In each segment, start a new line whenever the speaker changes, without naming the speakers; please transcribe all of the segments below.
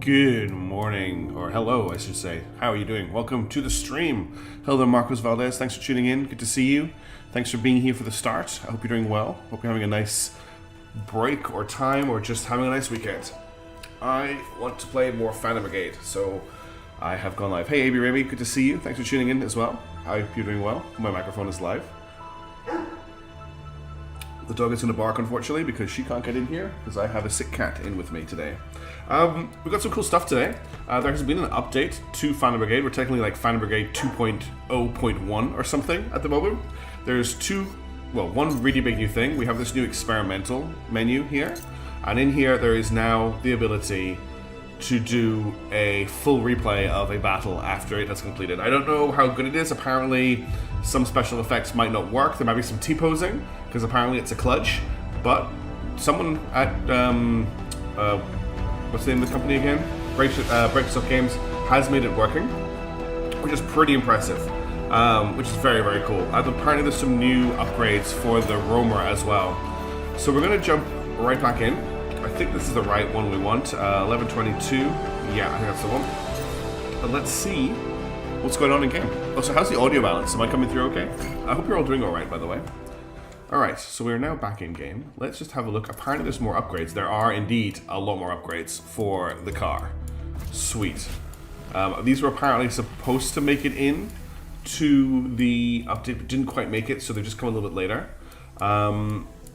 Good morning, or hello, I should say. How are you doing? Welcome to the stream. Hello there, Marcos Valdez. Thanks for tuning in. Good to see you. Thanks for being here for the start. I hope you're doing well. Hope you're having a nice break or time, or just having a nice weekend. I want to play more Phantom Brigade, so I have gone live. Hey, AB Remy, good to see you. Thanks for tuning in as well. I hope you're doing well. My microphone is live. The dog is going to bark, unfortunately, because she can't get in here, because I have a sick cat in with me today. We've got some cool stuff today. There has been an update to Phantom Brigade. We're technically like Phantom Brigade 2.0.1 or something at the moment. There's one really big new thing. We have this new experimental menu here. And in here, there is now the ability to do a full replay of a battle after it has completed. I don't know how good it is. Apparently, some special effects might not work. There might be some T-posing, because apparently it's a kludge. But someone at, what's the name of the company again? Breakstuff Games has made it working, which is pretty impressive, which is very, very cool. Apparently there's some new upgrades for the roamer as well. So we're going to jump right back in. I think this is the right one we want. 1122. Yeah, I think that's the one. But let's see what's going on in game. Oh, so how's the audio balance? Am I coming through okay? I hope you're all doing alright, by the way. Alright, so we're now back in game. Let's just have a look. Apparently there's more upgrades. There are indeed a lot more upgrades for the car. Sweet. These were apparently supposed to make it in to the update, but didn't quite make it, so they just come a little bit later.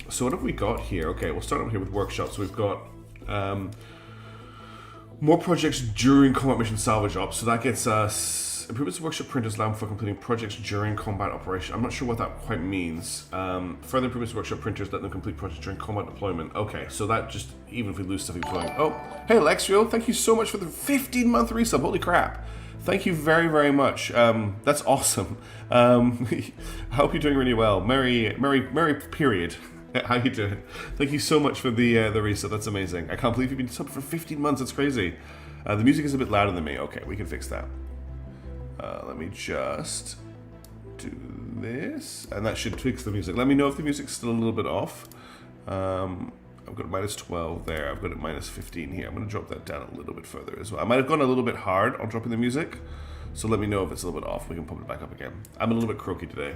So what have we got here? Okay, we'll start over here with workshops. We've got more projects during combat mission salvage ops. So that gets us improvements to workshop printers allow for completing projects during combat operation. I'm not sure what that quite means. Further improvements to workshop printers let them complete projects during combat deployment. Okay, so that just, even if we lose stuff, deploying. Oh, hey Lexio, thank you so much for the 15-month resub. Holy crap. Thank you very, very much. That's awesome. I hope you're doing really well. Merry period. How you doing? Thank you so much for the resub. That's amazing. I can't believe you've been subbed for 15 months. That's crazy. The music is a bit louder than me. Okay, we can fix that. Let me just do this, and that should fix the music. Let me know if the music's still a little bit off. I've got minus 12 there. I've got it minus 15 here. I'm going to drop that down a little bit further as well. I might have gone a little bit hard on dropping the music, so let me know if it's a little bit off. We can pump it back up again. I'm a little bit croaky today.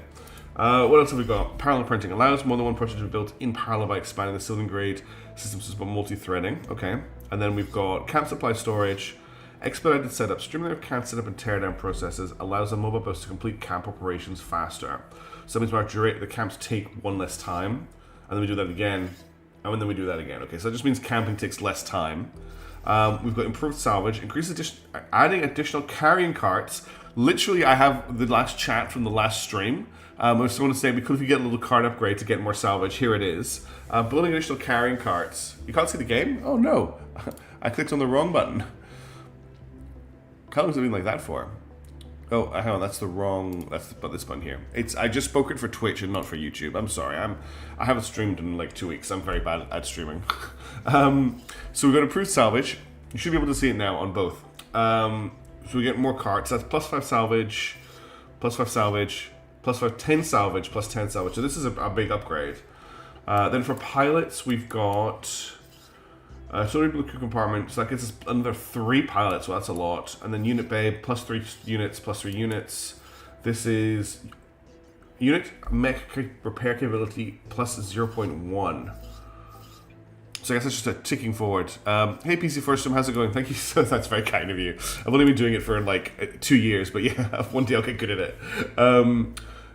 What else have we got? Parallel printing allows more than one project to be built in parallel by expanding the civilian grade systems to multi-threading. Okay. And then we've got camp supply storage, expedited setup, streamlining of camp setup and teardown processes allows a mobile bus to complete camp operations faster. So that means the camps take one less time, and then we do that again, and then we do that again. Okay, so that just means camping takes less time. We've got improved salvage, adding additional carrying carts. Literally, I have the last chat from the last stream. I just want to say, because we get a little cart upgrade to get more salvage, here it is. Building additional carrying carts. You can't see the game? Oh no, I clicked on the wrong button. How long has it been like that for? Oh, hang on, that's about this button here. I just spoke it for Twitch and not for YouTube. I'm sorry, I haven't streamed in like 2 weeks. I'm very bad at streaming. So we've got improved salvage. You should be able to see it now on both. So we get more carts. That's plus 5 salvage, plus 5 salvage, plus 5, 10 salvage, plus 10 salvage. So this is a big upgrade. Then for pilots, we've got storage blue compartment. So that gets us another 3 pilots. Well, that's a lot. And then unit bay, plus 3 units, plus 3 units. This is unit mech repair capability plus 0.1. So I guess it's just a ticking forward. Hey PC First Room, how's it going? Thank you. So that's very kind of you. I've only been doing it for like 2 years, but yeah, one day I'll get good at it.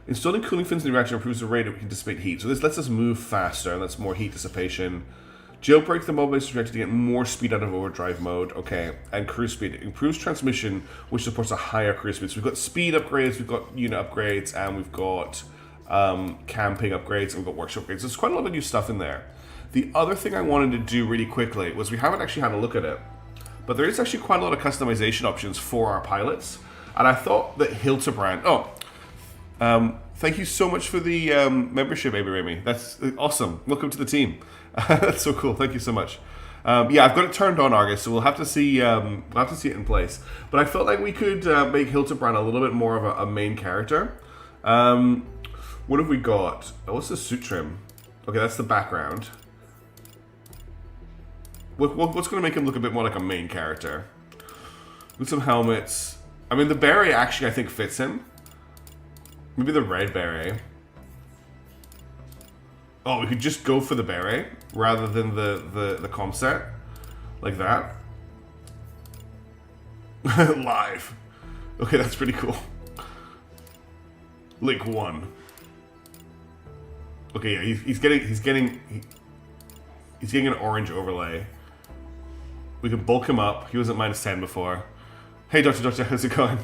Installing cooling fins in the reactor improves the rate we can dissipate heat. So this lets us move faster, and that's more heat dissipation. Jailbreak the mobile reactor to get more speed out of overdrive mode. Okay, and cruise speed improves transmission, which supports a higher cruise speed. So we've got speed upgrades, we've got unit upgrades, and we've got camping upgrades, and we've got workshop upgrades. There's quite a lot of new stuff in there. The other thing I wanted to do really quickly was, we haven't actually had a look at it, but there is actually quite a lot of customization options for our pilots. And I thought that Hildebrand... thank you so much for the membership, Amy Ramy. That's awesome. Welcome to the team. That's so cool. Thank you so much. Yeah, I've got it turned on, Argus, so we'll have to see it in place. But I felt like we could make Hildebrand a little bit more of a main character. What have we got? Oh, what's the suit trim? Okay, that's the background. What's going to make him look a bit more like a main character? With some helmets. I mean, the beret actually, I think, fits him. Maybe the red beret. Oh, we could just go for the beret rather than the comp set. Like that. Live. Okay, that's pretty cool. Link 1. Okay, yeah, he's getting an orange overlay. We can bulk him up. He wasn't -10 before. Hey, Doctor, how's it going?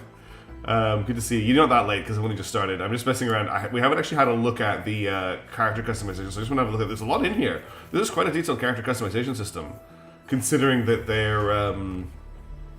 Good to see you. You're not that late because I've only just started. I'm just messing around. We haven't actually had a look at the character customization, so I just want to have a look at. There's a lot in here. This is quite a detailed character customization system, considering that they're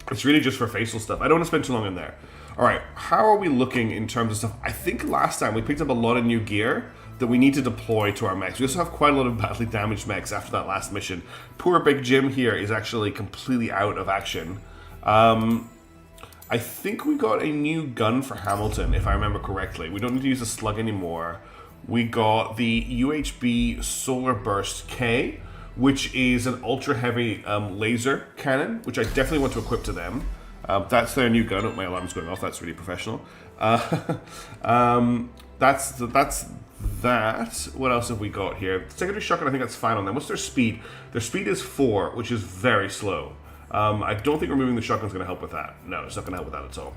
it's really just for facial stuff. I don't want to spend too long in there. All right, how are we looking in terms of stuff? I think last time we picked up a lot of new gear that we need to deploy to our mechs. We also have quite a lot of badly damaged mechs after that last mission. Poor Big Jim here is actually completely out of action. I think we got a new gun for Hamilton, if I remember correctly. We don't need to use a slug anymore. We got the UHB Solar Burst K, which is an ultra-heavy laser cannon, which I definitely want to equip to them. That's their new gun. Oh, my alarm's going off. That's really professional. That's that. What else have we got here? Secondary shotgun, I think that's fine on them. What's their speed? Their speed is 4, which is very slow. I don't think removing the shotgun is going to help with that. No, it's not going to help with that at all.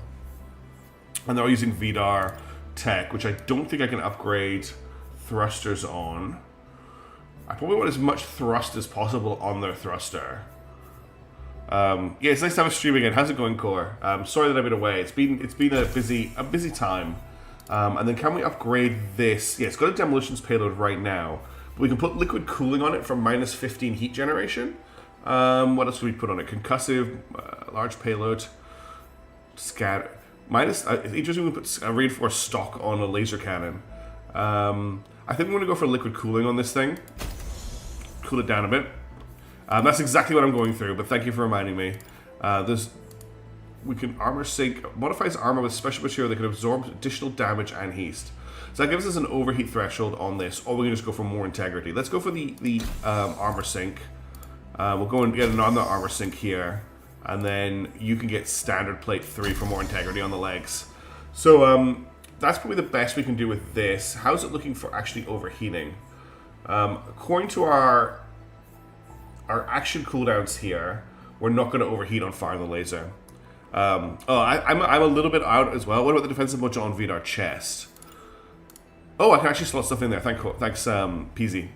And they're all using VDAR tech, which I don't think I can upgrade thrusters on. I probably want as much thrust as possible on their thruster. Yeah, it's nice to have a stream again. How's it going, Core? Sorry that I've been away. It's been a busy time. And then can we upgrade this? Yeah, it's got a demolitions payload right now, but we can put liquid cooling on it for -15 heat generation. What else do we put on it? Concussive, large payload, scatter. It's interesting we put a reinforced stock on a laser cannon. I think we're going to go for liquid cooling on this thing. Cool it down a bit. That's exactly what I'm going through, but thank you for reminding me. We can armor sink, modifies armor with special material that can absorb additional damage and haste. So that gives us an overheat threshold on this, or we can just go for more integrity. Let's go for the armor sink. We'll go and get another armor sink here, and then you can get standard plate 3 for more integrity on the legs. So that's probably the best we can do with this. How's it looking for actually overheating? According to our action cooldowns here, we're not going to overheat on firing the laser. I'm a little bit out as well. What about the defensive module on VDAR chest? Oh, I can actually slot stuff in there. Thanks, Peasy.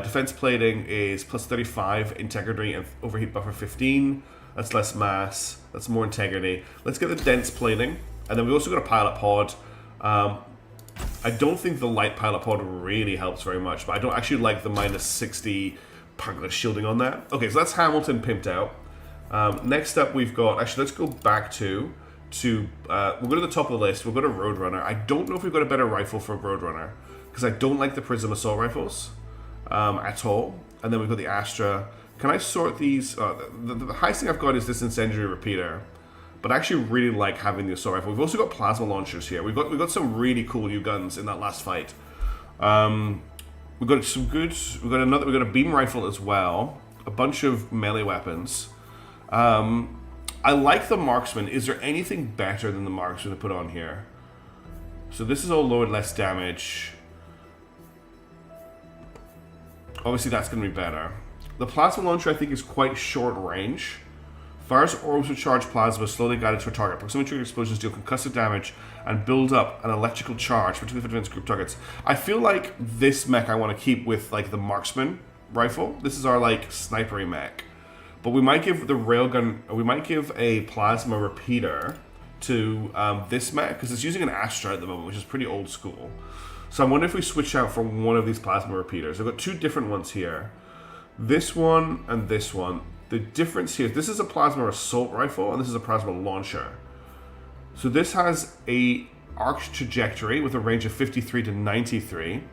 Defense plating is +35, integrity and overheat buffer 15. That's less mass. That's more integrity. Let's get the dense plating, and then we also got a pilot pod. I don't think the light pilot pod really helps very much, but I don't actually like the -60 shielding on that. Okay, so that's Hamilton pimped out. Next up, we've got. Actually, let's go back to. We'll go to the top of the list. We'll go to Roadrunner. I don't know if we've got a better rifle for Roadrunner because I don't like the Prism assault rifles at all. And then we've got the Astra. Can I sort these? The highest thing I've got is this incendiary repeater, but I actually really like having the assault rifle. We've also got plasma launchers here. We've got some really cool new guns in that last fight. We've got some good. We've got a beam rifle as well. A bunch of melee weapons. I like the marksman. Is there anything better than the marksman to put on here? So this is all lowered less damage. Obviously that's going to be better. The plasma launcher I think is quite short range. Fires orbs with charged plasma slowly guided to a target. Proximity trigger explosions deal concussive damage and build up an electrical charge, particularly for advanced group targets. I feel like this mech I want to keep with like the marksman rifle. This is our like snipery mech. But we might give the railgun, we might give a plasma repeater to this mech, because it's using an Astra at the moment, which is pretty old school. So I wonder if we switch out for one of these plasma repeaters. I've got two different ones here. This one and this one. The difference here, this is a plasma assault rifle, and this is a plasma launcher. So this has a arc trajectory with a range of 53 to 93.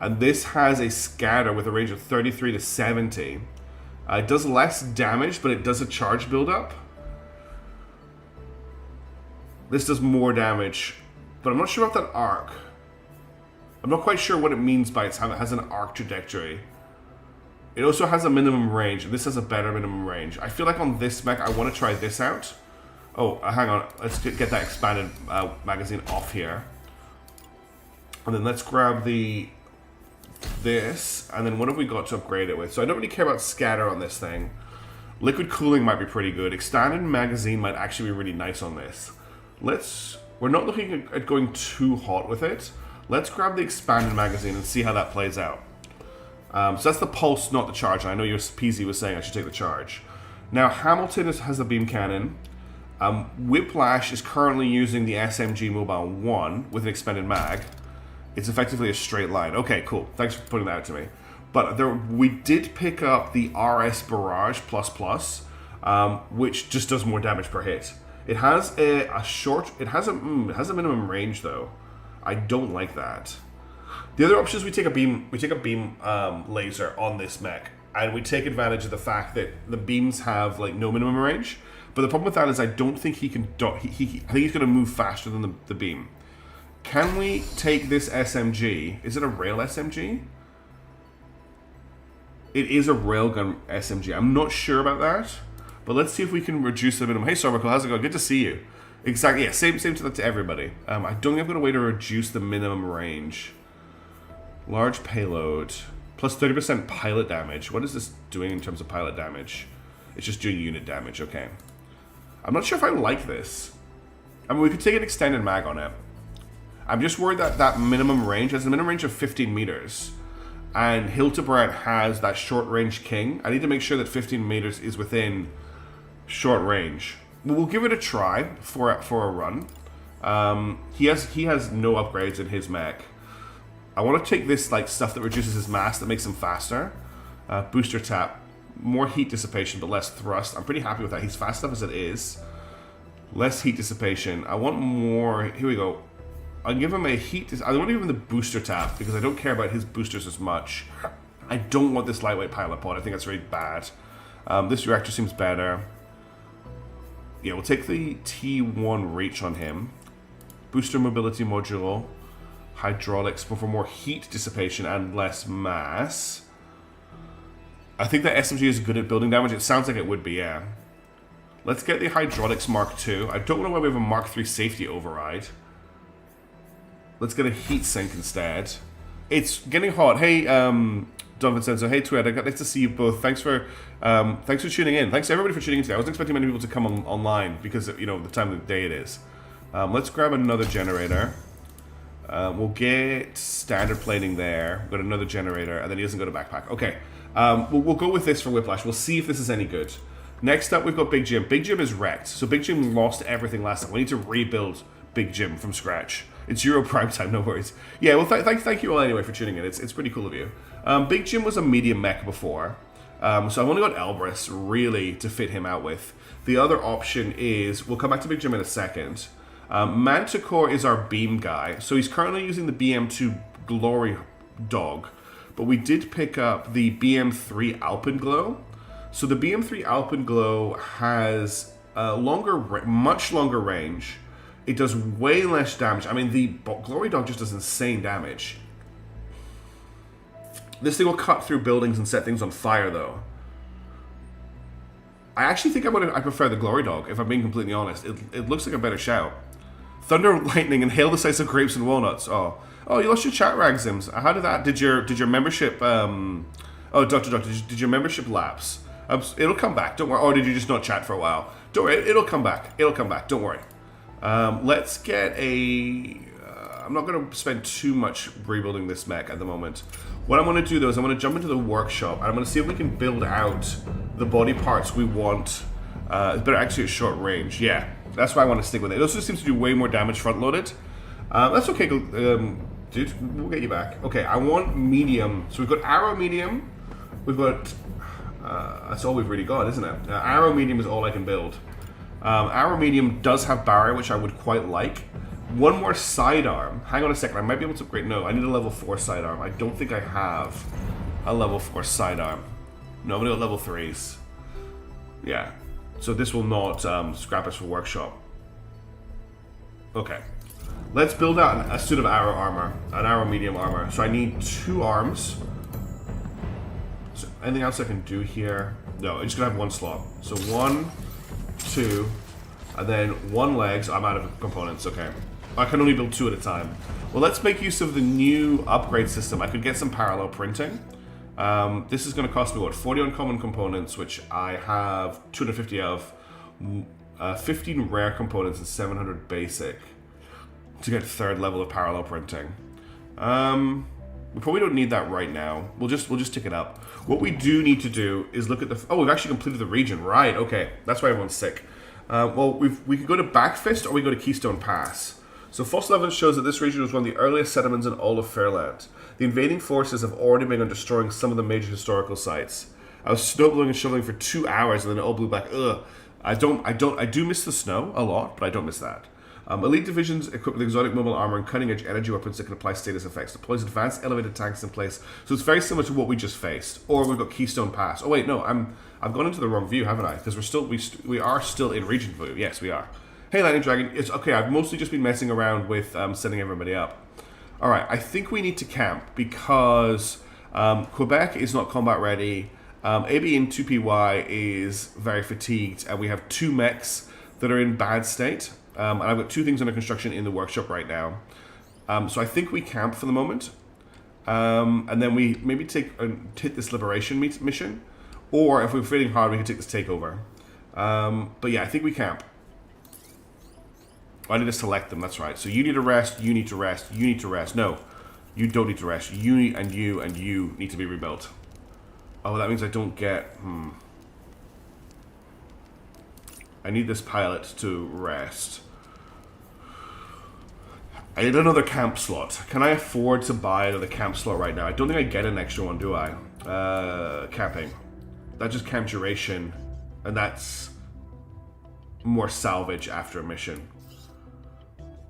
And this has a scatter with a range of 33 to 70. It does less damage, but it does a charge buildup. This does more damage, but I'm not sure about that arc. I'm not quite sure what it means by it has an arc trajectory. It also has a minimum range, and this has a better minimum range. I feel like on this mech, I want to try this out. Oh, hang on. Let's get that expanded magazine off here. And then let's grab this, and then what have we got to upgrade it with? So I don't really care about scatter on this thing. Liquid cooling might be pretty good. Expanded magazine might actually be really nice on this. We're not looking at going too hot with it. Let's grab the expanded magazine and see how that plays out. So that's the pulse, not the charge. I know your PZ was saying I should take the charge. Now, Hamilton has a beam cannon. Whiplash is currently using the SMG Mobile 1 with an expanded mag. It's effectively a straight line. Okay, cool. Thanks for putting that out to me. But we did pick up the RS Barrage Plus, which just does more damage per hit. It has a minimum range though. I don't like that. The other option is we take a beam laser on this mech, and we take advantage of the fact that the beams have like no minimum range. But the problem with that is I don't think he can. I think he's going to move faster than the beam. Can we take this SMG? Is it a rail SMG? It is a railgun SMG. I'm not sure about that, but let's see if we can reduce the minimum. Hey, Sorbical, how's it going? Good to see you. Exactly. Yeah, same to everybody. I don't think I've got a way to reduce the minimum range. Large payload plus 30% pilot damage. What is this doing in terms of pilot damage? It's just doing unit damage. Okay. I'm not sure if I like this. I mean, we could take an extended mag on it. I'm just worried that that minimum range has a minimum range of 15 meters. And Hildebrand has that short range king. I need to make sure that 15 meters is within short range. We'll give it a try for a run. He has no upgrades in his mech. I want to take this like stuff that reduces his mass, that makes him faster. Booster tap, more heat dissipation but less thrust. I'm pretty happy with that. He's fast enough as it is. Less heat dissipation. I want more. Here we go. I'll give him a heat. I want to give him the booster tap because I don't care about his boosters as much. I don't want this lightweight pilot pod. I think that's really bad. This reactor seems better. Yeah, we'll take the T1 reach on him. Booster mobility module. Hydraulics for more heat dissipation and less mass. I think that SMG is good at building damage. It sounds like it would be, yeah. Let's get the hydraulics Mark II. I don't know why we have a Mark III safety override. Let's get a heat sink instead. It's getting hot. Hey, Don Vincenzo. Hey, Twed. Nice to see you both. Thanks for tuning in. Thanks everybody for tuning in today. I wasn't expecting many people to come online because of, the time of the day it is. Let's grab another generator. We'll get standard plating there. We've got another generator, and then he doesn't go to backpack. Okay. We'll go with this for Whiplash. We'll see if this is any good. Next up, we've got Big Jim. Big Jim is wrecked. So Big Jim lost everything last time. We need to rebuild Big Jim from scratch. It's Euro Prime time, no worries. Yeah, well, thank you all anyway for tuning in. It's pretty cool of you. Big Jim was a medium mech before. So I've only got Elbrus, really, to fit him out with. The other option is, we'll come back to Big Jim in a second. Manticore is our beam guy. So he's currently using the BM2 Glory Dog. But we did pick up the BM3 Alpenglow. So the BM3 Alpenglow has much longer range. It does way less damage. I mean, the Glory Dog just does insane damage. This thing will cut through buildings and set things on fire, though. I actually think I prefer the Glory Dog, if I'm being completely honest. It looks like a better shout. Thunder, lightning, and hail the size of grapes and walnuts. Oh, you lost your chat rag, Zims. How did that? Did your membership? Doctor, did your membership lapse? It'll come back. Don't worry. Or did you just not chat for a while? Don't worry. It'll come back. It'll come back. Don't worry. Let's get a... I'm not going to spend too much rebuilding this mech at the moment. What I'm going to do, though, is I'm going to jump into the workshop, and I'm going to see if we can build out the body parts we want. But actually at short range. Yeah, that's why I want to stick with it. It also seems to do way more damage front-loaded. That's okay, dude. We'll get you back. Okay, I want medium. So we've got arrow medium. We've got... that's all we've really got, isn't it? Arrow medium is all I can build. Arrow medium does have barrier, which I would quite like. One more sidearm. Hang on a second. I might be able to upgrade. No, I need a level 4 sidearm. I don't think I have a level 4 sidearm. No, I'm going to go level 3s. Yeah. So this will not scrap us for workshop. Okay. Let's build out a suit of arrow armor. An arrow medium armor. So I need 2 arms. So Anything else I can do here? No, I'm just gonna have one slot. So 1, 2, and then 1 legs. I'm out of components. Okay, I can only build 2 at a time. Well, let's make use of the new upgrade system. I could get some parallel printing. This is going to cost me what, 40 uncommon components, which I have 250 of, 15 rare components and 700 basic to get 3rd level of parallel printing. We probably don't need that right now. We'll just tick it up. What we do need to do is look at the. Oh, we've actually completed the region, right? Okay, that's why everyone's sick. Well, we could go to Backfist or we go to Keystone Pass. So fossil evidence shows that this region was one of the earliest settlements in all of Fairland. The invading forces have already begun destroying some of the major historical sites. I was snowblowing and shoveling for 2 hours and then it all blew back. Ugh. I do miss the snow a lot, but I don't miss that. Elite divisions equipped with exotic mobile armor and cutting-edge energy weapons that can apply status effects. Deploys advanced elevated tanks in place. So it's very similar to what we just faced. Or we've got Keystone Pass. Oh wait, no, I've gone into the wrong view, haven't I? Because we are still in region view. Yes, we are. Hey, Lightning Dragon. It's okay. I've mostly just been messing around with setting everybody up. All right, I think we need to camp because Quebec is not combat ready. AB in 2PY is very fatigued, and we have 2 mechs that are in bad state. And I've got 2 things under construction in the workshop right now. So I think we camp for the moment. And then we maybe hit this liberation mission. Or if we're feeling hard, we can take this takeover. But yeah, I think we camp. I need to select them, that's right. So you need to rest, you need to rest, you need to rest. No, you don't need to rest. You and you need to be rebuilt. Oh, that means I don't get... I need this pilot to rest. I need another camp slot. Can I afford to buy another camp slot right now? I don't think I get an extra one, do I? Camping. That's just camp duration. And that's more salvage after a mission.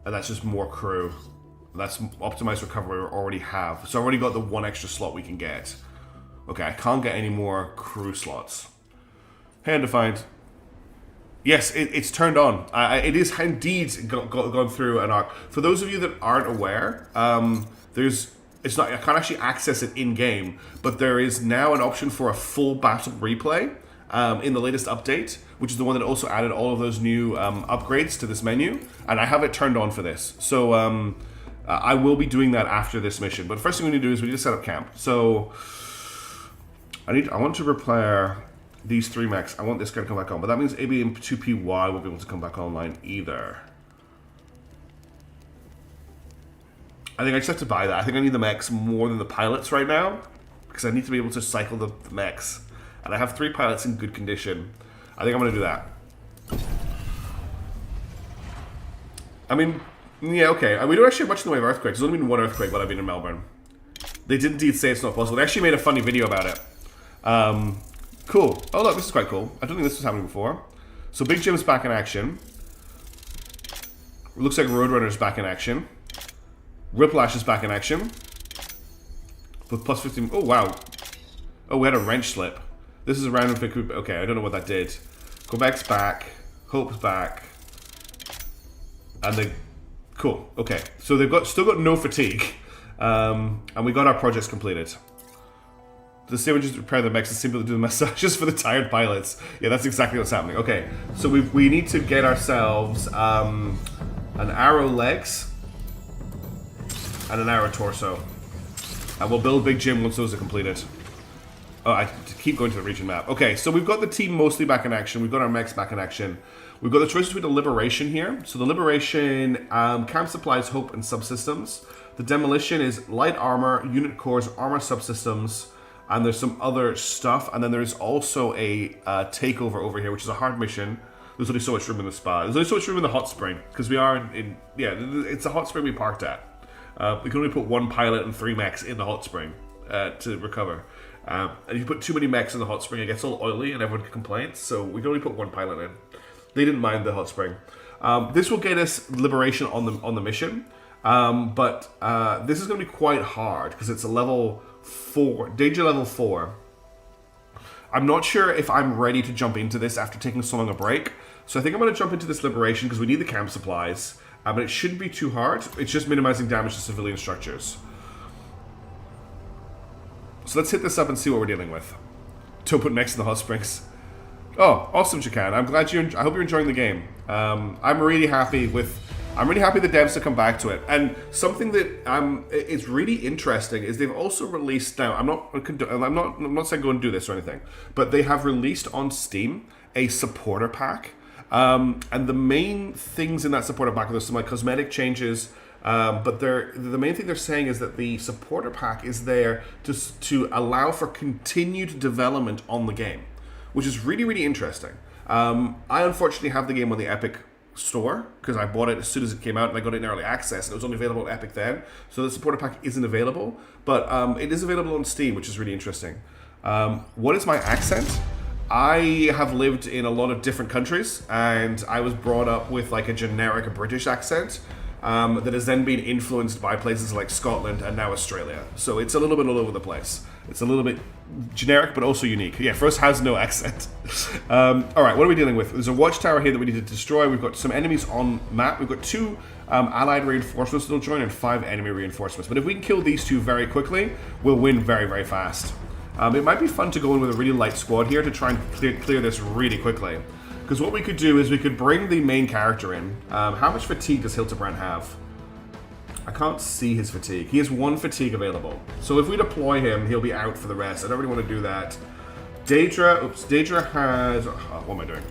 And that's just more crew. That's optimized recovery we already have. So I already got the 1 extra slot we can get. Okay, I can't get any more crew slots. Hey, Undefined. Yes, it's turned on. It is indeed gone through an arc. For those of you that aren't aware, it's not. I can't actually access it in game, but there is now an option for a full battle replay in the latest update, which is the one that also added all of those new upgrades to this menu, and I have it turned on for this. So I will be doing that after this mission. But the first thing we need to do is we need to set up camp. So I want to repair these 3 mechs. I want this guy to come back on, but that means AB and 2PY won't be able to come back online either. I think I just have to buy that. I think I need the mechs more than the pilots right now, because I need to be able to cycle the mechs. And I have 3 pilots in good condition. I think I'm going to do that. I mean, yeah, okay. We don't actually have much in the way of earthquakes. There's only been 1 earthquake while I've been in Melbourne. They did indeed say it's not possible. They actually made a funny video about it. Cool. Oh, look, this is quite cool. I don't think this was happening before. So Big Jim's back in action. Looks like Roadrunner's back in action. Whiplash is back in action. With plus 15... Oh, wow. Oh, we had a wrench slip. This is a random pick. Okay, I don't know what that did. Quebec's back. Hope's back. And they... Cool. Okay. So they've still got no fatigue. And we got our projects completed. The sandwiches repair the mechs and simply do the massages for the tired pilots. Yeah, that's exactly what's happening. Okay, so we need to get ourselves an arrow legs and an arrow torso. And we'll build Big Jim once those are completed. Oh, I keep going to the region map. Okay, so we've got the team mostly back in action. We've got our mechs back in action. We've got the choice between the Liberation here. So the Liberation, camp supplies, hope, and subsystems. The Demolition is light armor, unit cores, armor subsystems, and there's some other stuff. And then there's also a takeover over here, which is a hard mission. There's only so much room in the spa. There's only so much room in the hot spring, because we are in yeah, it's a hot spring we parked at. We can only put 1 pilot and 3 mechs in the hot spring to recover. And if you put too many mechs in the hot spring, it gets all oily and everyone complains. So we can only put 1 pilot in. They didn't mind the hot spring. This will get us liberation on the mission. But this is going to be quite hard because it's a level 4, danger level 4. I'm not sure if I'm ready to jump into this after taking so long a break. So I think I'm going to jump into this liberation because we need the camp supplies. But it shouldn't be too hard. It's just minimizing damage to civilian structures. So let's hit this up and see what we're dealing with. Don't put mechs in the hot springs. Oh, awesome, Jacan. I'm glad I hope you're enjoying the game. I'm really happy the devs to come back to it. And something that is really interesting is they've also released now. I'm not saying go and do this or anything, but they have released on Steam a supporter pack. And the main things in that supporter pack, there's some like cosmetic changes. But the main thing they're saying is that the supporter pack is there to allow for continued development on the game, which is really, really interesting. I unfortunately have the game on the Epic Store because I bought it as soon as it came out and I got it in early access and it was only available on Epic then. So the supporter pack isn't available, but it is available on Steam, which is really interesting. What is my accent? I have lived in a lot of different countries and I was brought up with like a generic British accent. That has then been influenced by places like Scotland and now Australia. So it's a little bit all over the place. It's a little bit generic, but also unique. Yeah, First has no accent. Alright, what are we dealing with? There's a watchtower here that we need to destroy. We've got some enemies on map. We've got 2 allied reinforcements that'll join and 5 enemy reinforcements. But if we can kill these 2 very quickly, we'll win very, very fast. It might be fun to go in with a really light squad here to try and clear this really quickly. Because what we could do is we could bring the main character in. How much fatigue does Hildebrand have? I can't see his fatigue. He has 1 fatigue available. So if we deploy him, he'll be out for the rest. I don't really want to do that. Daedra has... what am I doing?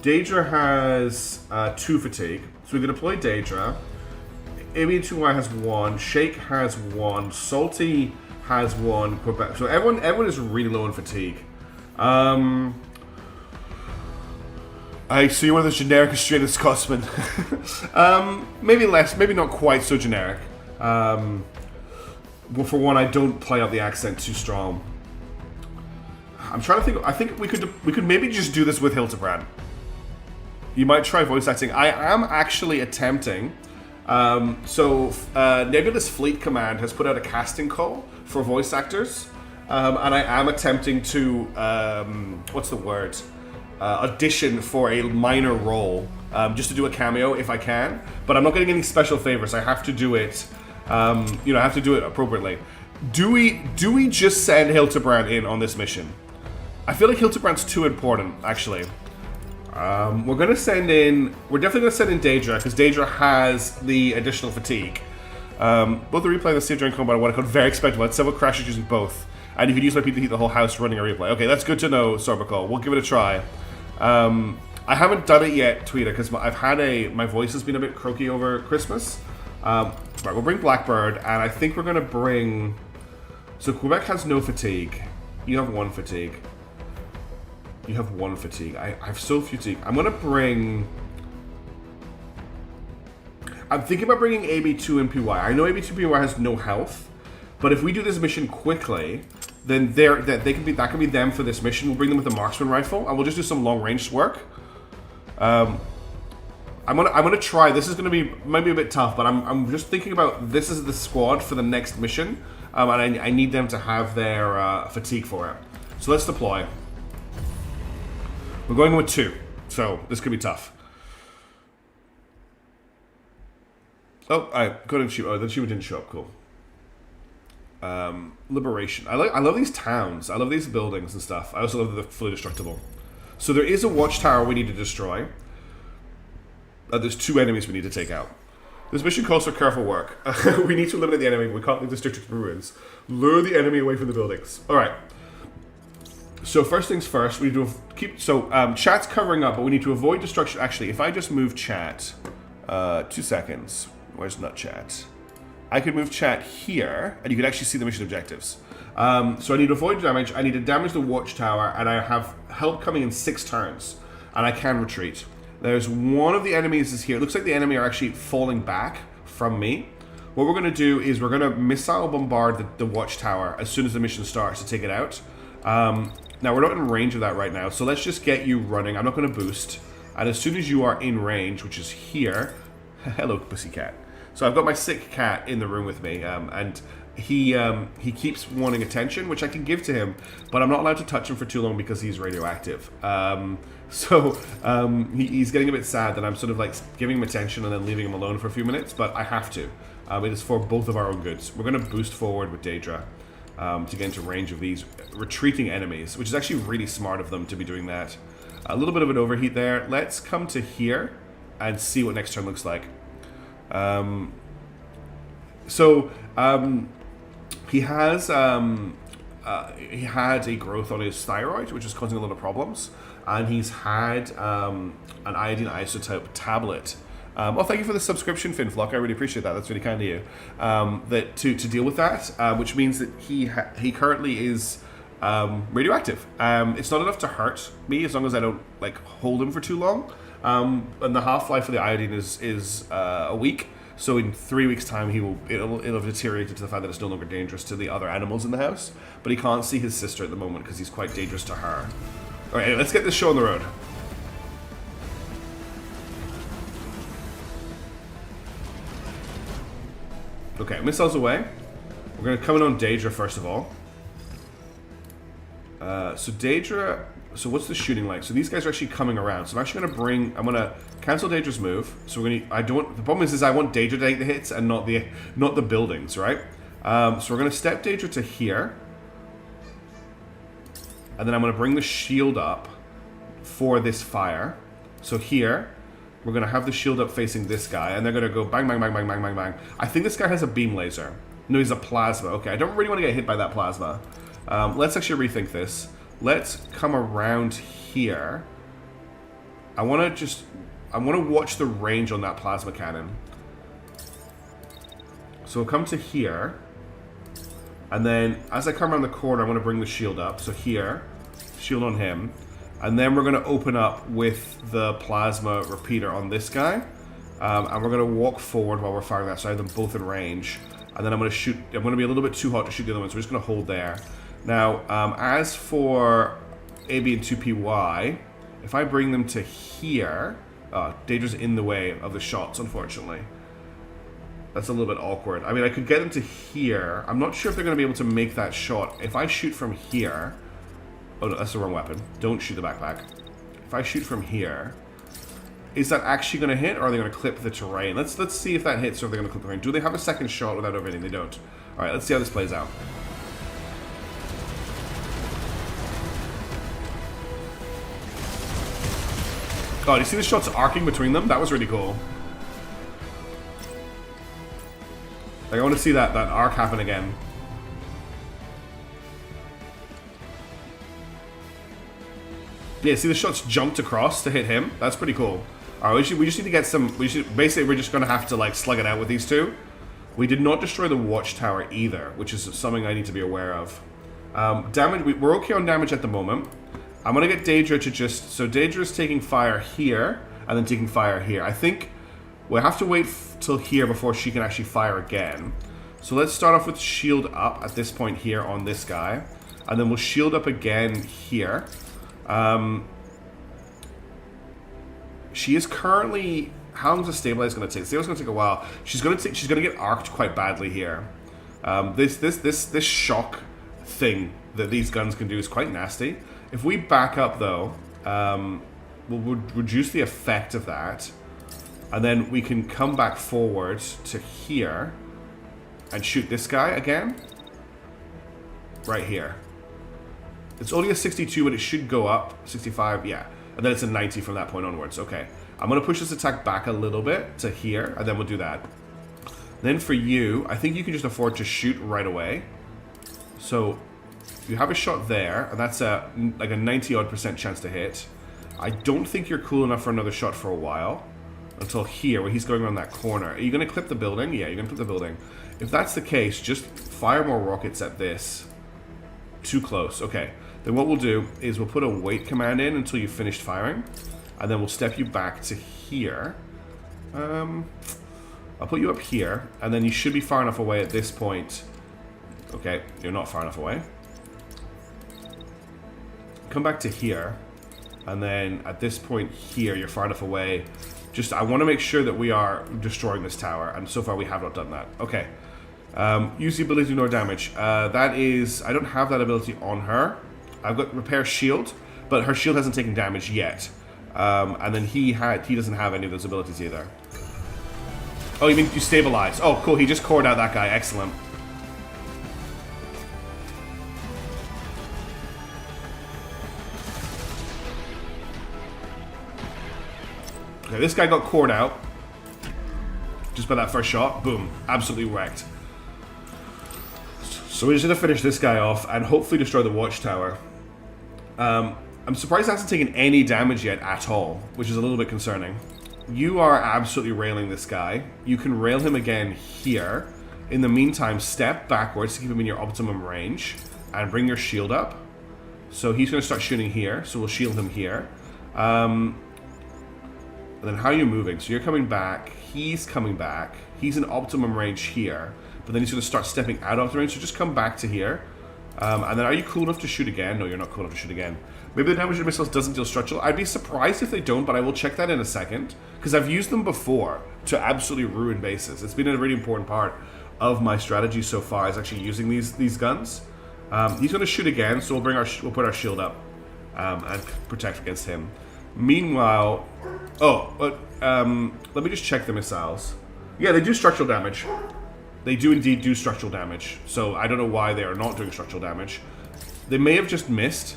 Daedra has 2 fatigue. So we can deploy Daedra. AB2Y has 1. Shake has 1. Salty has 1. Quebec. So everyone is really low on fatigue. I see one of those generic Australian Scotsmen. Maybe less, maybe not quite so generic. Well, for one, I don't play out the accent too strong. I'm trying to think. I think we could maybe just do this with Hildebrand. You might try voice acting. I am actually attempting. Nebulous Fleet Command has put out a casting call for voice actors, and I am attempting to what's the word? Audition for a minor role, just to do a cameo if I can. But I'm not getting any special favors. I have to do it. I have to do it appropriately. Do we just send Hildebrand in on this mission? I feel like Hildebrand's too important, actually. We're gonna send in. We're definitely gonna send in Daedra because Daedra has the additional fatigue. Both the replay and the save during combat are what I call very expectable. I had several crashes using both, and you could use my people to heat the whole house running a replay. Okay, that's good to know, Sorbical. We'll give it a try. I haven't done it yet, Tweeter, because my voice has been a bit croaky over Christmas. Right, we'll bring Blackbird, and I think we're gonna bring. So Quebec has no fatigue. You have 1 fatigue. You have 1 fatigue. I have so few fatigue. I'm thinking about bringing AB2 and PY. I know AB2 and PY has no health, but if we do this mission quickly, then that can be them for this mission. We'll bring them with a marksman rifle, and we'll just do some long range work. I'm gonna try. This is gonna be might be a bit tough, but I'm just thinking about this is the squad for the next mission, and I need them to have their fatigue for it. So let's deploy. We're going with 2, so this could be tough. Oh, I couldn't shoot. Oh, the shooter didn't show up. Cool. Liberation. I love these towns. I love these buildings and stuff. I also love that they're fully destructible. So there is a watchtower we need to destroy. There's 2 enemies we need to take out. This mission calls for careful work. We need to eliminate the enemy, but we can't leave the district to ruins. Lure the enemy away from the buildings. Alright. So first things first, we need to keep... So, chat's covering up, but we need to avoid destruction. Actually, if I just move chat... 2 seconds. Where's not chat? I could move chat here, and you can actually see the mission objectives. So I need to avoid damage, I need to damage the watchtower, and I have help coming in 6 turns. And I can retreat. There's one of the enemies is here. It looks like the enemy are actually falling back from me. What we're going to do is we're going to missile bombard the watchtower as soon as the mission starts to take it out. Now, we're not in range of that right now, so let's just get you running. I'm not going to boost. And as soon as you are in range, which is here... Hello, pussycat. So I've got my sick cat in the room with me, and he keeps wanting attention, which I can give to him, but I'm not allowed to touch him for too long because he's radioactive. He's getting a bit sad that I'm sort of like giving him attention and then leaving him alone for a few minutes, but I have to. It is for both of our own goods. We're going to boost forward with Daedra. to get into range of these retreating enemies, which is actually really smart of them to be doing that. A little bit of an overheat there. Let's come to here and see what next turn looks like. He had a growth on his thyroid, which is causing a lot of problems, and he's had an iodine isotope tablet. Well, thank you for the subscription, Finflock. I really appreciate that. That's really kind of you. That to deal with that, which means that he currently is radioactive. It's not enough to hurt me as long as I don't like hold him for too long. And the half-life for the iodine is a week. So in 3 weeks' time, it'll have deteriorated to the fact that it's no longer dangerous to the other animals in the house. But he can't see his sister at the moment because he's quite dangerous to her. All right, anyway, let's get this show on the road. Okay, missiles away. We're going to come in on Daedra first of all. So Daedra, so what's the shooting like? So these guys are actually coming around. So I'm actually going to cancel Daedra's move. So we're going to, the problem is I want Daedra to take the hits and not the buildings, right? So we're going to step Daedra to here. And then I'm going to bring the shield up for this fire. So here, we're going to have the shield up facing this guy, and they're going to go bang, bang, bang, bang, bang, bang, bang. I think this guy has a beam laser. No, he's a plasma. Okay, I don't really want to get hit by that plasma. Let's actually rethink this. Let's come around here. I want to watch the range on that plasma cannon. So we'll come to here. And then, as I come around the corner, I'm going to bring the shield up. So here, shield on him. And then we're going to open up with the plasma repeater on this guy. And we're going to walk forward while we're firing that. So I have them both in range. And then I'm going to shoot. I'm going to be a little bit too hot to shoot the other one. So we're just going to hold there. Now, as for AB and 2PY, if I bring them to here... Daedra's in the way of the shots, unfortunately. That's a little bit awkward. I mean, I could get them to here. I'm not sure if they're going to be able to make that shot. If I shoot from here... Oh, no, that's the wrong weapon. Don't shoot the backpack. If I shoot from here... Is that actually going to hit, or are they going to clip the terrain? Let's see if that hits, or if they're going to clip the terrain. Do they have a second shot without overhitting? They don't. Alright, let's see how this plays out. Oh, do you see the shots arcing between them? That was really cool. Like, I want to see that arc happen again. Yeah, see the shots jumped across to hit him? That's pretty cool. Alright, we just need to get some... Basically, we're just going to have to, like, slug it out with these two. We did not destroy the watchtower either, which is something I need to be aware of. Damage... We're okay on damage at the moment. I'm going to get Daedra to just... So Daedra's taking fire here, and then taking fire here. I think we'll have to wait till here before she can actually fire again. So let's start off with shield up at this point here on this guy. And then we'll shield up again here. She is currently... How long is the stabilize going to take? Stabilize going to take a while. She's going to get arced quite badly here. This shock thing that these guns can do is quite nasty. If we back up, though, we'll reduce the effect of that. And then we can come back forward to here and shoot this guy again. Right here. It's only a 62, but it should go up. 65, yeah. And then it's a 90 from that point onwards. Okay. I'm going to push this attack back a little bit to here, and then we'll do that. Then for you, I think you can just afford to shoot right away. So... You have a shot there, and that's like a 90-odd% chance to hit. I don't think you're cool enough for another shot for a while. Until here, where he's going around that corner. Are you going to clip the building? Yeah, you're going to clip the building. If that's the case, just fire more rockets at this. Too close. Okay. Then what we'll do is we'll put a wait command in until you've finished firing. And then we'll step you back to here. I'll put you up here. And then you should be far enough away at this point. Okay, you're not far enough away. Come back to here, and then at this point here, you're far enough away. Just, I want to make sure that we are destroying this tower, and so far we have not done that. Okay. Use the ability to ignore damage. That is, I don't have that ability on her. I've got repair shield, but her shield hasn't taken damage yet. And then he doesn't have any of those abilities either. Oh, you mean you stabilize? Oh, cool. He just cored out that guy. Excellent. Okay, this guy got cored out. Just by that first shot. Boom. Absolutely wrecked. So we're just going to finish this guy off and hopefully destroy the watchtower. I'm surprised it hasn't taken any damage yet at all, which is a little bit concerning. You are absolutely railing this guy. You can rail him again here. In the meantime, step backwards to keep him in your optimum range and bring your shield up. So he's going to start shooting here, so we'll shield him here. And then how are you moving? So you're coming back, he's coming back. He's in optimum range here, but then he's going to start stepping out of the range, so just come back to here. And then are you cool enough to shoot again? No, you're not cool enough to shoot again. Maybe the damage of missiles doesn't deal structural. I'd be surprised if they don't, but I will check that in a second. Because I've used them before to absolutely ruin bases. It's been a really important part of my strategy so far, is actually using these guns. He's going to shoot again, so we'll put our shield up and protect against him. Meanwhile, let me just check the missiles. Yeah, they do structural damage. They do indeed do structural damage. So I don't know why they are not doing structural damage. They may have just missed.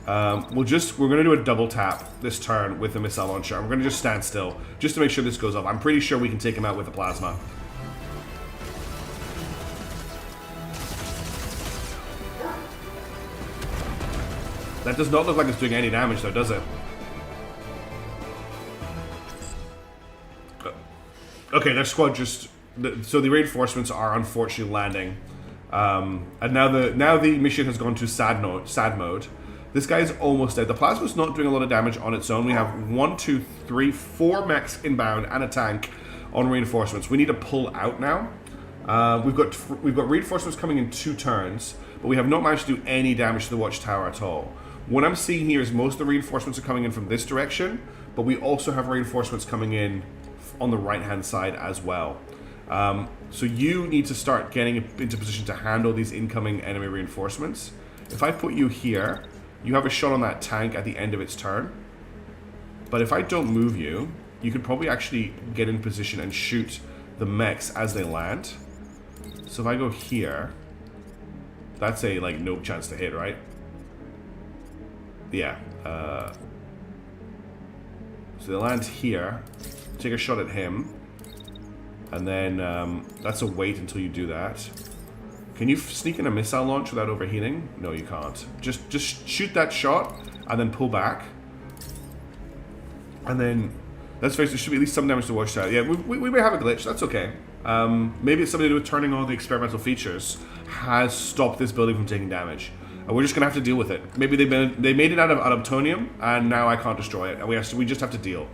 We're going to do a double tap this turn with the missile launcher. I'm going to just stand still just to make sure this goes off. I'm pretty sure we can take him out with the plasma. That does not look like it's doing any damage though, does it? Okay, their squad just... So the reinforcements are unfortunately landing. And now the mission has gone to sad mode. This guy is almost dead. The plasma's not doing a lot of damage on its own. We have 1, 2, 3, 4 mechs inbound and a tank on reinforcements. We need to pull out now. We've got reinforcements coming in 2 turns, but we have not managed to do any damage to the watchtower at all. What I'm seeing here is most of the reinforcements are coming in from this direction, but we also have reinforcements coming in on the right-hand side as well. So you need to start getting into position to handle these incoming enemy reinforcements. If I put you here, you have a shot on that tank at the end of its turn. But if I don't move you, you could probably actually get in position and shoot the mechs as they land. So if I go here, that's a no chance to hit, right? Yeah. So they land here. Take a shot at him. And then that's a wait until you do that. Can you sneak in a missile launch without overheating? No, you can't. Just shoot that shot and then pull back. And then, let's face it, there should be at least some damage to watchtower. Yeah, we may have a glitch. That's okay. Maybe it's something to do with turning on the experimental features has stopped this building from taking damage. And we're just gonna have to deal with it. Maybe they made it out of adaptonium, and now I can't destroy it. And we just have to deal.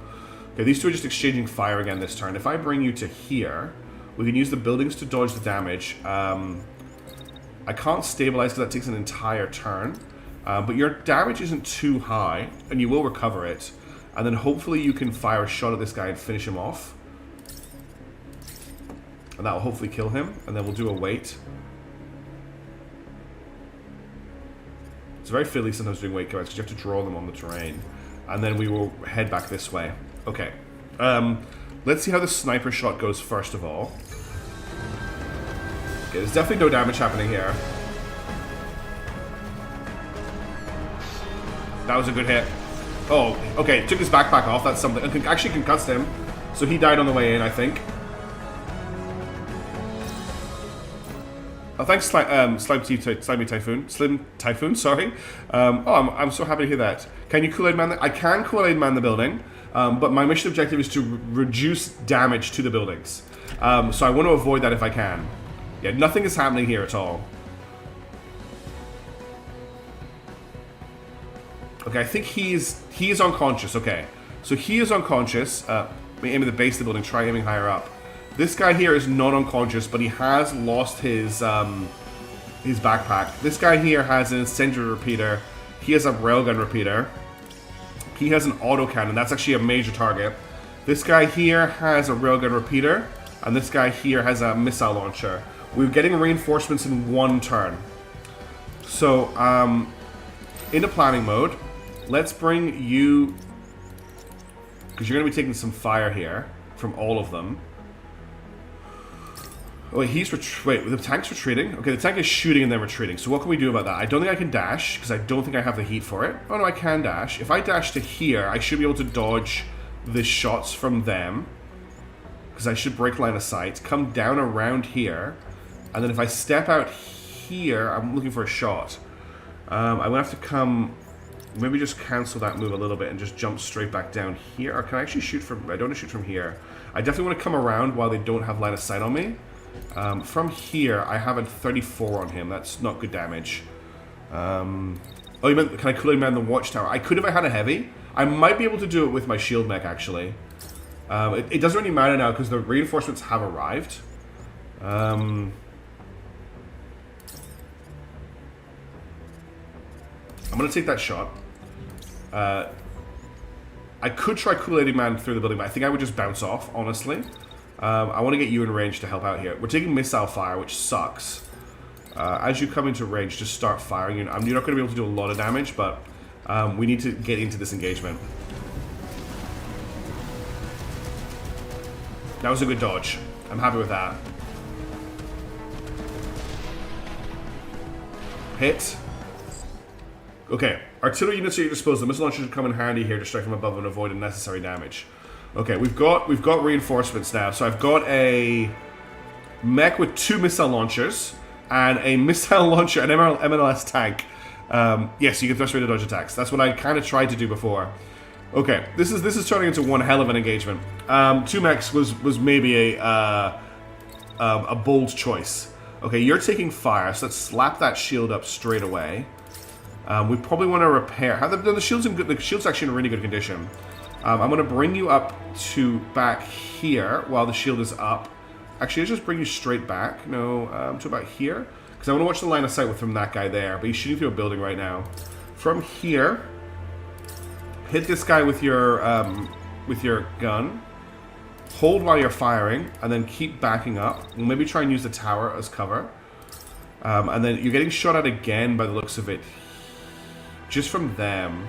Okay, these two are just exchanging fire again this turn. If I bring you to here, we can use the buildings to dodge the damage. I can't stabilize because that takes an entire turn. But your damage isn't too high, and you will recover it. And then hopefully you can fire a shot at this guy and finish him off. And that will hopefully kill him. And then we'll do a wait. It's very fiddly sometimes doing wait commands because you have to draw them on the terrain. And then we will head back this way. Okay. Let's see how the sniper shot goes first of all. Okay, there's definitely no damage happening here. That was a good hit. Oh, okay, took his backpack off, that's something. Actually concussed him. So he died on the way in, I think. Oh, thanks, Slimy Typhoon. Slim Typhoon, sorry. I'm so happy to hear that. Can you Kool-Aid Man I can Kool-Aid Man the building, but my mission objective is to reduce damage to the buildings. So I want to avoid that if I can. Yeah, nothing is happening here at all. Okay, I think he is unconscious. Okay, so he is unconscious. Aim at the base of the building. Try aiming higher up. This guy here is not unconscious, but he has lost his backpack. This guy here has an incendiary repeater. He has a railgun repeater. He has an autocannon. That's actually a major target. This guy here has a railgun repeater, and this guy here has a missile launcher. We're getting reinforcements in 1 turn. So, into planning mode, let's bring you, because you're going to be taking some fire here from all of them. Oh, wait, wait, the tank's retreating? Okay, the tank is shooting and then retreating. So what can we do about that? I don't think I can dash, because I don't think I have the heat for it. Oh no, I can dash. If I dash to here, I should be able to dodge the shots from them, because I should break line of sight, come down around here, and then if I step out here, I'm looking for a shot. I'm going to have to come, maybe just cancel that move a little bit and just jump straight back down here. Or can I actually shoot from, I don't want to shoot from here. I definitely want to come around while they don't have line of sight on me. From here, I have a 34 on him. That's not good damage. Oh, you meant, can I Kool-Aid Man the watchtower? I could if I had a heavy. I might be able to do it with my shield mech, actually. It doesn't really matter now because the reinforcements have arrived. I'm going to take that shot. I could try Kool-Aid Man through the building, but I think I would just bounce off, honestly. I want to get you in range to help out here. We're taking missile fire, which sucks. As you come into range, just start firing. You're not going to be able to do a lot of damage, but we need to get into this engagement. That was a good dodge. I'm happy with that. Hit. Okay, artillery units at your disposal. The missile launcher should come in handy here to strike from above and avoid unnecessary damage. Okay, we've got reinforcements now. So I've got a mech with 2 missile launchers and a missile launcher, an MLS tank. Yes, you can thrust rate dodge attacks. That's what I kind of tried to do before. Okay, this is turning into one hell of an engagement. 2 mechs was maybe a bold choice. Okay, you're taking fire, so let's slap that shield up straight away. We probably want to repair. The shield's in good. The shield's actually in really good condition. I'm going to bring you up to back here while the shield is up. Actually, let's just bring you straight back. No, to about here, because I want to watch the line of sight from that guy there. But he's shooting through a building right now. From here, hit this guy with your gun. Hold while you're firing, and then keep backing up. We'll maybe try and use the tower as cover. And then you're getting shot at again by the looks of it. Just from them.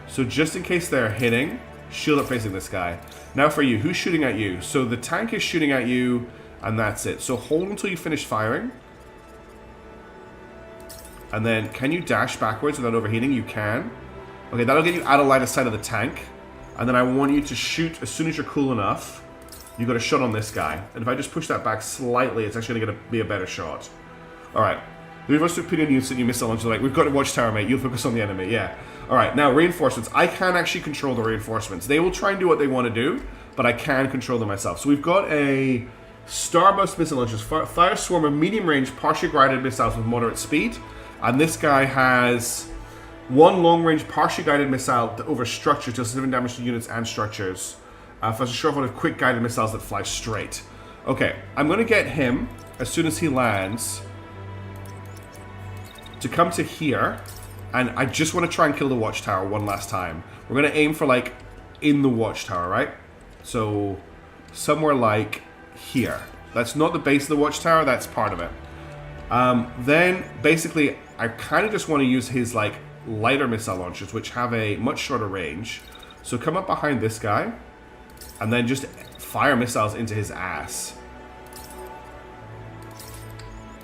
So just in case they're hitting, shield up facing this guy. Now for you, who's shooting at you? So the tank is shooting at you, and that's it. So hold until you finish firing. And then, can you dash backwards without overheating? You can. Okay, that'll get you out of line of sight of the tank. And then I want you to shoot as soon as you're cool enough. You got a shot on this guy. And if I just push that back slightly, it's actually going to be a better shot. Alright. The reinforced opinion units that you missile launcher, like, we've got a watchtower, mate. You'll focus on the enemy, yeah. Alright, now reinforcements. I can actually control the reinforcements. They will try and do what they want to do, but I can control them myself. So we've got a Starburst missile launchers, fire swarm of medium range, partially guided missiles with moderate speed. And this guy has 1 long range, partially guided missile over structures, deals significant damage to units and structures. For a short one of quick guided missiles that fly straight. Okay, I'm going to get him as soon as he lands to come to here, and I just want to try and kill the watchtower one last time. We're going to aim for, like, in the watchtower, right? So, somewhere like here. That's not the base of the watchtower, that's part of it. Then, basically, I kind of just want to use his, like, lighter missile launchers, which have a much shorter range. So come up behind this guy, and then just fire missiles into his ass.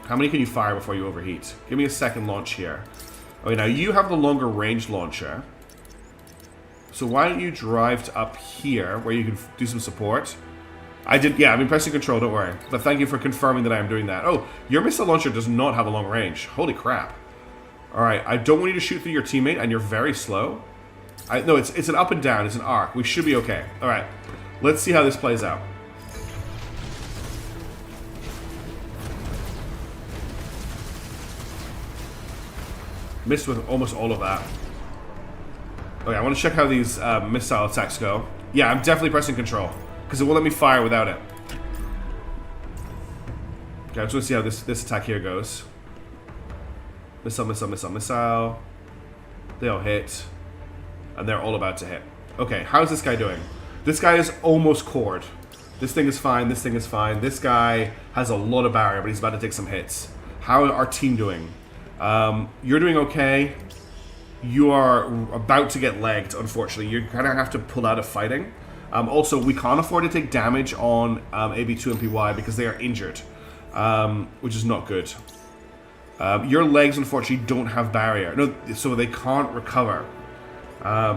How many can you fire before you overheat? Give me a second launch here. Okay, now you have the longer range launcher. So why don't you drive up here where you can do some support? I've been pressing control, don't worry. But thank you for confirming that I am doing that. Oh, your missile launcher does not have a long range. Holy crap. Alright, I don't want you to shoot through your teammate, and you're very slow. No, it's an up and down, it's an arc. We should be okay. Alright, let's see how this plays out. Missed with almost all of that. Okay, I want to check how these missile attacks go. Yeah, I'm definitely pressing control, because it won't let me fire without it. Okay, I just want to see how this attack here goes. Missile, missile, missile, missile. They all hit. And they're all about to hit. Okay, how's this guy doing? This guy is almost cored. This thing is fine, this thing is fine. This guy has a lot of barrier, but he's about to take some hits. How are our team doing? You're doing okay. You are about to get legged, unfortunately. You're going to have to pull out of fighting. Also, we can't afford to take damage on AB2 and PY because they are injured, which is not good. Your legs, unfortunately, don't have barrier. No, so they can't recover.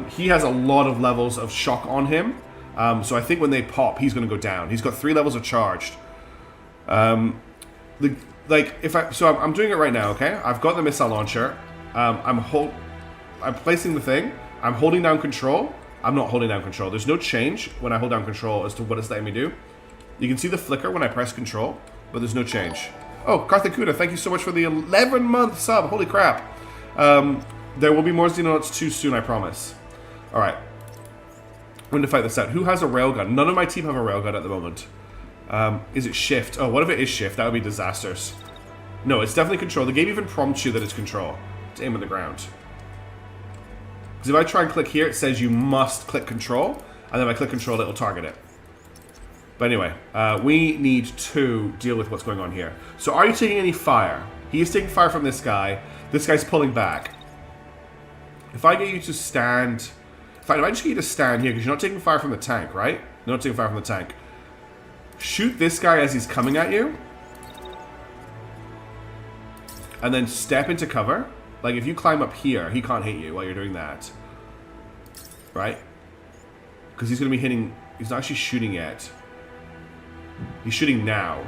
He has a lot of levels of shock on him, So I think when they pop, he's going to go down. He's got 3 levels of charged. I'm doing it right now, okay? I've got the missile launcher. I'm placing the thing. I'm holding down control. I'm not holding down control. There's no change when I hold down control as to what it's letting me do. You can see the flicker when I press control, but there's no change. Oh, Karthikuda, thank you so much for the 11-month sub. Holy crap. There will be more Xenonauts 2 soon, I promise. Alright. I'm going to fight this out. Who has a railgun? None of my team have a railgun at the moment. Is it shift? Oh, what if it is shift? That would be disasters. No, it's definitely control. The game even prompts you that it's control. It's aim at the ground. Because if I try and click here, it says you must click control. And then if I click control, it'll target it. But anyway, we need to deal with what's going on here. So are you taking any fire? He is taking fire from this guy. This guy's pulling back. If I get you to stand... In fact, if I just get you to stand here, because you're not taking fire from the tank, right? You're not taking fire from the tank. Shoot this guy as he's coming at you. And then step into cover. Like, if you climb up here, he can't hit you while you're doing that. Right? Because he's going to be hitting... He's not actually shooting yet. He's shooting now.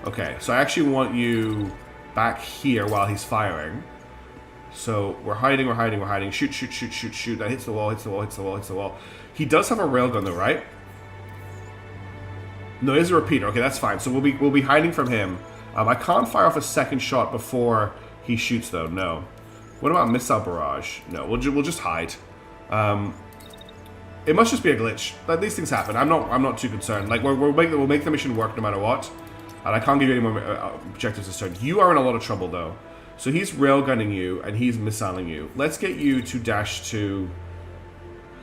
Okay, so I actually want you back here while he's firing. So we're hiding, we're hiding, we're hiding. Shoot, shoot, shoot, shoot, shoot. That hits the wall, hits the wall, hits the wall, hits the wall. He does have a railgun though, right? No, it is a repeater. Okay, that's fine. So we'll be hiding from him. I can't fire off a second shot before he shoots though. No. What about missile barrage? No, we'll just hide. It must just be a glitch. Like, these things happen. I'm not too concerned. Like we'll make the mission work no matter what. And I can't give you any more objectives this turn. You are in a lot of trouble though. So he's railgunning you and he's missiling you. Let's get you to dash to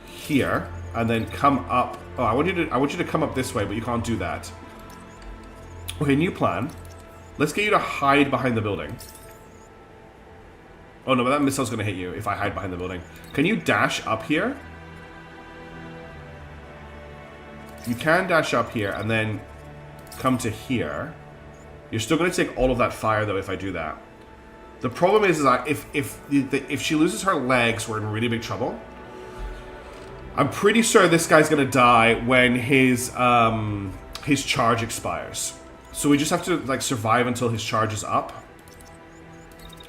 here and then come up. Oh, I want you to come up this way, but you can't do that. Okay, new plan. Let's get you to hide behind the building. Oh no, but that missile's gonna hit you if I hide behind the building. Can you dash up here? You can dash up here and then come to here. You're still gonna take all of that fire though if I do that. The problem is that if she loses her legs, we're in really big trouble. I'm pretty sure this guy's gonna die when his charge expires. So we just have to like survive until his charge is up.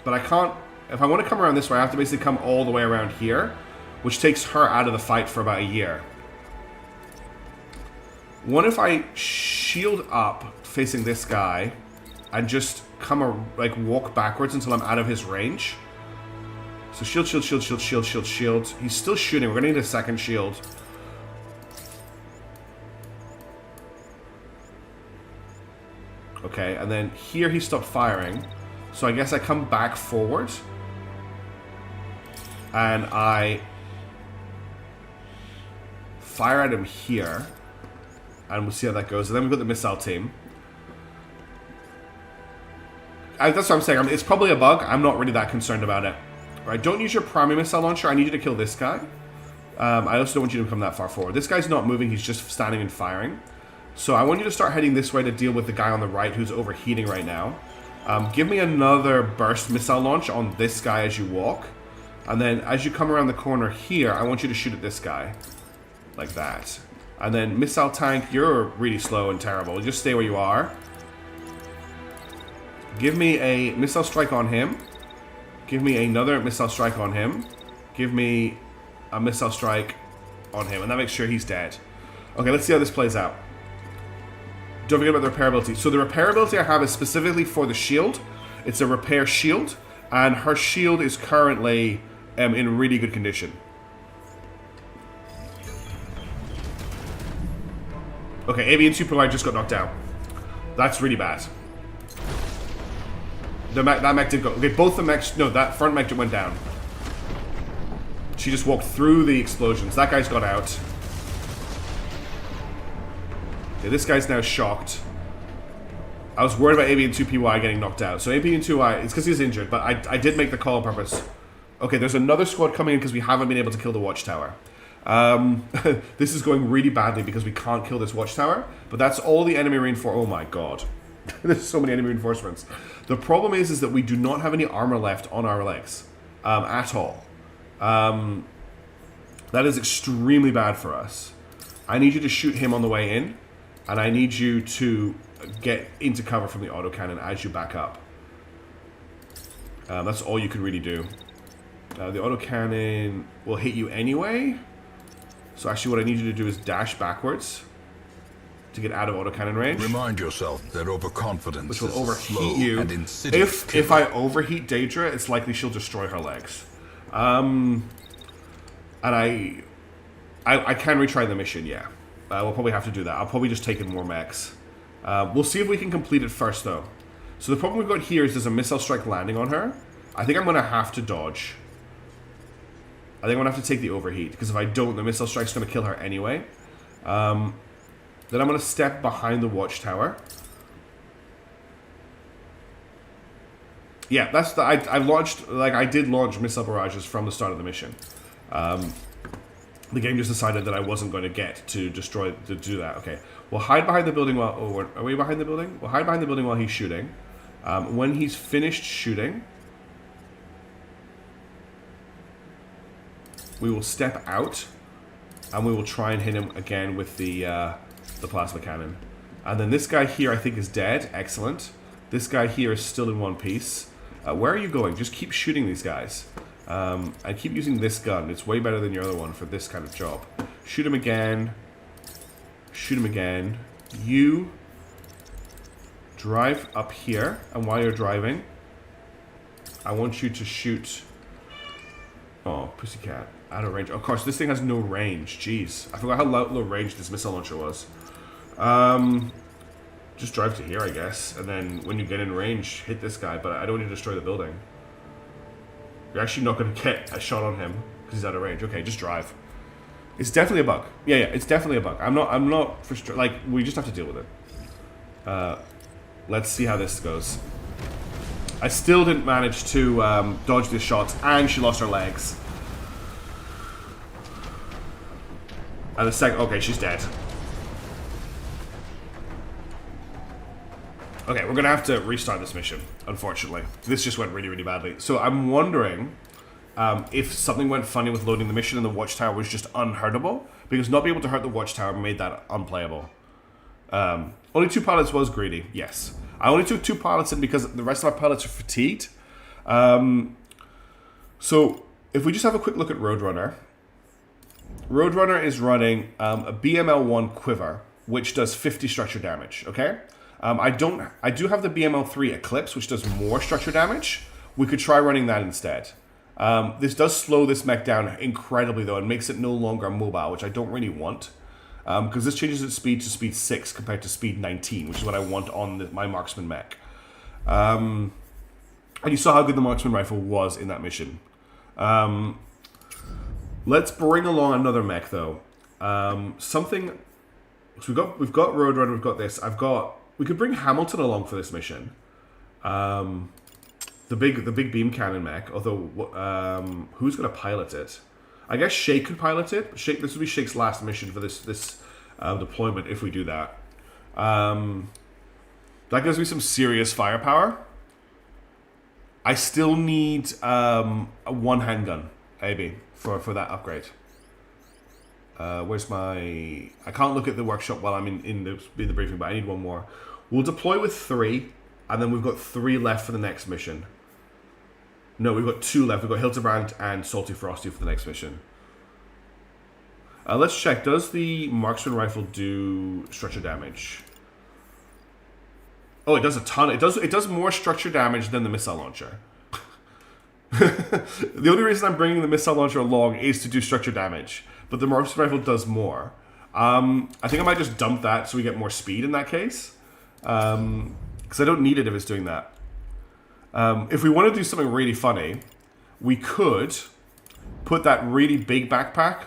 But I can't. If I want to come around this way, I have to basically come all the way around here, which takes her out of the fight for about a year. What if I shield up facing this guy and just walk backwards until I'm out of his range? So shield, shield, shield, shield, shield, shield, shield. He's still shooting. We're gonna need a second shield. Okay, and then here he stopped firing. So I guess I come back forward. And I fire at him here. And we'll see how that goes. And then we've got the missile team. That's what I'm saying. It's probably a bug. I'm not really that concerned about it. Right, don't use your primary missile launcher. I need you to kill this guy. I also don't want you to come that far forward. This guy's not moving. He's just standing and firing. So I want you to start heading this way to deal with the guy on the right who's overheating right now. Give me another burst missile launch on this guy as you walk. And then as you come around the corner here, I want you to shoot at this guy. Like that. And then missile tank, you're really slow and terrible. Just stay where you are. Give me a missile strike on him. Give me another missile strike on him. Give me a missile strike on him. And that makes sure he's dead. Okay, let's see how this plays out. Don't forget about the repair ability. So the repair ability I have is specifically for the shield. It's a repair shield. And her shield is currently in really good condition. Okay, Avian Superlight just got knocked down. That's really bad. That mech did go. Okay, both the mechs. No, that front mech went down. She just walked through the explosions. That guy's got out. Okay, this guy's now shocked. I was worried about Avian 2PY getting knocked out. So Avian 2Y, it's because he's injured, but I did make the call on purpose. Okay, there's another squad coming in because we haven't been able to kill the watchtower. This is going really badly because we can't kill this watchtower. But that's all the enemy reinforcements. Oh my god. There's so many enemy reinforcements. The problem is that we do not have any armor left on our legs. At all. That is extremely bad for us. I need you to shoot him on the way in, and I need you to get into cover from the autocannon as you back up. That's all you can really do. The autocannon will hit you anyway. So actually what I need you to do is dash backwards to get out of autocannon range.
Remind yourself that overconfidence
which will
is
overheat you.
and insidious
If I overheat Daedra, it's likely she'll destroy her legs. And I can retry the mission, yeah. We'll probably have to do that. I'll probably just take in more mechs. We'll see if we can complete it first, though. So the problem we've got here is there's a missile strike landing on her. I think I'm going to have to dodge. I think I'm going to have to take the overheat, because if I don't, the missile strike's going to kill her anyway. Then I'm going to step behind the watchtower. Yeah, that's the... I launched... Like, I did launch missile barrages from the start of the mission. The game just decided that I wasn't going to get to destroy... To do that. Okay. We'll hide behind the building while... Oh, are we behind the building? We'll hide behind the building while he's shooting. When he's finished shooting... we will step out, and we will try and hit him again with the plasma cannon. And then this guy here, I think, is dead. Excellent. This guy here is still in one piece. Where are you going? Just keep shooting these guys. And keep using this gun. It's way better than your other one for this kind of job. Shoot him again. Shoot him again. You drive up here, and while you're driving, I want you to shoot... Oh, pussycat. Out of range. Of course, this thing has no range. Jeez. I forgot how low range this missile launcher was. Just drive to here, I guess. And then when you get in range, hit this guy. But I don't want you to destroy the building. You're actually not going to get a shot on him because he's out of range. Okay, just drive. It's definitely a bug. Yeah, it's definitely a bug. I'm not frustrated. Like, we just have to deal with it. Let's see how this goes. I still didn't manage to dodge these shots, and she lost her legs. And the second... Okay, she's dead. Okay, we're going to have to restart this mission, unfortunately. This just went really, really badly. So I'm wondering if something went funny with loading the mission and the watchtower was just unhurtable, because not being able to hurt the watchtower made that unplayable. Only 2 pilots was greedy, yes. I only took 2 pilots in because the rest of our pilots are fatigued. So, if we just have a quick look at Roadrunner. Roadrunner is running a BML-1 quiver, which does 50 structure damage, okay? I do have the BML-3 Eclipse, which does more structure damage. We could try running that instead. This does slow this mech down incredibly, though, and makes it no longer mobile, which I don't really want. Because this changes its speed to speed 6 compared to speed 19, which is what I want on my marksman mech. And you saw how good the marksman rifle was in that mission. Let's bring along another mech, though. Something... So we've got Roadrunner, we've got this. We could bring Hamilton along for this mission. The big beam cannon mech. Although, who's going to pilot it? I guess Shake could pilot it. This will be Shake's last mission for this deployment if we do that. That gives me some serious firepower. I still need a 1 handgun, maybe, for that upgrade. Where's my... I can't look at the workshop while I'm in the briefing, but I need 1 more. We'll deploy with 3, and then we've got 3 left for the next mission. No, we've got 2 left. We've got Hildebrand and Salty Frosty for the next mission. Let's check. Does the marksman rifle do structure damage? Oh, it does a ton. It does more structure damage than the missile launcher. The only reason I'm bringing the missile launcher along is to do structure damage, but the marksman rifle does more. I think I might just dump that so we get more speed in that case, because I don't need it if it's doing that. If we want to do something really funny, we could put that really big backpack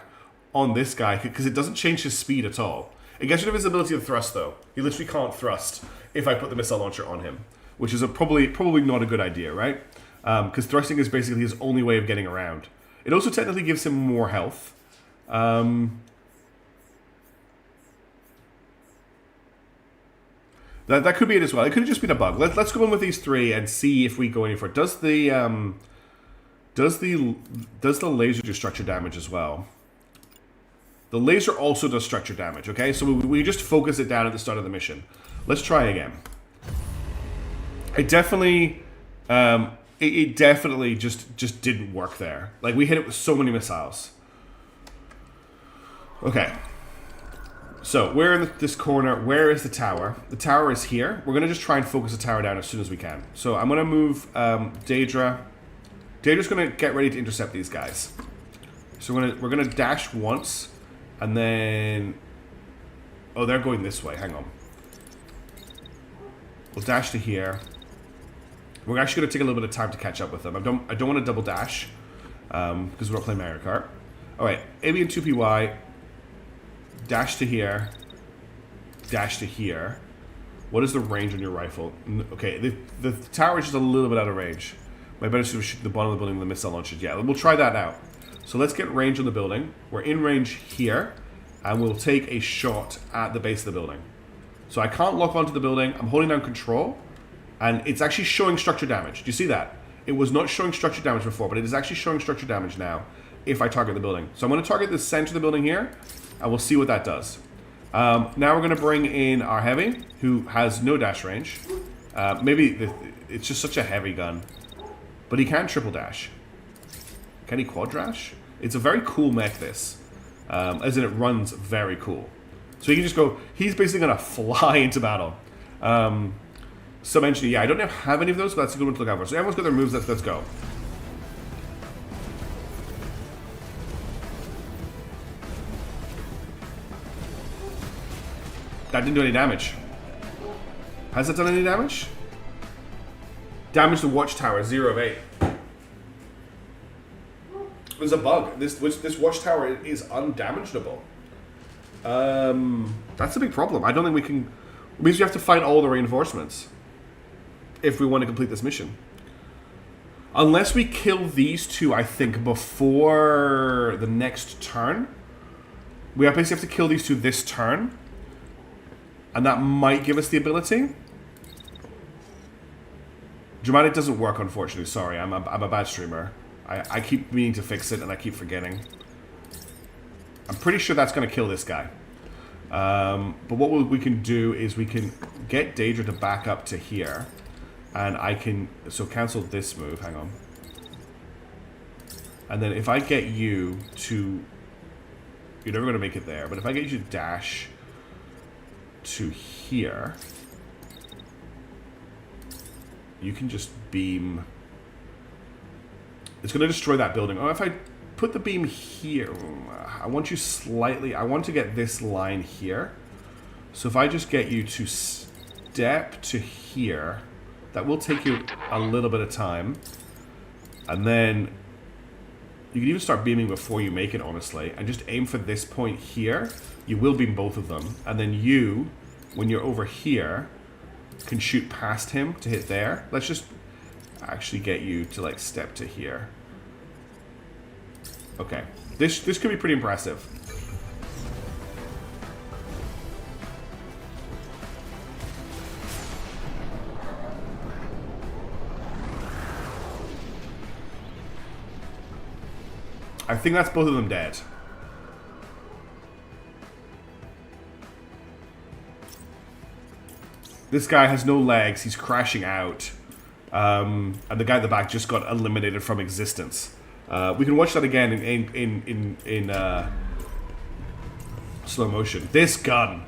on this guy, because it doesn't change his speed at all. It gets rid of his ability to thrust, though. He literally can't thrust if I put the missile launcher on him, which is probably not a good idea, right? Because thrusting is basically his only way of getting around. It also technically gives him more health. That could be it as well. It could have just been a bug. Let's go in with these 3 and see if we go any further. Does the laser do structure damage as well? The The laser also does structure damage, okay? So we just focus it down at the start of the mission. Let's try again. It definitely... it definitely just didn't work there. Like, we hit it with so many missiles. Okay. So, we're in this corner. Where is the tower? The tower is here. We're going to just try and focus the tower down as soon as we can. So, I'm going to move Daedra. Daedra's going to get ready to intercept these guys. So, we're gonna dash once. And then... Oh, they're going this way. Hang on. We'll dash to here. We're actually going to take a little bit of time to catch up with them. I don't want to double dash. Because we're not playing Mario Kart. Alright. Avian 2PY. Dash to here. Dash to here. What is the range on your rifle? Okay, the tower is just a little bit out of range. My better suit was shoot the bottom of the building with the missile launchers. Yeah, we'll try that out. So let's get range on the building. We're in range here. And we'll take a shot at the base of the building. So I can't lock onto the building. I'm holding down control. And it's actually showing structure damage. Do you see that? It was not showing structure damage before, but it is actually showing structure damage now if I target the building. So I'm going to target the center of the building here. And we'll see what that does. Now we're going to bring in our heavy, who has no dash range. It's just such a heavy gun. But he can triple dash. Can he quad dash? It's a very cool mech, this. As in, it runs very cool. So he can just go... He's basically going to fly into battle. Sub-engineer, yeah, I don't have any of those, but that's a good one to look out for. So everyone's got their moves, let's go. That didn't do any damage. Has it done any damage? Damage the watchtower, 0 of 8. There's a bug. This watchtower is undamageable. That's a big problem. I don't think we can... It means we have to fight all the reinforcements if we want to complete this mission. Unless we kill these two, I think, before the next turn. We basically have to kill these two this turn. And that might give us the ability. Dramatic doesn't work, unfortunately. Sorry, I'm a bad streamer. I keep meaning to fix it, and I keep forgetting. I'm pretty sure that's going to kill this guy. But what we can do is we can get Daedra to back up to here. And I can... So cancel this move. Hang on. And then if I get you to... You're never going to make it there. But if I get you to dash to here... You can just beam... It's going to destroy that building. Oh, if I put the beam here... I want you slightly... I want to get this line here. So if I just get you to step to here... That will take you a little bit of time. And then... You can even start beaming before you make it, honestly. And just aim for this point here. You will beam both of them. And then you, when you're over here... can shoot past him to hit there. Let's just actually get you to like step to here. Okay. This could be pretty impressive. I think that's both of them dead. This guy has no legs. He's crashing out. And the guy at the back just got eliminated from existence. We can watch that again in slow motion. This gun.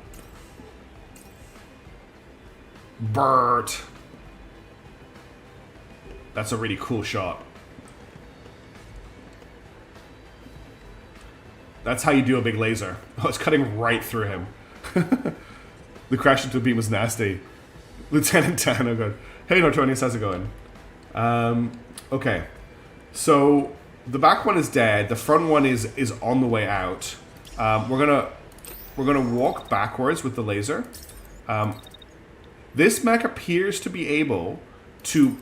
Bert. That's a really cool shot. That's how you do a big laser. Oh, it's cutting right through him. The crash into the beam was nasty. Lieutenant Dan, oh god. Hey Nortonius, how's it going? Okay. So the back one is dead. The front one is on the way out. We're gonna walk backwards with the laser. This mech appears to be able to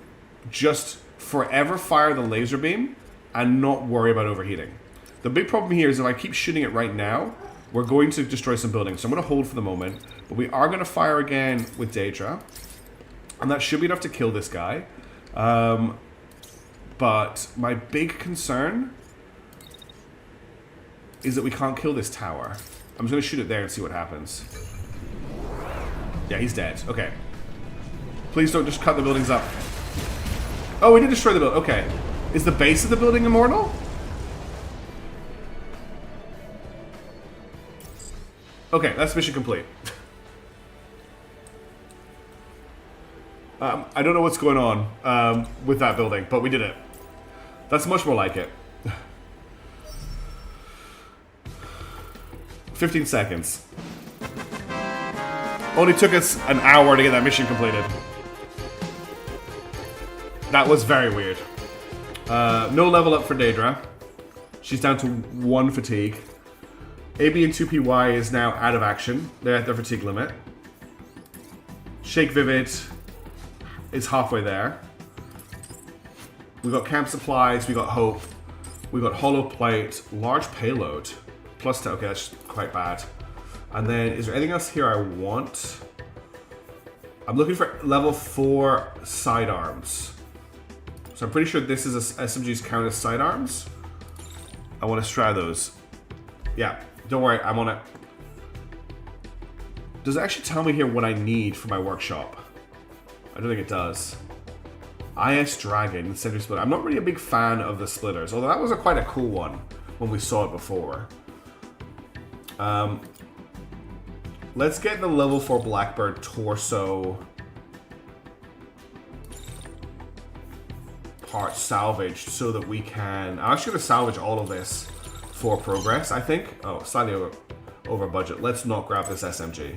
just forever fire the laser beam and not worry about overheating. The big problem here is if I keep shooting it right now, we're going to destroy some buildings. So I'm going to hold for the moment. But we are going to fire again with Daedra. And that should be enough to kill this guy. But my big concern is that we can't kill this tower. I'm just going to shoot it there and see what happens. Yeah, he's dead. Okay. Please don't just cut the buildings up. Oh, we did destroy the building. Okay. Is the base of the building immortal? Okay, that's mission complete. I don't know what's going on with that building, but we did it. That's much more like it. 15 seconds. Only took us an hour to get that mission completed. That was very weird. No level up for Daedra. She's down to 1 fatigue. AB and 2PY is now out of action. They're at their fatigue limit. Shake Vivid is halfway there. We got camp supplies, we got hope, we got hollow plate, large payload. Plus 10, okay, that's quite bad. And then, is there anything else here I want? I'm looking for level 4 sidearms. So I'm pretty sure this is SMG's count as sidearms. I want to try those. Yeah, don't worry, I'm on it. Does it actually tell me here what I need for my workshop? I don't think it does. IS Dragon, Incendiary Splitter. I'm not really a big fan of the splitters, although that was quite a cool one when we saw it before. Let's get the level 4 Blackbird torso part salvaged so that we can... I'm actually going to salvage all of this for progress, I think. Oh, slightly over budget. Let's not grab this SMG.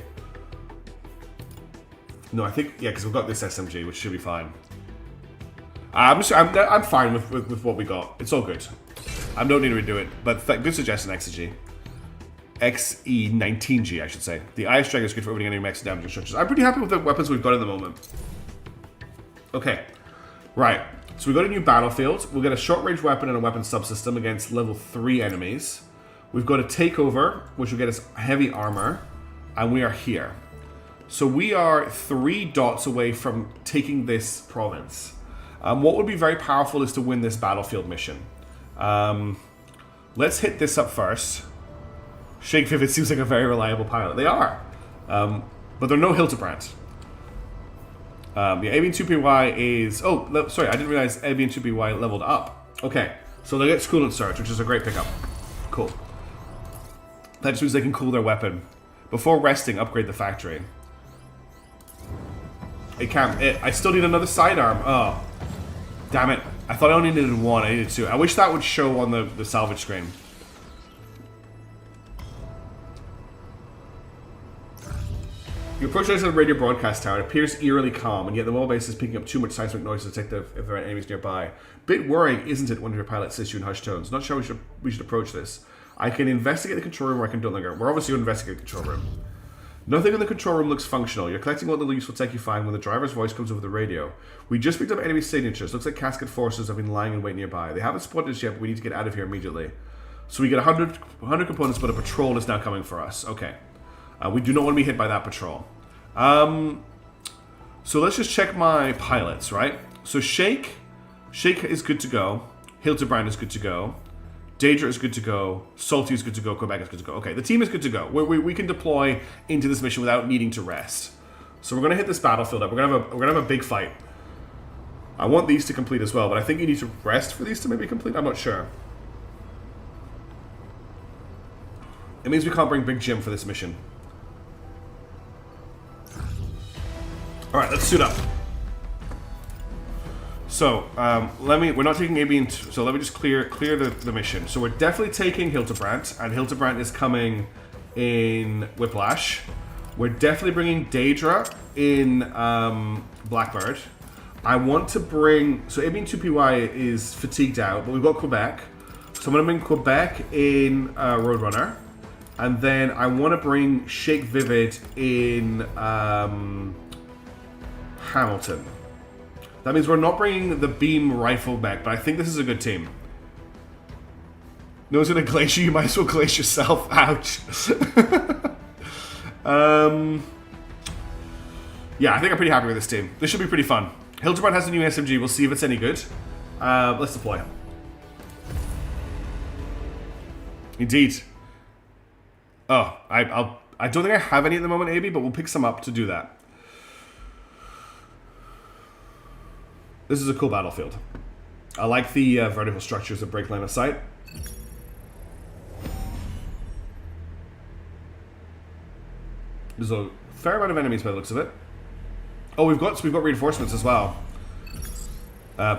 No, I think... Yeah, because we've got this SMG, which should be fine. I'm fine with what we got. It's all good. I don't need to redo it, but good suggestion, XG. XE19G, I should say. The IS Dragon is good for opening enemy mechs and damaging structures. I'm pretty happy with the weapons we've got at the moment. Okay. Right. So we got a new battlefield. We'll get a short-range weapon and a weapon subsystem against level 3 enemies. We've got a takeover, which will get us heavy armor. And we are here. So we are 3 dots away from taking this province. What would be very powerful is to win this battlefield mission. Let's hit this up first. Shake Vivid seems like a very reliable pilot. They are. But they're no Hildebrand. Yeah, AB and 2PY is... Oh, sorry, I didn't realize AB and 2PY leveled up. Okay, so they get Coolant Surge, which is a great pickup. Cool. That just means they can cool their weapon. Before resting, upgrade the factory. It can't... I still need another sidearm. Oh. Damn it. I thought I only needed 1. I needed 2. I wish that would show on the salvage screen. You approach the radio broadcast tower. It appears eerily calm, and yet the mobile base is picking up too much seismic noise to detect if there are enemies nearby. Bit worrying, isn't it, when your pilot says you in hushed tones? Not sure we should approach this. I can investigate the control room, or I can don't linger. We're obviously going to investigate the control room. Nothing in the control room looks functional. You're collecting what little useful tech you find when the driver's voice comes over the radio. We just picked up enemy signatures. Looks like Cascade forces have been lying in wait nearby. They haven't spotted us yet, but we need to get out of here immediately. So we get 100 components, but a patrol is now coming for us. Okay. We do not want to be hit by that patrol. So let's just check my pilots, right? So Shake is good to go. Hildebrand is good to go. Daedra is good to go. Salty is good to go. Quebec is good to go. Okay, the team is good to go. We can deploy into this mission without needing to rest. So we're gonna hit this battlefield up. We're gonna have a big fight. I want these to complete as well, but I think you need to rest for these to maybe complete. I'm not sure. It means we can't bring Big Jim for this mission. Alright, let's suit up. So, we're not taking AB, so let me just clear the mission. So we're definitely taking Hildebrand, and Hildebrand is coming in Whiplash. We're definitely bringing Daedra in Blackbird. I want to bring, so AB and 2PY is fatigued out, but we've got Quebec. So I'm going to bring Quebec in Roadrunner. And then I want to bring Shake Vivid in Hamilton. That means we're not bringing the beam rifle back, but I think this is a good team. No one's going to glacier, you might as well glacier yourself. Ouch. Yeah, I think I'm pretty happy with this team. This should be pretty fun. Hildebrand has a new SMG. We'll see if it's any good. Let's deploy. Indeed. Oh, I don't think I have any at the moment, AB, but we'll pick some up to do that. This is a cool battlefield. I like the vertical structures that break line of sight. There's a fair amount of enemies by the looks of it. Oh, we've got reinforcements as well.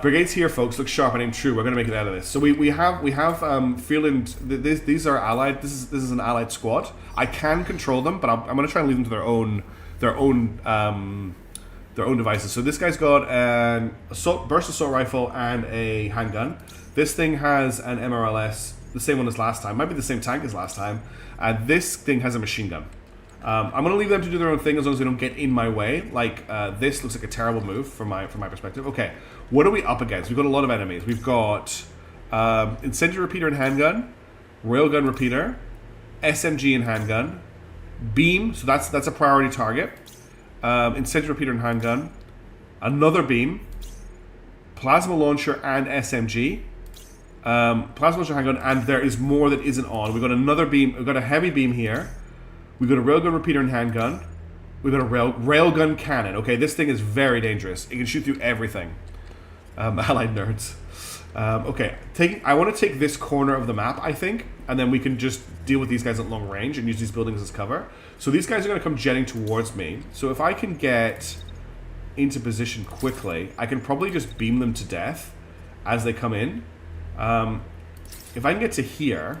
Brigade's here, folks. Look sharp and aim true. We're going to make it out of this. So we have Freeland. These are allied. This is an allied squad. I can control them, but I'm going to try and leave them to their own devices. So this guy's got an burst assault rifle and a handgun. This thing has an MRLS, the same one as last time. Might be the same tank as last time. And this thing has a machine gun. I'm going to leave them to do their own thing as long as they don't get in my way. Like, this looks like a terrible move from my perspective. Okay, what are we up against? We've got a lot of enemies. We've got incendiary repeater and handgun, railgun repeater, SMG and handgun, beam, so that's a priority target, incendiary repeater and handgun, another beam, plasma launcher and SMG, plasma launcher, handgun, and there is more that isn't on. We've got another beam, we've got a heavy beam here. We've got a railgun repeater and handgun. We've got a railgun cannon. Okay, this thing is very dangerous. It can shoot through everything. Allied nerds. Okay, I want to take this corner of the map, I think, and then we can just deal with these guys at long range and use these buildings as cover. So these guys are going to come jetting towards me. So if I can get into position quickly, I can probably just beam them to death as they come in. If I can get to here...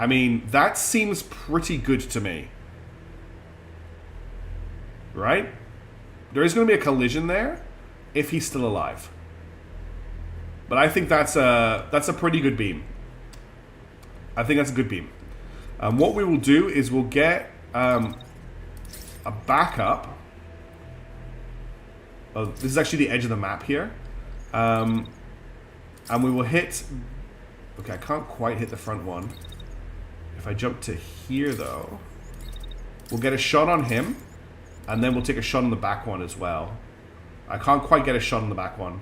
I mean, that seems pretty good to me. Right? There is going to be a collision there if he's still alive. But I think that's a pretty good beam. I think that's a good beam. What we will do is we'll get a backup. Oh, this is actually the edge of the map here. And we will hit... Okay, I can't quite hit the front one. If I jump to here, though, we'll get a shot on him, and then we'll take a shot on the back one as well. I can't quite get a shot on the back one.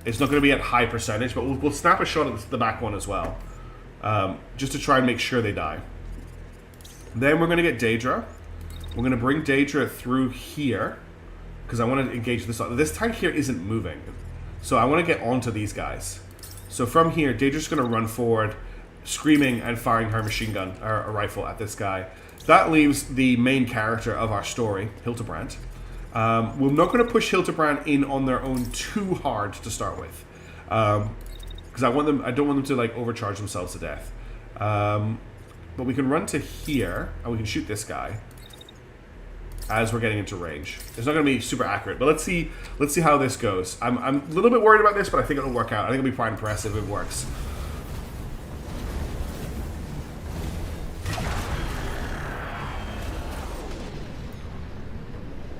It's not going to be at high percentage, but we'll snap a shot at the back one as well, just to try and make sure they die. Then we're going to get Daedra. We're going to bring Daedra through here, because I want to engage this. This tank here isn't moving, so I want to get onto these guys. So from here, Daedra's going to run forward, screaming and firing her machine gun, or a rifle, at this guy. That leaves the main character of our story, Hildebrand. We're not going to push Hildebrand in on their own too hard to start with, because I don't want them to like overcharge themselves to death. But we can run to here and we can shoot this guy as we're getting into range. It's not going to be super accurate, but let's see how this goes. I'm a little bit worried about this, but I think it'll work out. I think it'll be quite impressive if it works.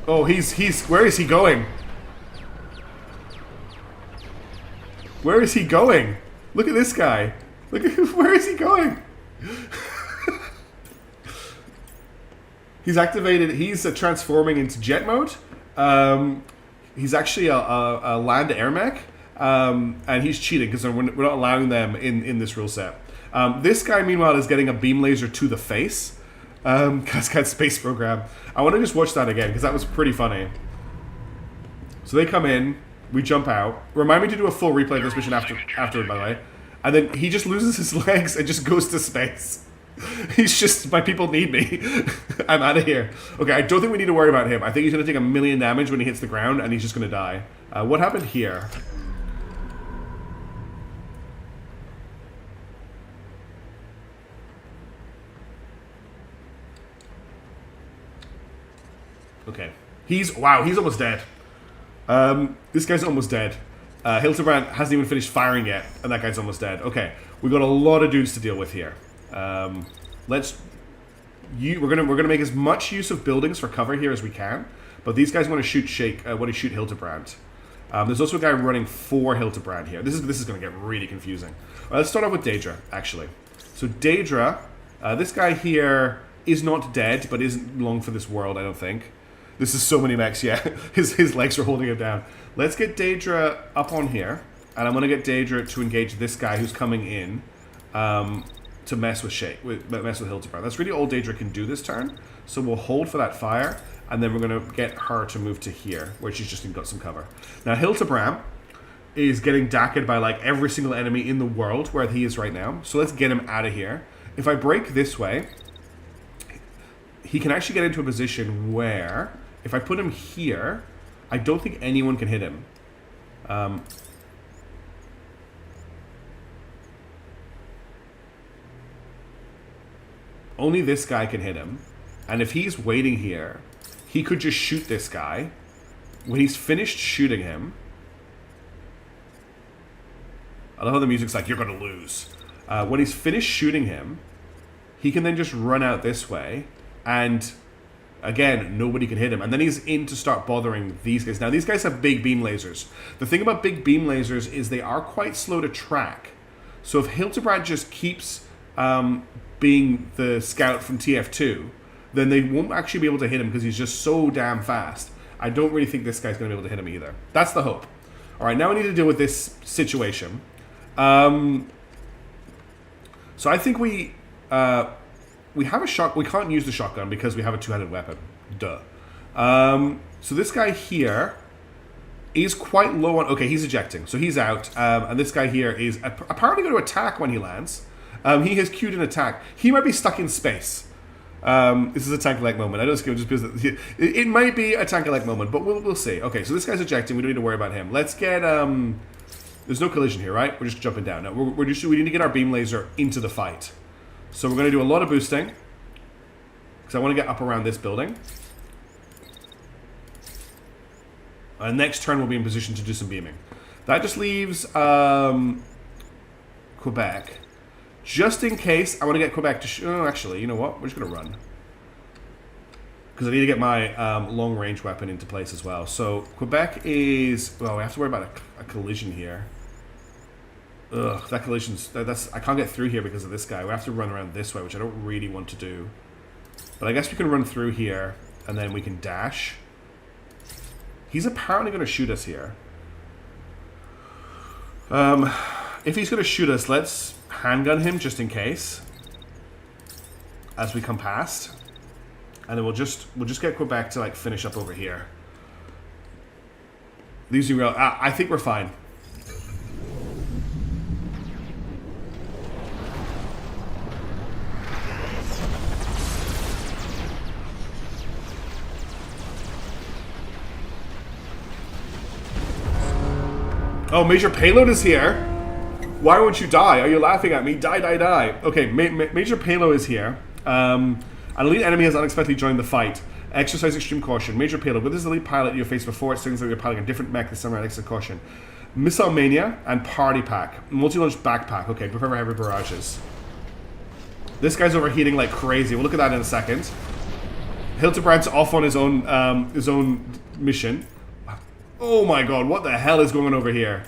Oh, where is he going? Where is he going? Look at this guy. Look at, where is he going? He's activated, he's transforming into jet mode. He's actually a land air mech. And he's cheating because we're not allowing them in this rule set. This guy, meanwhile, is getting a beam laser to the face. Cascade Space Program. I want to just watch that again because that was pretty funny. So they come in, we jump out. Remind me to do a full replay of this mission afterward, by the way. And then he just loses his legs and just goes to space. He's just, my people need me. I'm out of here. Okay, I don't think we need to worry about him. I think he's going to take 1,000,000 damage when he hits the ground and he's just going to die. What happened here? Okay. He's almost dead. This guy's almost dead. Hildebrand hasn't even finished firing yet, and that guy's almost dead. Okay, we've got a lot of dudes to deal with here. We're gonna make as much use of buildings for cover here as we can, but these guys want to shoot Hildebrand. There's also a guy running for Hildebrand here. This is gonna get really confusing. All right, let's start off with Daedra, actually. So Daedra, this guy here is not dead, but isn't long for this world, I don't think. This is so many mechs, yeah. His legs are holding him down. Let's get Daedra up on here. And I'm going to get Daedra to engage this guy who's coming in to mess with Hildebrand. That's really all Daedra can do this turn. So we'll hold for that fire, and then we're going to get her to move to here, where she's just got some cover. Now, Hildebrand is getting dacked by like every single enemy in the world where he is right now. So let's get him out of here. If I break this way, he can actually get into a position where, if I put him here, I don't think anyone can hit him. Only this guy can hit him. And if he's waiting here, he could just shoot this guy. When he's finished shooting him... I love how the music's like, you're going to lose. When he's finished shooting him, he can then just run out this way. And, again, nobody can hit him. And then he's in to start bothering these guys. Now, these guys have big beam lasers. The thing about big beam lasers is they are quite slow to track. So if Hildebrand just keeps... being the scout from TF2, then they won't actually be able to hit him because he's just so damn fast. I don't really think this guy's going to be able to hit him either. That's the hope. All right, now we need to deal with this situation. So I think we have a shot. We can't use the shotgun because we have a two-handed weapon. Duh. So this guy here is quite low on... Okay, he's ejecting, so he's out. And this guy here is apparently going to attack when he lands. He has queued an attack. He might be stuck in space. This is a tank-like moment. I don't just because it might be a tank-like moment, but we'll see. Okay, so this guy's ejecting. We don't need to worry about him. Let's get there's no collision here, right? We're just jumping down. No, we need to get our beam laser into the fight. So we're going to do a lot of boosting because I want to get up around this building. Next turn we'll be in position to do some beaming. That just leaves Quebec. Just in case, I want to get Quebec to... oh, actually, you know what? We're just going to run. Because I need to get my long-range weapon into place as well. So, Quebec is... well, we have to worry about a collision here. Ugh, that collision's... I can't get through here because of this guy. We have to run around this way, which I don't really want to do. But I guess we can run through here, and then we can dash. He's apparently going to shoot us here. If he's going to shoot us, let's... handgun him just in case as we come past, and then we'll just get Quebec to like finish up over here. Losing real, I think we're fine. Oh, Major Payload is here. Why won't you die? Are you laughing at me? Die, die, die. Okay, Major Payload is here. An elite enemy has unexpectedly joined the fight. Exercise extreme caution. Major Payload. With this elite pilot you faced before, it signals that you're piloting a different mech this summer. Extra caution. Missile Mania and Party Pack. Multi-launch backpack. Okay, prepare for heavy barrages. This guy's overheating like crazy. We'll look at that in a second. Hildebrand's off on his own mission. Oh my god, what the hell is going on over here?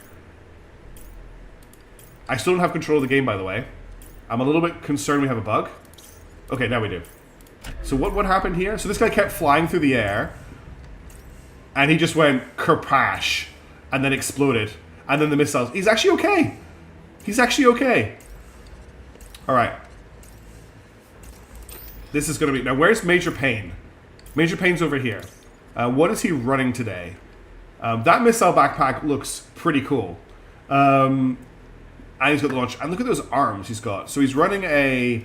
I still don't have control of the game, by the way. I'm a little bit concerned we have a bug. Okay, now we do. So what happened here? So this guy kept flying through the air, and he just went kerpash, and then exploded. And then the missiles... he's actually okay. He's actually okay. Alright. This is going to be... now, where's Major Payne? Major Payne's over here. What is he running today? That missile backpack looks pretty cool. And he's got the launch. And look at those arms he's got. So he's running a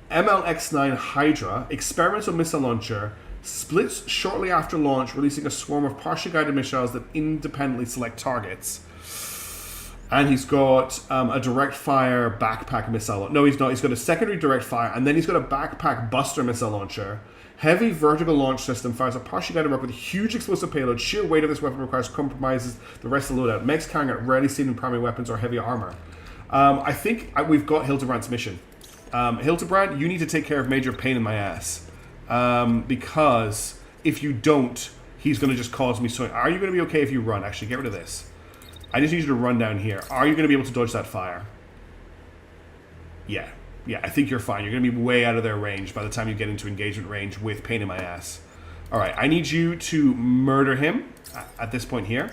MLX-9 Hydra experimental missile launcher, splits shortly after launch, releasing a swarm of partially guided missiles that independently select targets. And he's got a direct fire backpack missile. No, he's not. He's got a secondary direct fire, and then he's got a backpack buster missile launcher. Heavy vertical launch system fires a partially guided rocket with huge explosive payload. Sheer weight of this weapon compromises the rest of the loadout. Mechs carrying out rarely seen in primary weapons or heavy armor. I think we've got Hildebrand's mission. Hildebrand, you need to take care of Major Payne in my ass. Because if you don't, he's going to just cause me so... are you going to be okay if you run? Actually, get rid of this. I just need you to run down here. Are you going to be able to dodge that fire? Yeah. Yeah, I think you're fine. You're going to be way out of their range by the time you get into engagement range with Pain in my ass. Alright, I need you to murder him at this point here.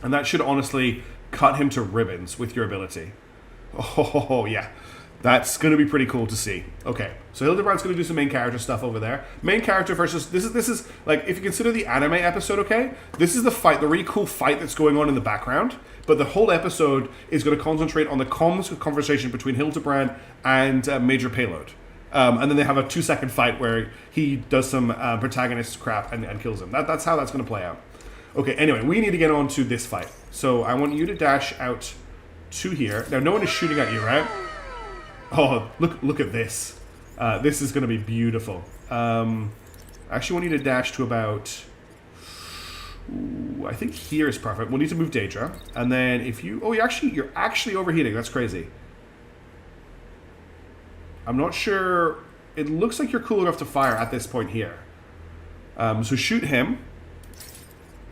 And that should honestly cut him to ribbons with your ability. Oh, yeah. That's going to be pretty cool to see. Okay, so Hildebrand's going to do some main character stuff over there. Main character versus... This is like, if you consider the anime episode, okay? This is the fight, the really cool fight that's going on in the background. But the whole episode is going to concentrate on the comms conversation between Hildebrand and Major Payload. And then they have a 2-second fight where he does some protagonist crap and kills him. That's how that's going to play out. Okay, anyway, we need to get on to this fight. So I want you to dash out to here. Now, no one is shooting at you, right? Oh, look at this. This is going to be beautiful. I actually want you to dash to about... Ooh, I think here is perfect. We'll need to move Daedra. And then if you... Oh, you're actually overheating. That's crazy. I'm not sure... It looks like you're cool enough to fire at this point here. So shoot him.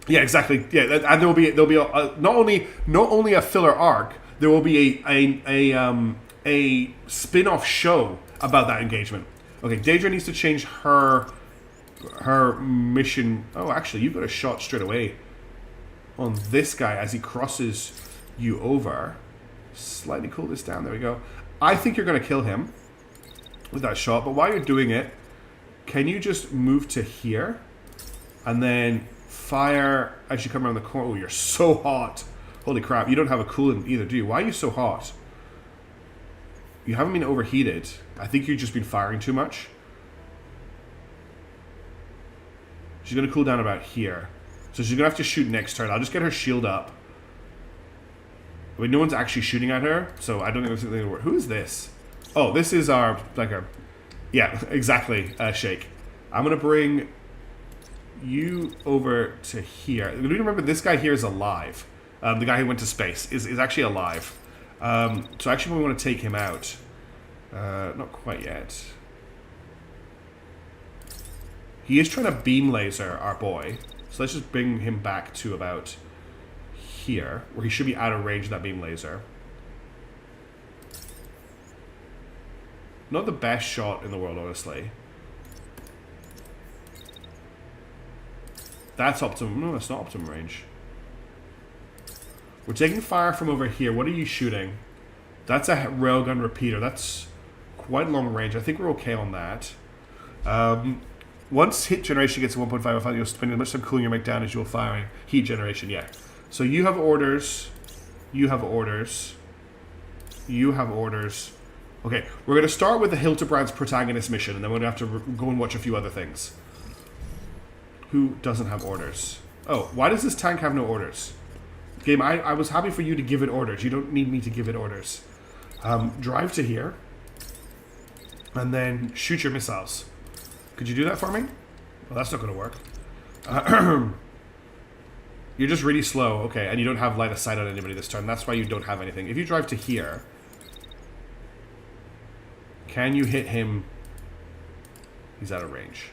Yeah, exactly. Yeah, and there'll be not only a filler arc, there will be a spin-off show about that engagement. Okay, Daedra needs to change her mission. Oh, actually, you got a shot straight away on this guy as he crosses you over. Slightly cool this down. There we go. I think you're going to kill him with that shot, but while you're doing it, can you just move to here and then fire as you come around the corner? Oh, you're so hot. Holy crap, you don't have a coolant either, do you? Why are you so hot? You haven't been overheated. I think you've just been firing too much. She's going to cool down about here. So she's going to have to shoot next turn. I'll just get her shield up. I mean, no one's actually shooting at her, so I don't think there's anything to work. Who is this? Oh, this is our, yeah, exactly, Shake. I'm going to bring you over to here. Remember, this guy here is alive. The guy who went to space is actually alive. So actually we want to take him out. Not quite yet. He is trying to beam laser our boy. So let's just bring him back to about here, where he should be out of range of that beam laser. Not the best shot in the world, honestly. That's optimum. No, that's not optimum range. We're taking fire from over here. What are you shooting? That's a railgun repeater. That's quite long range. I think we're okay on that. Once hit generation gets to 1.5, you'll spend as much time cooling your mech down as you'll firing. Heat generation, yeah. So you have orders. You have orders. You have orders. Okay, we're going to start with the Hildebrand's protagonist mission, and then we're going to have to go and watch a few other things. Who doesn't have orders? Oh, why does this tank have no orders? Game, I was happy for you to give it orders. You don't need me to give it orders. Drive to here. And then shoot your missiles. Could you do that for me? Well, that's not going to work. You're just really slow. Okay, and you don't have line of sight on anybody this turn. That's why you don't have anything. If you drive to here... Can you hit him? He's out of range.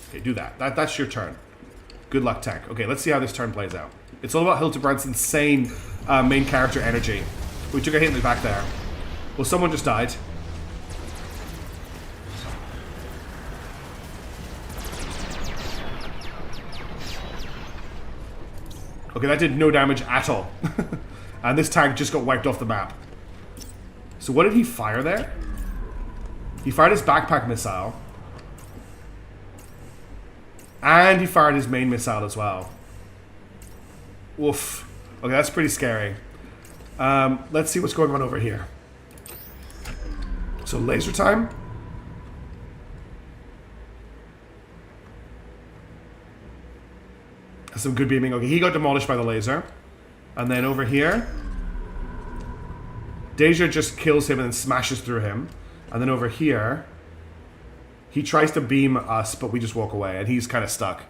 Okay, do that. That's your turn. Good luck, tank. Okay, let's see how this turn plays out. It's all about Hildebrand's insane main character energy. We took a hit in the back there. Well, someone just died. Okay, that did no damage at all. And this tank just got wiped off the map. So what did he fire there? He fired his backpack missile. And he fired his main missile as well. Woof. Okay, that's pretty scary. Let's see what's going on over here. So laser time. That's some good beaming. Okay, he got demolished by the laser. And then over here, Daedra just kills him and then smashes through him. And then over here, he tries to beam us, but we just walk away, and he's kind of stuck.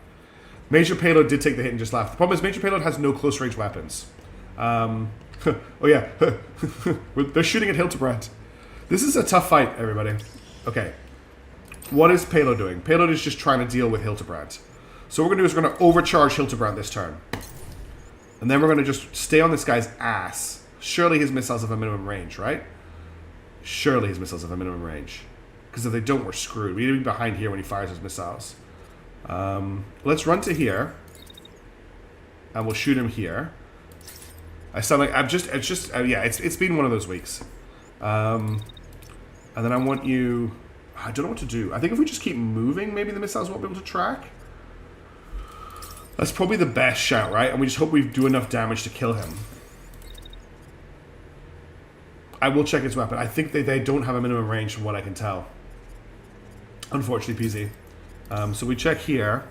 Major Payload did take the hit and just left. The problem is Major Payload has no close-range weapons. Oh yeah, they're shooting at Hildebrand. This is a tough fight, everybody. Okay, what is Payload doing? Payload is just trying to deal with Hildebrand. So what we're going to do is we're going to overcharge Hildebrand this turn. And then we're going to just stay on this guy's ass. Surely his missiles have a minimum range, right? Surely his missiles have a minimum range. Because if they don't, we're screwed. We need to be behind here when he fires his missiles. Let's run to here. And we'll shoot him here. I sound like yeah, it's been one of those weeks. And then I want you, I don't know what to do. I think if we just keep moving, maybe the missiles won't be able to track. That's probably the best shout, right? And we just hope we do enough damage to kill him. I will check his weapon. I think they don't have a minimum range from what I can tell. Unfortunately, PZ. So we check here.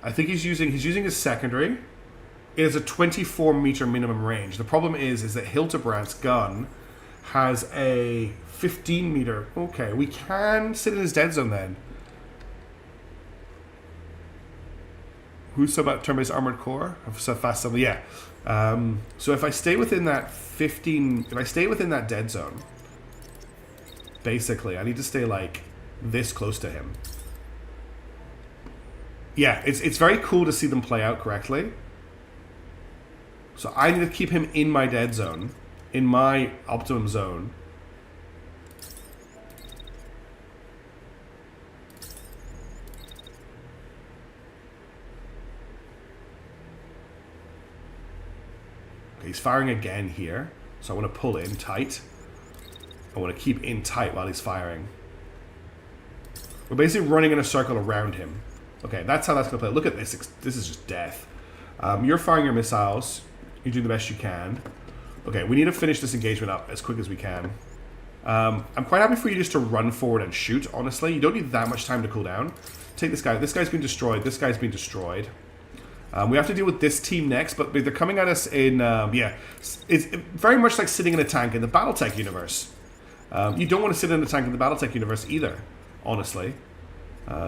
I think he's using his secondary. It is a 24-meter minimum range. The problem is that Hildebrandt's gun has a 15-meter. Okay, we can sit in his dead zone then. Who's so about turn-based armored core? So fast, yeah. So if I stay within that 15, if I stay within that dead zone, basically, I need to stay like this close to him. Yeah, it's very cool to see them play out correctly. So I need to keep him in my dead zone, in my optimum zone. Okay, he's firing again here. So I want to pull in tight. I want to keep in tight while he's firing. We're basically running in a circle around him. Okay, that's how that's going to play. Look at this. This is just death. You're firing your missiles. You're doing the best you can. Okay, we need to finish this engagement up as quick as we can. I'm quite happy for you just to run forward and shoot, honestly. You don't need that much time to cool down. Take this guy. This guy's been destroyed. This guy's been destroyed. We have to deal with this team next, but they're coming at us in... yeah, it's very much like sitting in a tank in the Battletech universe. You don't want to sit in a tank in the Battletech universe either, honestly.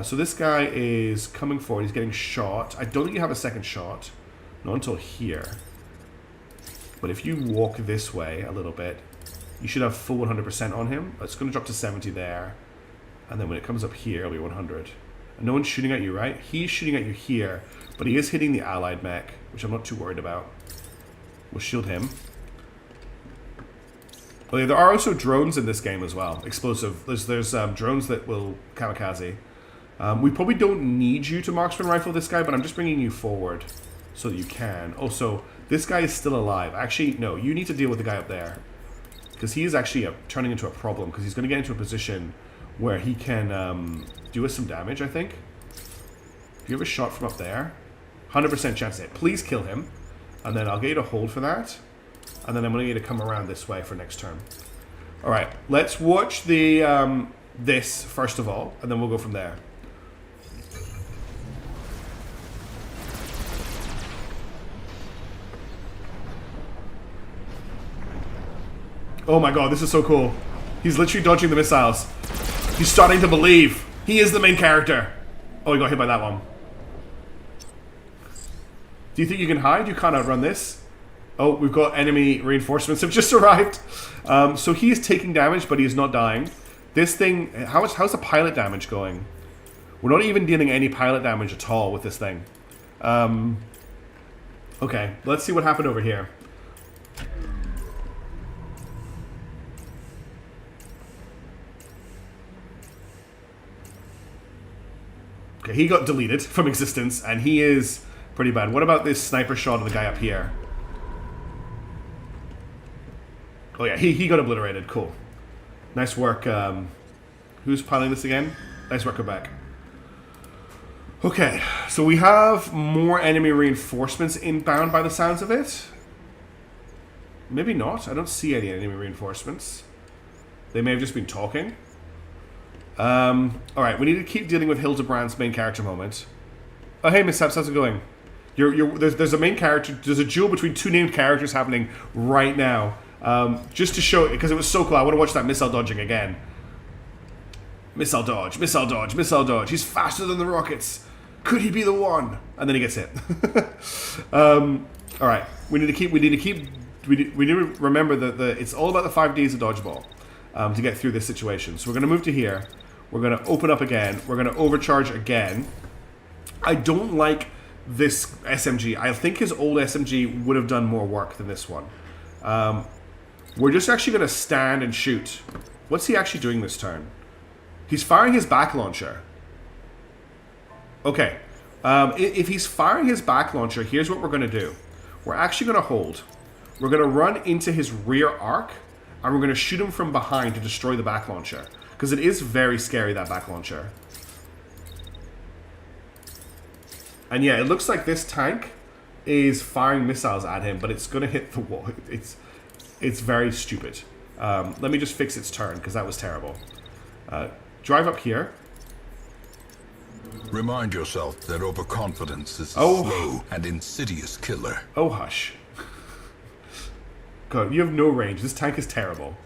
So this guy is coming forward. He's getting shot. I don't think you have a second shot. Not until here. But if you walk this way a little bit, you should have full 100% on him. It's going to drop to 70 there. And then when it comes up here, it'll be 100. And no one's shooting at you, right? He's shooting at you here. But he is hitting the allied mech, which I'm not too worried about. We'll shield him. Oh, yeah, there are also drones in this game as well. Explosive. There's drones that will kamikaze. We probably don't need you to marksman rifle this guy, but I'm just bringing you forward so that you can. Also, this guy is still alive. Actually, no, you need to deal with the guy up there. Because he is actually turning into a problem, because he's going to get into a position where he can do us some damage, I think. If you have a shot from up there, 100% chance to hit. Please kill him. And then I'll get you to hold for that. And then I'm going to get you to come around this way for next turn. Alright, let's watch the this first of all, and then we'll go from there. Oh my god, this is so cool. He's literally dodging the missiles. He's starting to believe. He is the main character. Oh, he got hit by that one. Do you think you can hide? You can't outrun this. Oh, we've got enemy reinforcements have just arrived. So he is taking damage, but he is not dying. This thing, how's the pilot damage going? We're not even dealing any pilot damage at all with this thing. Okay, let's see what happened over here. Okay, he got deleted from existence, and he is pretty bad. What about this sniper shot of the guy up here? Oh yeah, he got obliterated. Cool. Nice work. Who's piloting this again? Nice work, Quebec. Okay, so we have more enemy reinforcements inbound by the sounds of it. Maybe not. I don't see any enemy reinforcements. They may have just been talking. Alright, we need to keep dealing with Hildebrandt's main character moment. Oh, hey, Mishaps, how's it going? There's a main character, there's a duel between two named characters happening right now. Just to show it, because it was so cool, I want to watch that missile dodging again. Missile dodge, missile dodge, missile dodge. He's faster than the rockets. Could he be the one? And then he gets hit. Alright, we need to remember that it's all about the 5 Ds of dodgeball to get through this situation. So we're going to move to here. We're going to open up again. We're going to overcharge again. I don't like this SMG. I think his old SMG would have done more work than this one. We're just actually going to stand and shoot. What's he actually doing this turn? He's firing his back launcher. Okay. If he's firing his back launcher, here's what we're going to do. We're actually going to hold. We're going to run into his rear arc, and we're going to shoot him from behind to destroy the back launcher. Because it is very scary, that back launcher. And yeah, it looks like this tank is firing missiles at him, but it's going to hit the wall. It's very stupid. Let me just fix its turn, because that was terrible. Drive up here.
Remind yourself that overconfidence is a slow and insidious killer.
Oh, hush. God, you have no range. This tank is terrible.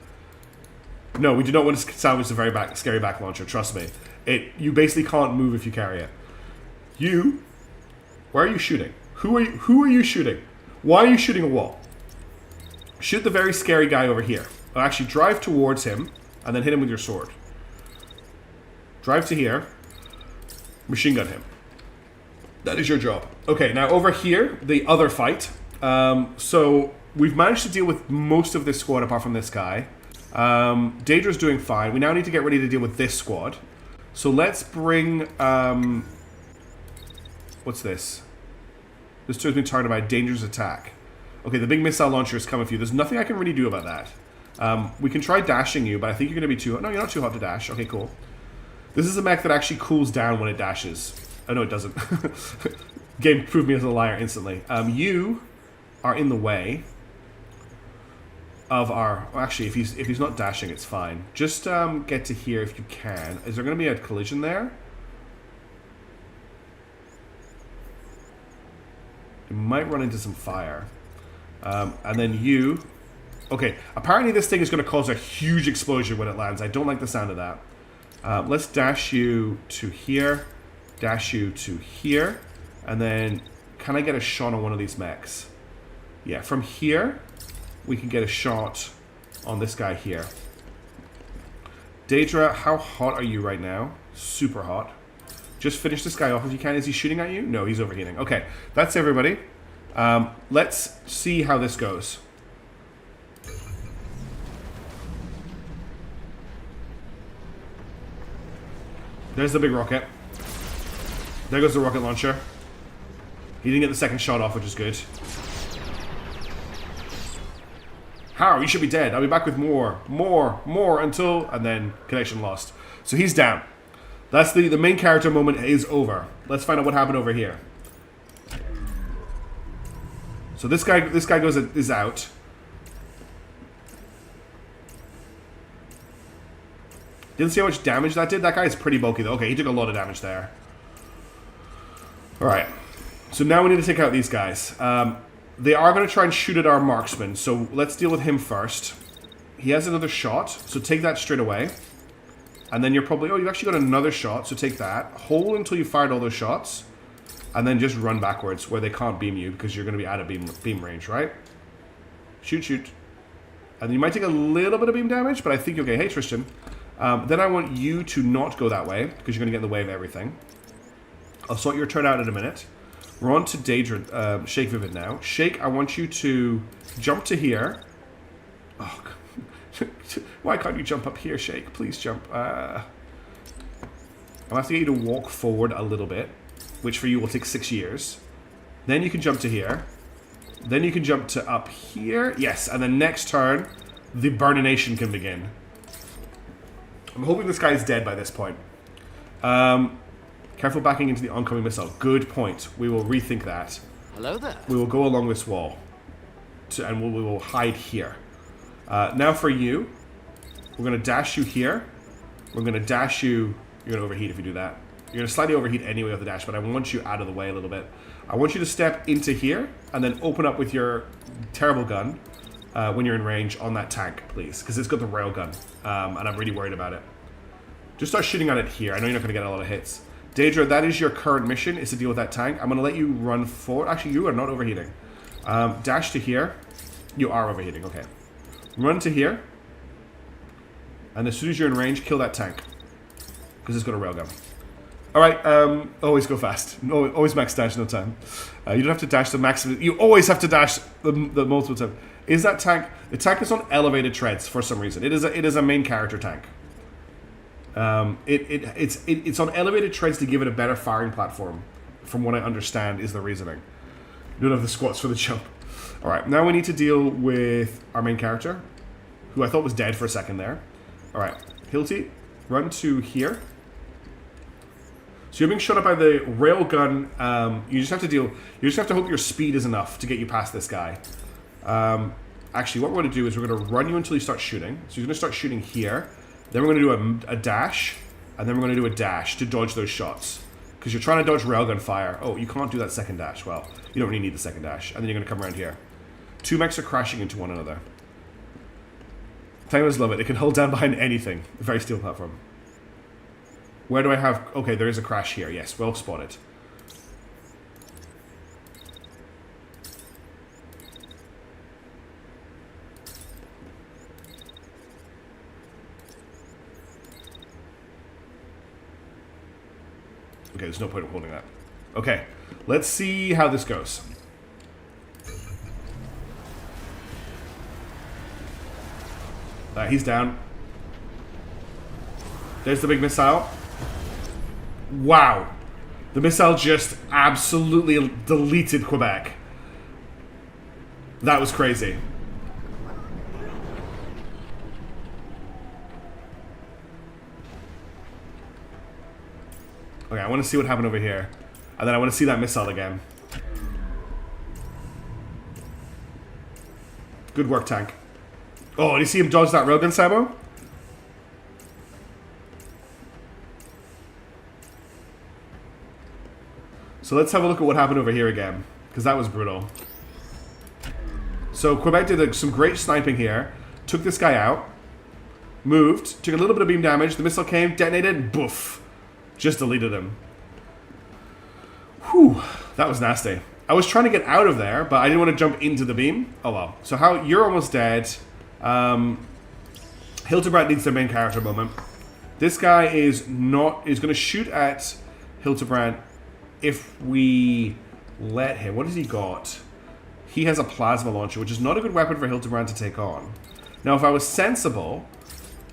No, we do not want to salvage the very scary back launcher. Trust me. You basically can't move if you carry it. Where are you shooting? Who are you shooting? Why are you shooting a wall? Shoot the very scary guy over here. Actually, drive towards him and then hit him with your sword. Drive to here. Machine gun him. That is your job. Okay, now over here, the other fight. So we've managed to deal with most of this squad apart from this guy. Daedra's doing fine. We now need to get ready to deal with this squad. So let's bring... what's this? This turn's been targeted by a dangerous attack. Okay, the big missile launcher is coming for you. There's nothing I can really do about that. We can try dashing you, but I think you're going to be too hot. No, you're not too hot to dash. Okay, cool. This is a mech that actually cools down when it dashes. Oh, no, it doesn't. Game proved me as a liar instantly. You are in the way of our... Well, actually, if he's not dashing, it's fine. Just get to here if you can. Is there going to be a collision there? You might run into some fire. And then you... Okay, apparently this thing is going to cause a huge explosion when it lands. I don't like the sound of that. Let's dash you to here, dash you to here, and then can I get a shot on one of these mechs? Yeah, from here, we can get a shot on this guy here. Daedra, how hot are you right now? Super hot. Just finish this guy off if you can. Is he shooting at you? No, he's overheating. Okay, that's everybody. Let's see how this goes. There's the big rocket. There goes the rocket launcher. He didn't get the second shot off, which is good. How? You should be dead. I'll be back with more until... And then connection lost. So he's down. That's the main character moment is over. Let's find out what happened over here. So this guy is out. Didn't see how much damage that did. That guy is pretty bulky though. Okay, he took a lot of damage there. Alright. So now we need to take out these guys. They are going to try and shoot at our marksman. So let's deal with him first. He has another shot. So take that straight away. And then you're probably... Oh, you've actually got another shot. So take that. Hold until you fired all those shots. And then just run backwards where they can't beam you because you're going to be out of beam range, right? Shoot. And you might take a little bit of beam damage, but I think you're okay. Hey, Tristan. Then I want you to not go that way because you're going to get in the way of everything. I'll sort your turn out in a minute. We're on to Daedra, Shake Vivid now. Shake, I want you to jump to here. Oh, why can't you jump up here, Shake? Please jump. I'll have to get you to walk forward a little bit, which for you will take 6 years. Then you can jump to here. Then you can jump to up here. Yes, and then next turn, the burnination can begin. I'm hoping this guy is dead by this point. Careful backing into the oncoming missile. Good point. We will rethink that.
Hello there.
We will go along this wall. And we will hide here. Now for you, we're going to dash you here. We're going to dash you... You're going to overheat if you do that. You're going to slightly overheat anyway with the dash, but I want you out of the way a little bit. I want you to step into here and then open up with your terrible gun when you're in range on that tank, please. Because it's got the rail gun, and I'm really worried about it. Just start shooting at it here. I know you're not going to get a lot of hits. Daedra, that is your current mission, is to deal with that tank. I'm going to let you run forward. Actually, you are not overheating. Dash to here. You are overheating, okay. Run to here. And as soon as you're in range, kill that tank. Because it's got a railgun. Alright, always go fast. Always max dash no time. You don't have to dash the maximum. You always have to dash the multiple time. Is that tank... The tank is on elevated treads for some reason. It is a main character tank. It's on elevated treads to give it a better firing platform. From what I understand is the reasoning. You don't have the squats for the jump. Alright, now we need to deal with our main character, who I thought was dead for a second there. Alright, Hilti, run to here. So you're being shot at by the railgun. You just have to deal. You just have to hope your speed is enough to get you past this guy. Actually, what we're going to do is we're going to run you until you start shooting. So you're going to start shooting here. Then we're going to do a dash, and then we're going to do a dash to dodge those shots. Because you're trying to dodge railgun fire. Oh, you can't do that second dash. Well, you don't really need the second dash. And then you're going to come around here. Two mechs are crashing into one another. Timers love it. It can hold down behind anything. A very steel platform. Where do I have... Okay, there is a crash here. Yes, well spotted. Okay, there's no point in holding that. Okay, let's see how this goes. He's down. There's the big missile. Wow. The missile just absolutely deleted Quebec. That was crazy. Okay, I want to see what happened over here. And then I want to see that missile again. Good work, tank. Oh, did you see him dodge that railgun, Samo? So let's have a look at what happened over here again, because that was brutal. So Quebec did some great sniping here. Took this guy out. Moved. Took a little bit of beam damage. The missile came, detonated, boof. Just deleted him. Whew. That was nasty. I was trying to get out of there, but I didn't want to jump into the beam. Oh well. So how you're almost dead. Hildebrand needs their main character moment. This guy is going to shoot at Hildebrand if we let him. What has he got? He has a plasma launcher, which is not a good weapon for Hildebrand to take on. Now, if I was sensible,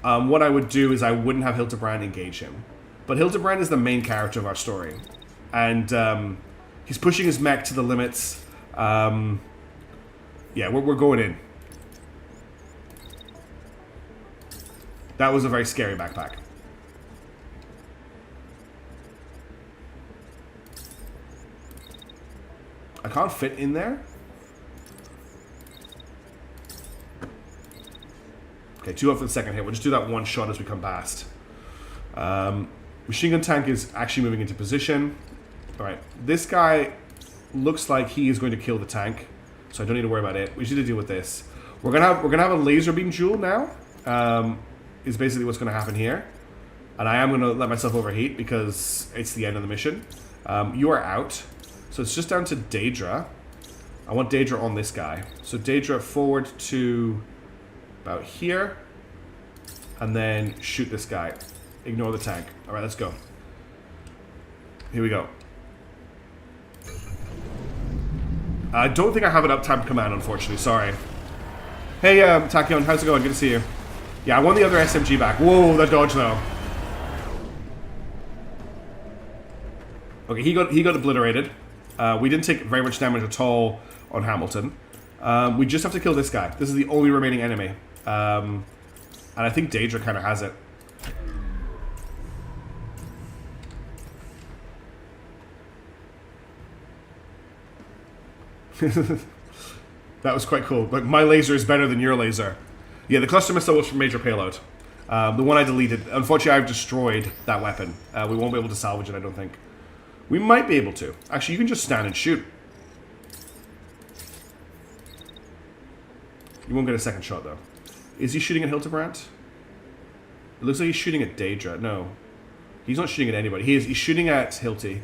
what I would do is I wouldn't have Hildebrand engage him. But Hildebrand is the main character of our story. And he's pushing his mech to the limits. Yeah, we're going in. That was a very scary backpack. I can't fit in there. Okay, 2 up for the second hit. We'll just do that one shot as we come past. Machine gun tank is actually moving into position. Alright, this guy looks like he is going to kill the tank, so I don't need to worry about it. We just need to deal with this. We're gonna have a laser beam duel now. Is basically what's gonna happen here. And I am gonna let myself overheat because it's the end of the mission. You are out. So it's just down to Daedra. I want Daedra on this guy. So Daedra forward to about here. And then shoot this guy. Ignore the tank. Alright, let's go. Here we go. I don't think I have an uptime command, unfortunately. Sorry. Hey, Tachyon, how's it going? Good to see you. Yeah, I won the other SMG back. Whoa, that dodge, though. Okay, he got obliterated. We didn't take very much damage at all on Hamilton. We just have to kill this guy. This is the only remaining enemy. And I think Daedra kind of has it. That was quite cool. But my laser is better than your laser. Yeah, the cluster missile was from major payload. The one I deleted. Unfortunately, I've destroyed that weapon. We won't be able to salvage it, I don't think. We might be able to. Actually, you can just stand and shoot. You won't get a second shot, though. Is he shooting at Hildebrand? It looks like he's shooting at Daedra. No. He's not shooting at anybody. He's shooting at Hilti.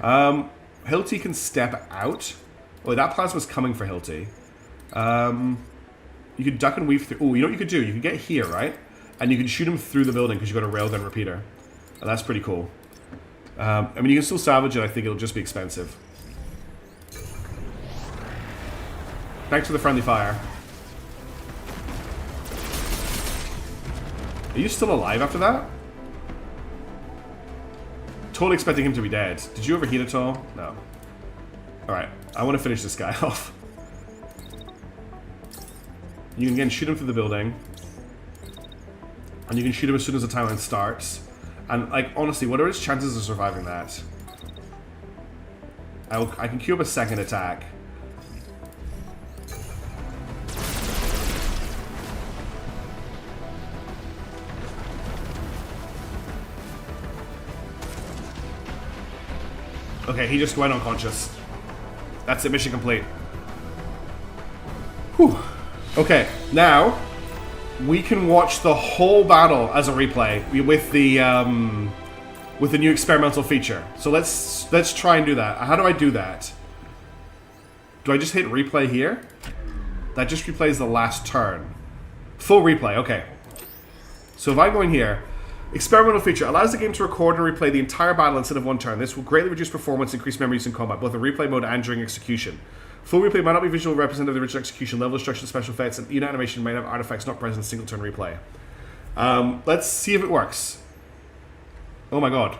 Hilti can step out. Oh, that plasma's coming for Hilti. You could duck and weave through. Oh, you know what you could do? You can get here, right? And you can shoot him through the building because you've got a railgun repeater. And that's pretty cool. I mean, you can still salvage it. I think it'll just be expensive. Thanks for the friendly fire. Are you still alive after that? Totally expecting him to be dead. Did you overheat at all? No. Alright, I want to finish this guy off. You can again shoot him through the building. And you can shoot him as soon as the timeline starts. And, like, honestly, what are his chances of surviving that? I can queue up a second attack. Okay, he just went unconscious. That's it, mission complete. Whew. Okay, now we can watch the whole battle as a replay with the new experimental feature. So let's try and do that. How do I do that? Do I just hit replay here? That just replays the last turn. Full replay, okay. So if I go in here, experimental feature allows the game to record and replay the entire battle instead of one turn. This will greatly reduce performance, increase memory use in combat, both in replay mode and during execution. Full replay might not be visual representative of the original execution. Level destruction, special effects, and unit animation might have artifacts not present in single turn replay. Let's see if it works. Oh my god.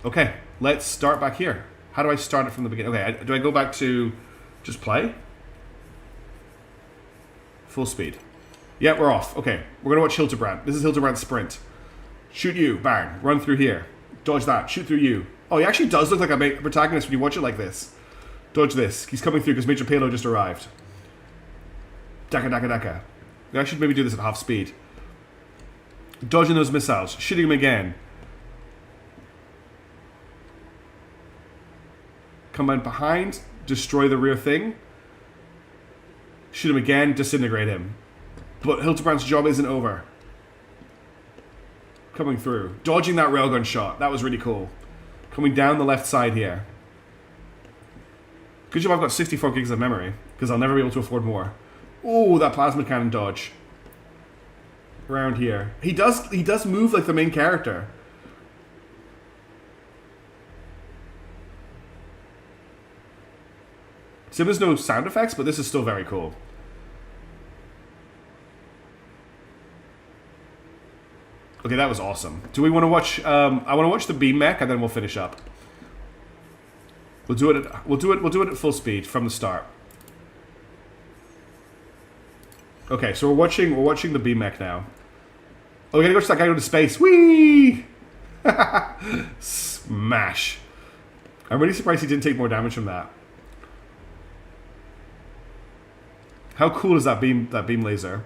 Okay, let's start back here. How do I start it from the beginning? Okay, do I go back to just play? Full speed. Yeah, we're off. Okay, we're gonna watch Hildebrand. This is Hildebrand's sprint. Shoot you, bang. Run through here. Dodge that. Shoot through you. Oh, he actually does look like a protagonist when you watch it like this. Dodge this. He's coming through because Major Payload just arrived. Daka, daka, daka. I should maybe do this at half speed. Dodging those missiles. Shooting him again. Come in behind. Destroy the rear thing. Shoot him again. Disintegrate him. But Hildebrand's job isn't over. Coming through. Dodging that railgun shot. That was really cool. Coming down the left side here. Good job I've got 64 gigs of memory, because I'll never be able to afford more. Ooh, that plasma cannon dodge. Around here. He does move like the main character. So there's no sound effects, but this is still very cool. Okay, that was awesome. Do we want to watch? I want to watch the beam mech, and then we'll finish up. We'll do it at full speed from the start. Okay, so we're watching the beam mech now. Oh, we gotta watch that guy go to space. Whee! Smash! I'm really surprised he didn't take more damage from that. How cool is that beam laser?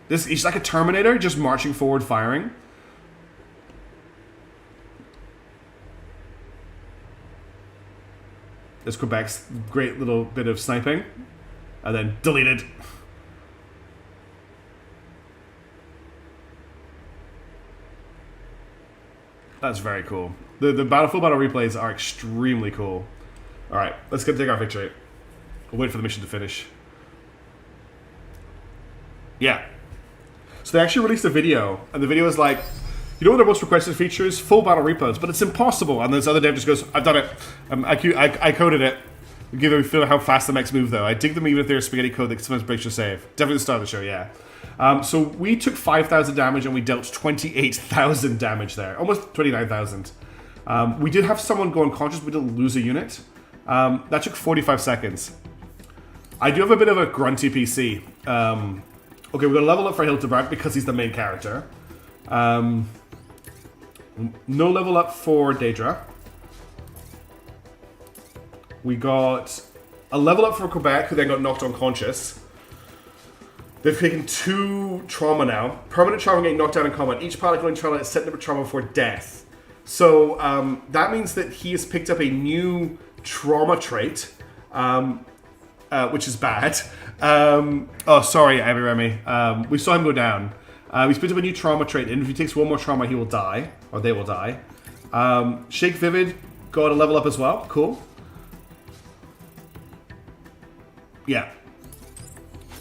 He's like a Terminator, just marching forward, firing. There's Quebec's great little bit of sniping. And then deleted. That's very cool. The full battle replays are extremely cool. Alright, let's go take our victory. We'll wait for the mission to finish. Yeah. So they actually released a video, and the video is like, you know what their most requested feature is? Full battle replays, but it's impossible. And this other dev just goes, I've done it. I coded it. Give them a feel how fast the mechs move, though. I dig them even if they're spaghetti code that sometimes breaks your save. Definitely the start of the show, yeah. So we took 5,000 damage and we dealt 28,000 damage there. Almost 29,000. We did have someone go unconscious, we didn't lose a unit. That took 45 seconds. I do have a bit of a grunty PC. Okay, we're going to level up for Hildebrand because he's the main character. No level up for Daedra. We got a level up for Quebec, who then got knocked unconscious. They've taken 2 trauma now. Permanent trauma getting knocked down in combat. Each pilot going trauma is set to trauma for death. So that means that he has picked up a new trauma trait, which is bad. Oh, sorry, Abby Remy. We saw him go down. He's picked up a new trauma trait, and if he takes 1 more trauma, he will die. Or they will die. Shake Vivid got a level up as well. Cool. Yeah.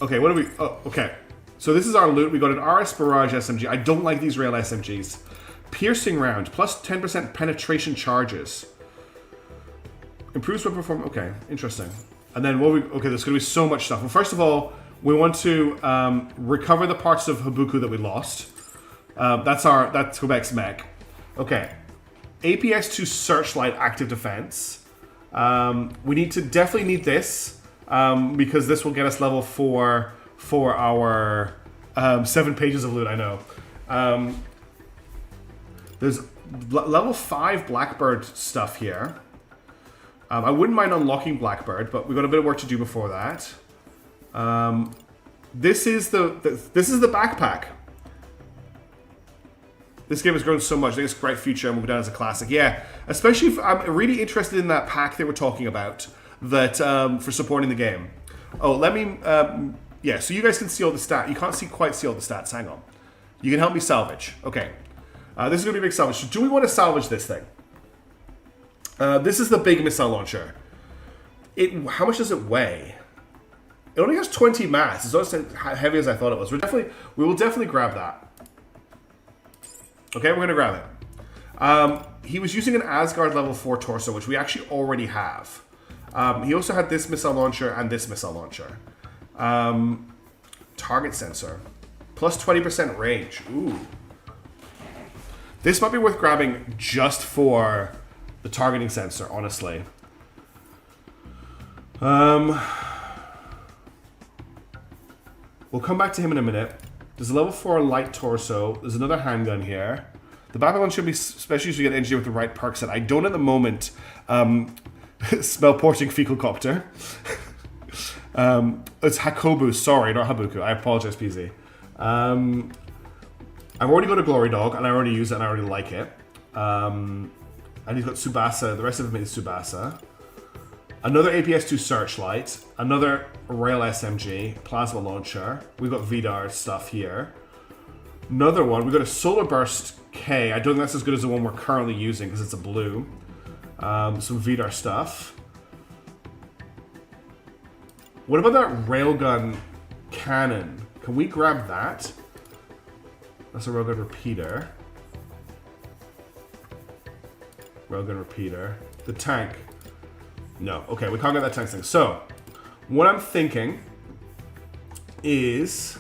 Okay, what do we... Oh, okay. So this is our loot. We got an RS Barrage SMG. I don't like these rail SMGs. Piercing round. Plus 10% penetration charges. Improves weapon performance. Okay, interesting. And then what we... Okay, there's going to be so much stuff. Well, first of all, we want to recover the parts of Habuku that we lost. That's Quebec's mech. Okay. APS-2 Searchlight Active Defense. We definitely need this. because this will get us level 4 for our 7 pages of loot, I know. There's level 5 Blackbird stuff here. I wouldn't mind unlocking Blackbird, but we've got a bit of work to do before that. This is the backpack. This game has grown so much. I think it's a great future and will go down as a classic. Yeah, especially if I'm really interested in that pack they were talking about that for supporting the game. Oh, let me... yeah, so you guys can see all the stats. You can't quite see all the stats. Hang on. You can help me salvage. Okay. This is going to be a big salvage. So do we want to salvage this thing? This is the big missile launcher. How much does it weigh? It only has 20 mass. It's not as heavy as I thought it was. We will definitely grab that. Okay, we're going to grab it. He was using an Asgard level 4 torso, which we actually already have. He also had this missile launcher and this missile launcher. Target sensor. Plus 20% range. Ooh. This might be worth grabbing just for the targeting sensor, honestly. We'll come back to him in a minute. There's a level 4 light torso. There's another handgun here. The Babylon should be especially to get engineered with the right perk set. I don't at the moment smell porting fecal copter. It's Hakobu, sorry, not Habuku. I apologize, PZ. I've already got a Glory Dog, and I already use it, and I already like it. And he's got Tsubasa. The rest of them is Tsubasa. Another APS-2 Searchlight. Another Rail SMG. Plasma Launcher. We've got Vidar stuff here. Another one. We've got a Solar Burst K. I don't think that's as good as the one we're currently using, because it's a blue. Some Vidar stuff. What about that Railgun Cannon? Can we grab that? That's a Railgun Repeater. Railgun Repeater. The tank. No. Okay, we can't get that tank thing. So, what I'm thinking is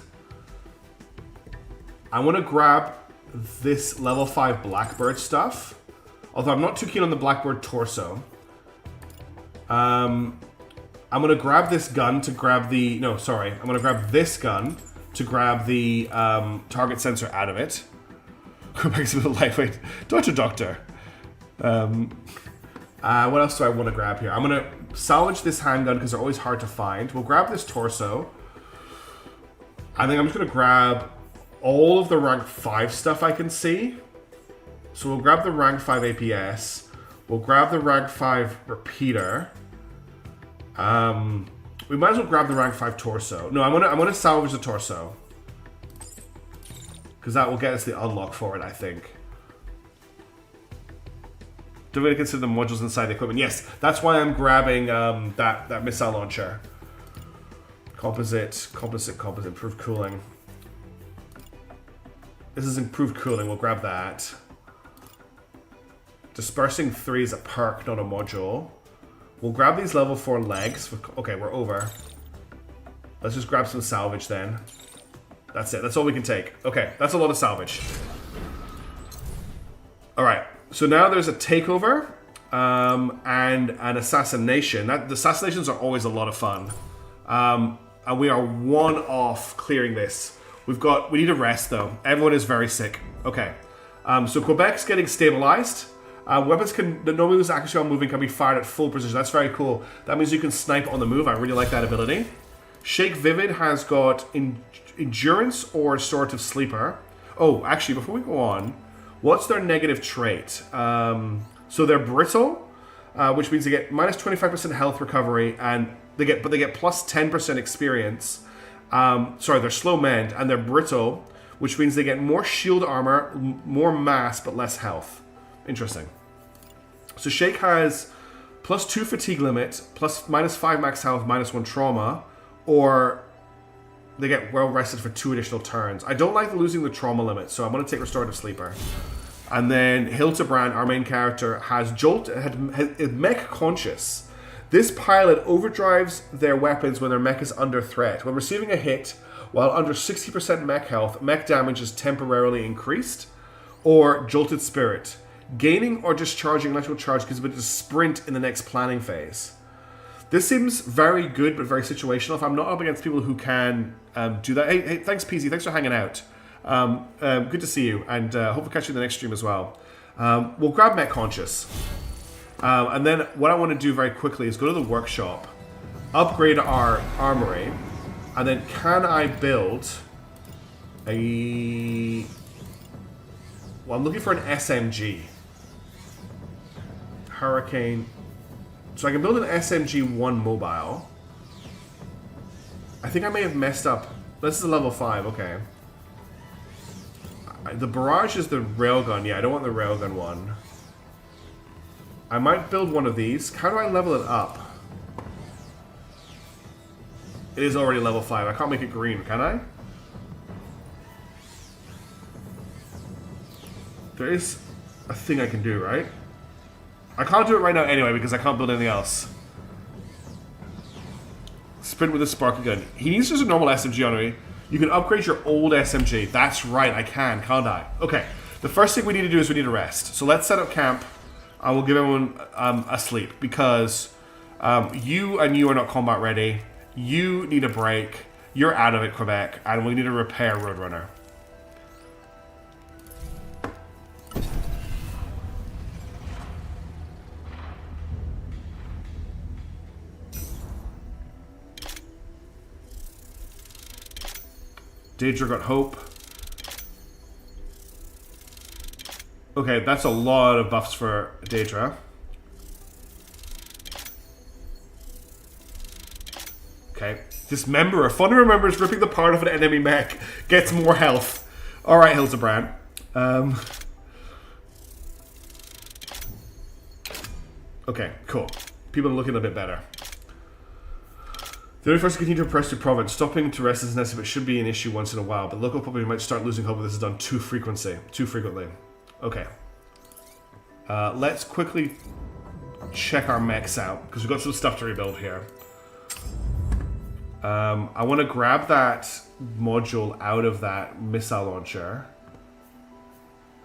I want to grab this level 5 Blackbird stuff. Although I'm not too keen on the Blackbird torso. I'm going to grab this gun to grab the... No, sorry. I'm going to grab this gun to grab the target sensor out of it. Go back to the lightweight. Doctor. What else do I want to grab here? I'm going to salvage this handgun because they're always hard to find. We'll grab this torso. I think I'm just going to grab all of the rank 5 stuff I can see. So we'll grab the rank 5 APS. We'll grab the rank 5 repeater. We might as well grab the rank 5 torso. No, I'm gonna salvage the torso. Because that will get us the unlock for it, I think. Do we consider the modules inside the equipment? Yes, that's why I'm grabbing that missile launcher. Composite, improved cooling. This is improved cooling, we'll grab that. Dispersing 3 is a perk, not a module. We'll grab these level 4 legs. Okay, we're over. Let's just grab some salvage then. That's it. That's all we can take. Okay, that's a lot of salvage. Alright, so now there's a takeover and an assassination. The assassinations are always a lot of fun. And we are one off clearing this. We need a rest though. Everyone is very sick. Okay. So Quebec's getting stabilized. Weapons that normally lose accuracy while moving can be fired at full precision. That's very cool. That means you can snipe on the move. I really like that ability. Shake Vivid has got Endurance or Restorative Sleeper. Oh, actually, before we go on, what's their negative trait? So they're brittle, which means they get minus 25% health recovery, and they get plus 10% experience. Sorry, they're slow mend, and they're brittle, which means they get more shield armor, more mass, but less health. Interesting. So Shake has plus 2 fatigue limit, minus 5 max health, minus 1 trauma, or they get well rested for 2 additional turns. I don't like losing the trauma limit, so I'm going to take Restorative Sleeper. And then Hildebrand, our main character, has Mech Conscious. This pilot overdrives their weapons when their mech is under threat. When receiving a hit, while under 60% mech health, mech damage is temporarily increased. Or Jolted Spirit. Gaining or discharging electrical charge gives a bit of sprint in the next planning phase. This seems very good, but very situational. If I'm not up against people who can do that. Hey, thanks, PZ. Thanks for hanging out. Good to see you, and hope to catch you in the next stream as well. We'll grab Mech Conscious. And then what I want to do very quickly is go to the workshop, upgrade our armory, and then can I build a... Well, I'm looking for an SMG. Hurricane. So I can build an SMG-1 mobile. I think I may have messed up. This is a level 5, okay. The barrage is the railgun. Yeah, I don't want the railgun one. I might build one of these. How do I level it up? It is already level 5. I can't make it green, can I? There is a thing I can do, right? I can't do it right now anyway because I can't build anything else. Sprint with a sparky gun. He needs just a normal SMG on me. You can upgrade your old SMG. That's right, I can, can't I? Okay, the first thing we need to do is we need to rest. So let's set up camp. I will give everyone a sleep because you are not combat ready. You need a break. You're out of it, Quebec, and we need to repair Roadrunner. Daedra got hope. Okay, that's a lot of buffs for Daedra. Okay. Dismemberer. Thunder remembers ripping the part of an enemy mech. Gets more health. Alright, Hildebrand. Okay, cool. People are looking a bit better. The only first to continue to press your province. Stopping to rest is necessary, but should be an issue once in a while. But local public might start losing hope if this is done too frequently. Okay. Let's quickly check our mechs out, because we've got some stuff to rebuild here. I want to grab that module out of that missile launcher.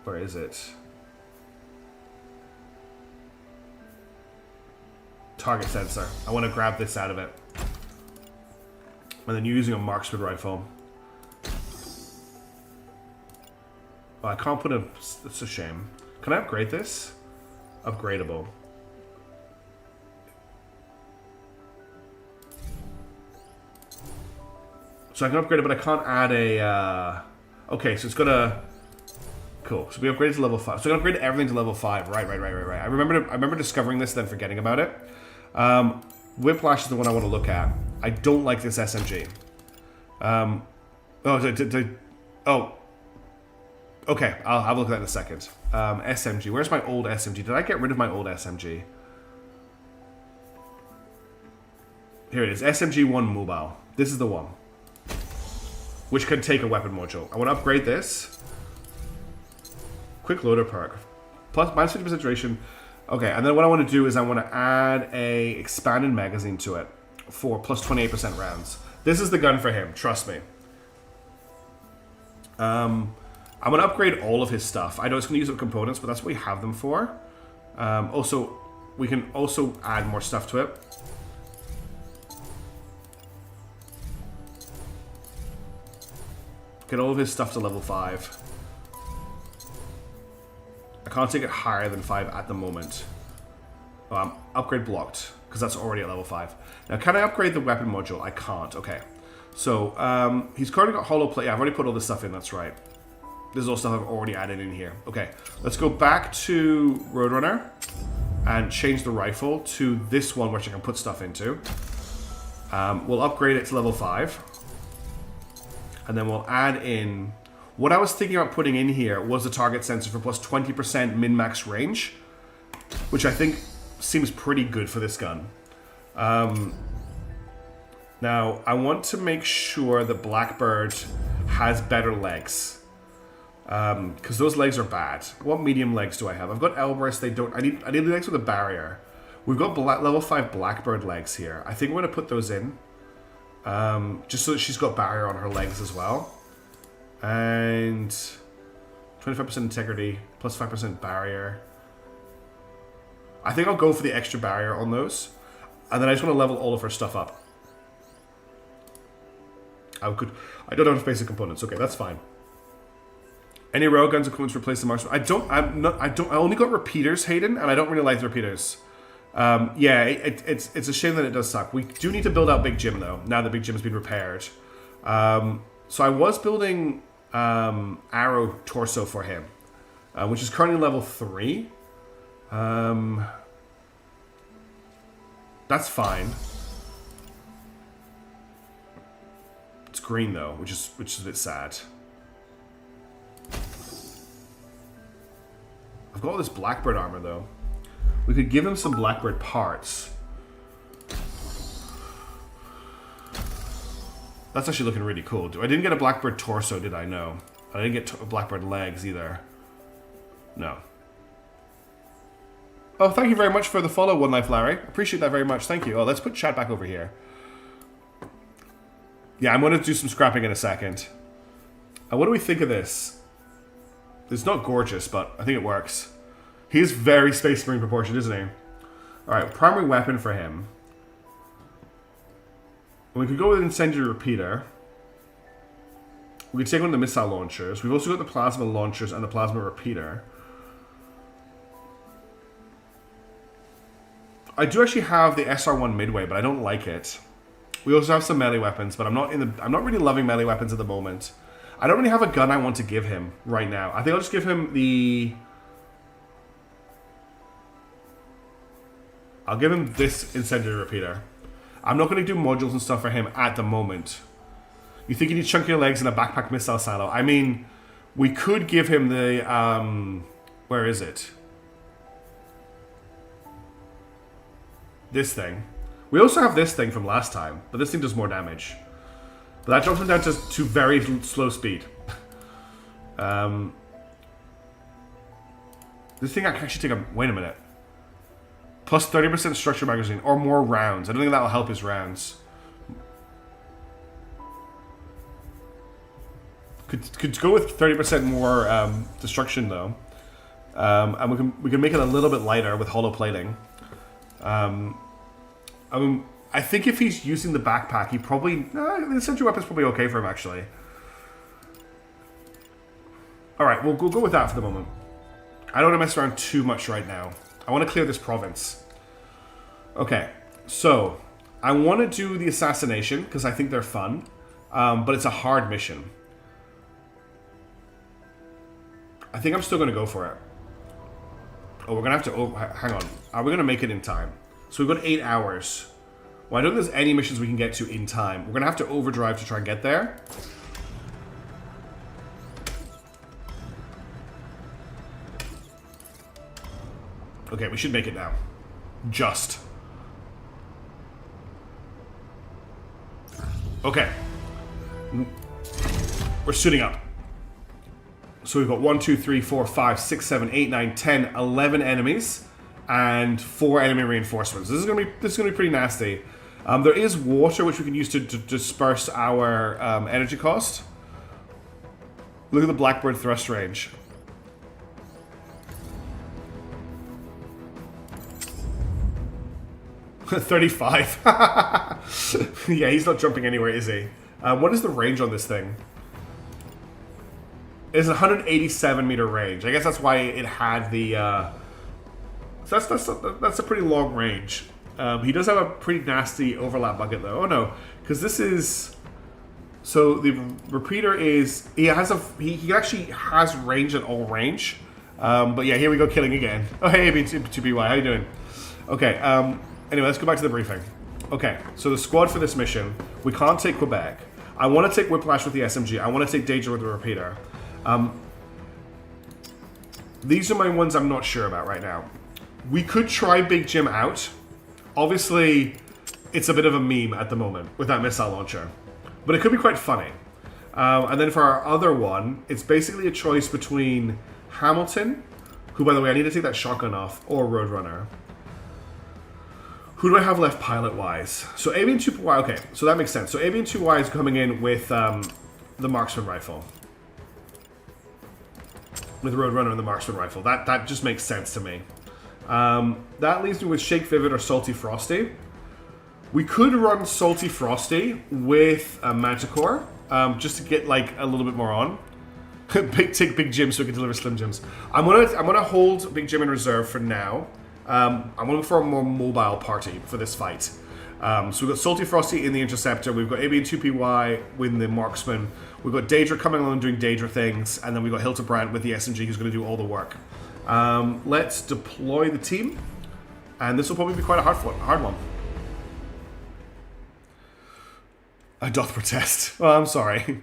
Where is it? Target sensor. I want to grab this out of it. And then using a marksman rifle. Oh, I can't put a... That's a shame. Can I upgrade this? Upgradable. So I can upgrade it, but I can't add a... Okay, so it's gonna... Cool. So we upgraded to level 5. So I can upgrade everything to level 5. Right. I remember discovering this, then forgetting about it. Whiplash is the one I want to look at. I don't like this SMG. Okay, I'll have a look at that in a second. SMG. Where's my old SMG? Did I get rid of my old SMG? Here it is. SMG-1 mobile. This is the one. Which can take a weapon module. I want to upgrade this. Quick loader perk. Plus minus 50% duration. Okay, and then what I want to do is I want to add a expanded magazine to it for plus 28% rounds. This is the gun for him, trust me. I'm going to upgrade all of his stuff. I know it's going to use up components, but that's what we have them for. Also, we can also add more stuff to it. Get all of his stuff to level 5. I can't take it higher than 5 at the moment. Upgrade blocked, because that's already at level 5. Now, can I upgrade the weapon module? I can't. Okay. So, he's currently got hollow plate. Yeah, I've already put all this stuff in. That's right. This is all stuff I've already added in here. Okay. Let's go back to Roadrunner and change the rifle to this one, which I can put stuff into. We'll upgrade it to level 5. And then we'll add in... What I was thinking about putting in here was the target sensor for plus 20% min-max range, which I think seems pretty good for this gun. Now, I want to make sure that Blackbird has better legs, because those legs are bad. What medium legs do I have? I've got Elbrus. They don't. I need legs with a barrier. We've got level 5 Blackbird legs here. I think we're going to put those in, just so that she's got barrier on her legs as well. And 25% integrity, plus 5% barrier. I think I'll go for the extra barrier on those. And then I just want to level all of her stuff up. I don't have basic components. Okay, that's fine. Any railguns equipment to replace the marksman? I only got repeaters, Hayden, and I don't really like the repeaters. Yeah, it's a shame that it does suck. We do need to build out Big Jim though, now that Big Jim's been repaired. So I was building arrow torso for him, which is currently level 3. That's fine. It's green though, which is a bit sad. I've got all this Blackbird armor though. We could give him some Blackbird parts. That's actually looking really cool. I didn't get a Blackbird torso, did I? No. I didn't get Blackbird legs either. No. Oh, thank you very much for the follow, One Life Larry. Appreciate that very much. Thank you. Oh, let's put chat back over here. Yeah, I'm going to do some scrapping in a second. What do we think of this? It's not gorgeous, but I think it works. He's very Space Marine proportioned, isn't he? Alright, primary weapon for him. We could go with an incendiary repeater. We could take one of the missile launchers. We've also got the plasma launchers and the plasma repeater. I do actually have the SR1 Midway, but I don't like it. We also have some melee weapons, but I'm not really loving melee weapons at the moment. I don't really have a gun I want to give him right now. I think I'll just give him the... I'll give him this incendiary repeater. I'm not going to do modules and stuff for him at the moment. You think you need chunkier legs and a backpack missile silo? I mean, we could give him the... where is it? This thing. We also have this thing from last time, but this thing does more damage. But that drops him down to very slow speed. This thing I can actually take a... Wait a minute. Plus 30% structure magazine, or more rounds. I don't think that'll help his rounds. Could go with 30% more destruction though. And we can make it a little bit lighter with hollow plating. I mean, I think if he's using the backpack, he probably... the incendiary weapon's probably okay for him, actually. Alright, we'll go with that for the moment. I don't want to mess around too much right now. I want to clear this province. Okay, so... I want to do the assassination, because I think they're fun. But it's a hard mission. I think I'm still going to go for it. Oh, we're going to have to... Oh, hang on. Are we going to make it in time? So we've got 8 hours. Well, I don't think there's any missions we can get to in time. We're going to have to overdrive to try and get there. Okay, we should make it now. Just. Okay. We're suiting up. So we've got 1, 2, 3, 4, 5, 6, 7, 8, 9, 10, 11 enemies. And 4 enemy reinforcements. This is gonna be pretty nasty. There is water which we can use to disperse our energy cost. Look at the Blackbird thrust range. $35. Yeah, he's not jumping anywhere, is he? What is the range on this thing? It's a 187 meter range. I guess that's why it had the... So that's a pretty long range. He does have a pretty nasty overlap bucket though. Oh no, because this is... So the repeater is... He actually has range at all range. But yeah, here we go killing again. Oh hey, B2BY, how you doing? Okay, anyway, let's go back to the briefing. Okay, so the squad for this mission, we can't take Quebec. I want to take Whiplash with the SMG. I want to take Danger with the repeater. These are my ones I'm not sure about right now. We could try Big Jim out. Obviously, it's a bit of a meme at the moment with that missile launcher. But it could be quite funny. And then for our other one, it's basically a choice between Hamilton, who, by the way, I need to take that shotgun off, or Roadrunner. Who do I have left pilot-wise? So Avian 2Y, okay, so that makes sense. So Avian 2Y is coming in with the marksman rifle. With Roadrunner and the marksman rifle. That just makes sense to me. That leaves me with Shake Vivid or Salty Frosty. We could run Salty Frosty with a Manticore, just to get like a little bit more on. Take Big Jim so we can deliver Slim Jims. I'm gonna hold Big Jim in reserve for now. I'm gonna look for a more mobile party for this fight. So we've got Salty Frosty in the Interceptor, we've got AB and 2PY with the Marksman, we've got Daedra coming along doing Daedra things, and then we've got Hildebrand with the SMG who's going to do all the work. Let's deploy the team, and this will probably be quite a hard one. I doth protest. Oh, I'm sorry.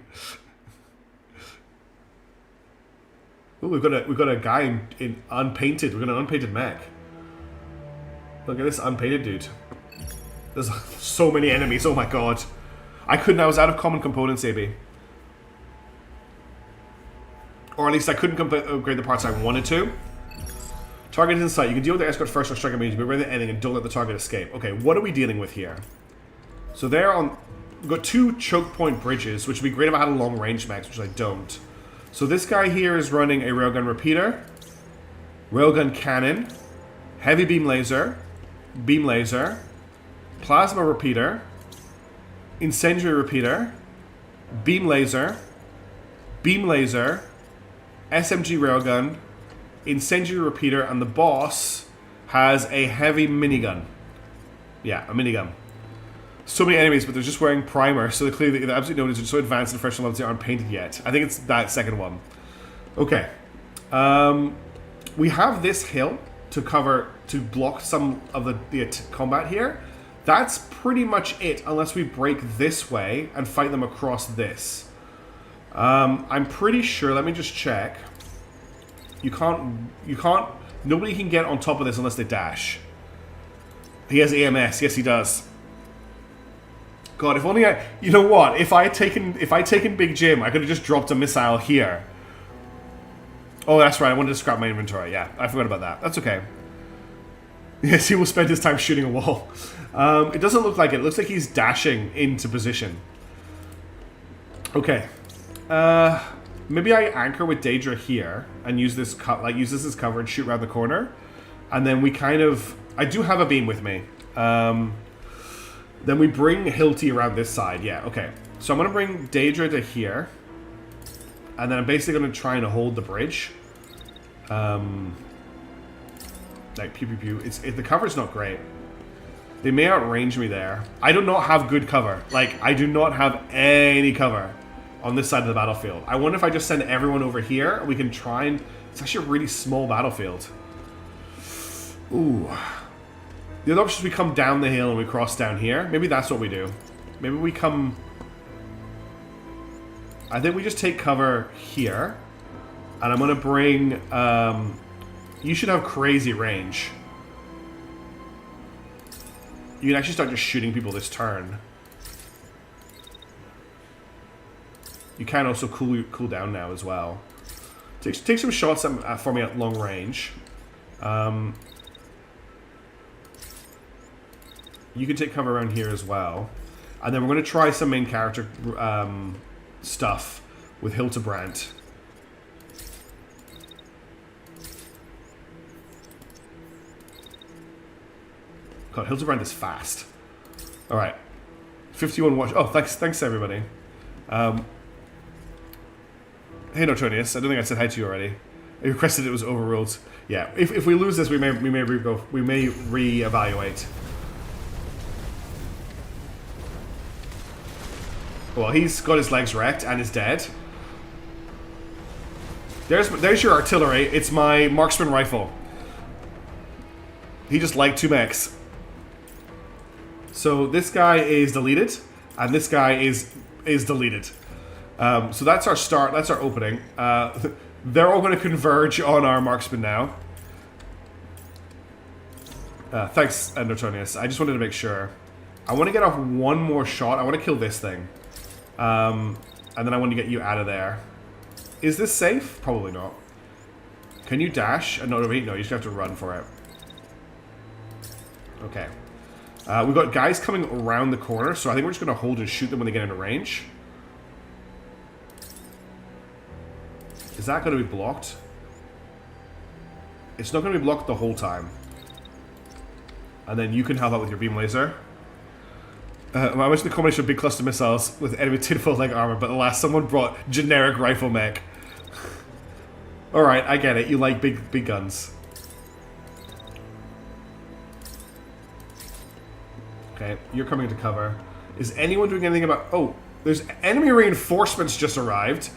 Ooh, we've got a guy in unpainted. We've got an unpainted mech. Look at this unpainted dude. There's so many enemies. Oh my god. I was out of common components, AB. Or at least I couldn't upgrade the parts I wanted to. Target is in sight. You can deal with the escort first or strike immediately, but rather than ending and don't let the target escape. Okay, what are we dealing with here? So they're on... We've got 2 choke point bridges, which would be great if I had a long range max, which I don't. So this guy here is running a railgun repeater, railgun cannon, heavy beam laser, plasma repeater, incendiary repeater, beam laser, SMG railgun, incendiary repeater, and the boss has a heavy minigun. Yeah, a minigun. So many enemies, but they're just wearing primer, so they're clearly the absolute notice are so advanced and fresh levels they aren't painted yet. I think it's that second one. Okay. We have this hill to block some of the combat here. That's pretty much it, unless we break this way and fight them across this. I'm pretty sure, let me just check. Nobody can get on top of this unless they dash. He has AMS, yes he does. God, if only you know what? If I had taken Big Jim, I could have just dropped a missile here. Oh, that's right. I wanted to scrap my inventory. Yeah, I forgot about that. That's okay. Yes, he will spend his time shooting a wall. It doesn't look like it. It looks like he's dashing into position. Okay. Maybe I anchor with Daedra here and use this as cover and shoot around the corner, and then we kind of. I do have a beam with me. Then we bring Hilty around this side. Yeah, okay. So I'm going to bring Daedra to here. And then I'm basically going to try and hold the bridge. Like, pew pew pew. The cover's not great. They may outrange me there. I do not have good cover. Like, I do not have any cover on this side of the battlefield. I wonder if I just send everyone over here, we can try and... It's actually a really small battlefield. Ooh... The other option is we come down the hill and we cross down here. Maybe that's what we do. Maybe we come... I think we just take cover here. And I'm going to bring... you should have crazy range. You can actually start just shooting people this turn. You can also cool down now as well. Take some shots for me at long range. You can take cover around here as well. And then we're going to try some main character stuff with Hildebrand. God, Hildebrand is fast. Alright. 51 watch. Oh, thanks everybody. Hey Notronius, I don't think I said hi to you already. I requested it was overruled. Yeah, if we lose this, we may reevaluate. Well, he's got his legs wrecked and is dead. There's your artillery. It's my marksman rifle. He just liked 2 mechs. So this guy is deleted, and this guy is deleted. So that's our start. That's our opening. They're all going to converge on our marksman now. Thanks, Endotonius. I just wanted to make sure. I want to get off one more shot. I want to kill this thing. And then I want to get you out of there. Is this safe? Probably not. Can you dash? No, wait, no, you just have to run for it. Okay. We've got guys coming around the corner, so I think we're just going to hold and shoot them when they get into range. Is that going to be blocked? It's not going to be blocked the whole time. And then you can help out with your beam laser. I mentioned the combination of big cluster missiles with enemy tinfoil leg armor, but alas, someone brought generic rifle mech. Alright, I get it. You like big guns. Okay, you're coming to cover. Is anyone doing anything about... Oh, there's enemy reinforcements just arrived.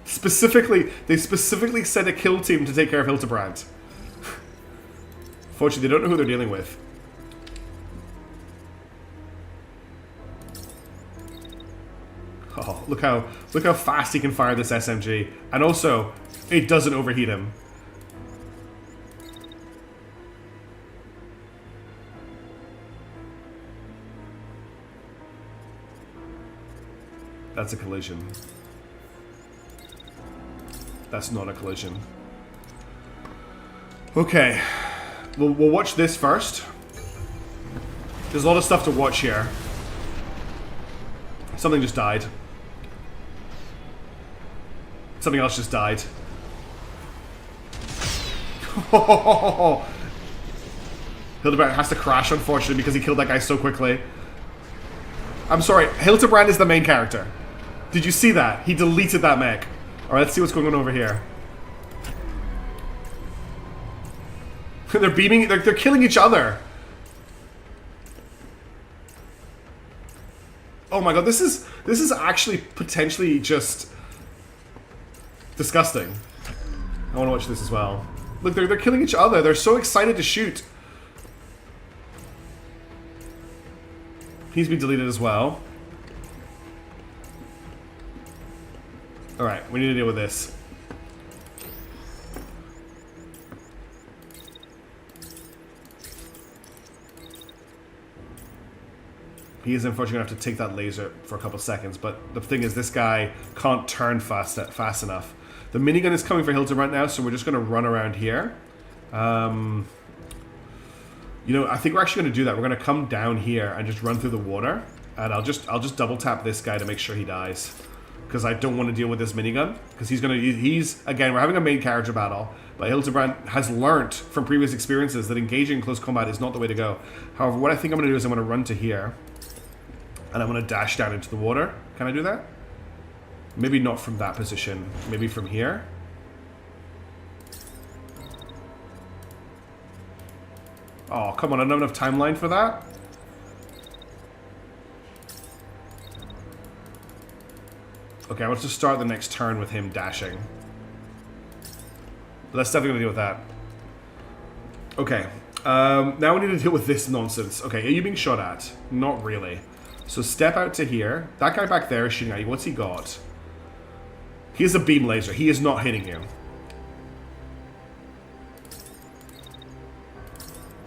They specifically sent a kill team to take care of Hildebrand. Fortunately, they don't know who they're dealing with. Oh, look how fast he can fire this SMG. And also, it doesn't overheat him. That's a collision. That's not a collision. Okay. We'll watch this first. There's a lot of stuff to watch here. Something just died. Something else just died. Hildebrand has to crash, unfortunately, because he killed that guy so quickly. I'm sorry, Hildebrand is the main character. Did you see that? He deleted that mech. Alright, let's see what's going on over here. They're beaming, they're killing each other. Oh my god, this is actually potentially just disgusting. I want to watch this as well. Look, they're killing each other. They're so excited to shoot. He's been deleted as well. Alright, we need to deal with this. He is unfortunately going to have to take that laser for a couple seconds, but the thing is, this guy can't turn fast enough. The minigun is coming for Hildebrand now, so we're just going to run around here. You know, I think we're actually going to do that. We're going to come down here and just run through the water, and I'll just double tap this guy to make sure he dies, because I don't want to deal with this minigun, because he's again, we're having a main character battle, but Hildebrand has learnt from previous experiences that engaging in close combat is not the way to go. However, what I think I'm going to do is I'm going to run to here, and I'm going to dash down into the water. Can I do that? Maybe not from that position. Maybe from here. Oh, come on. I don't have enough timeline for that. Okay, let's just start the next turn with him dashing. But that's definitely going to deal with that. Okay. Now we need to deal with this nonsense. Okay, are you being shot at? Not really. So step out to here. That guy back there is shooting at you. What's he got? He has a beam laser. He is not hitting you.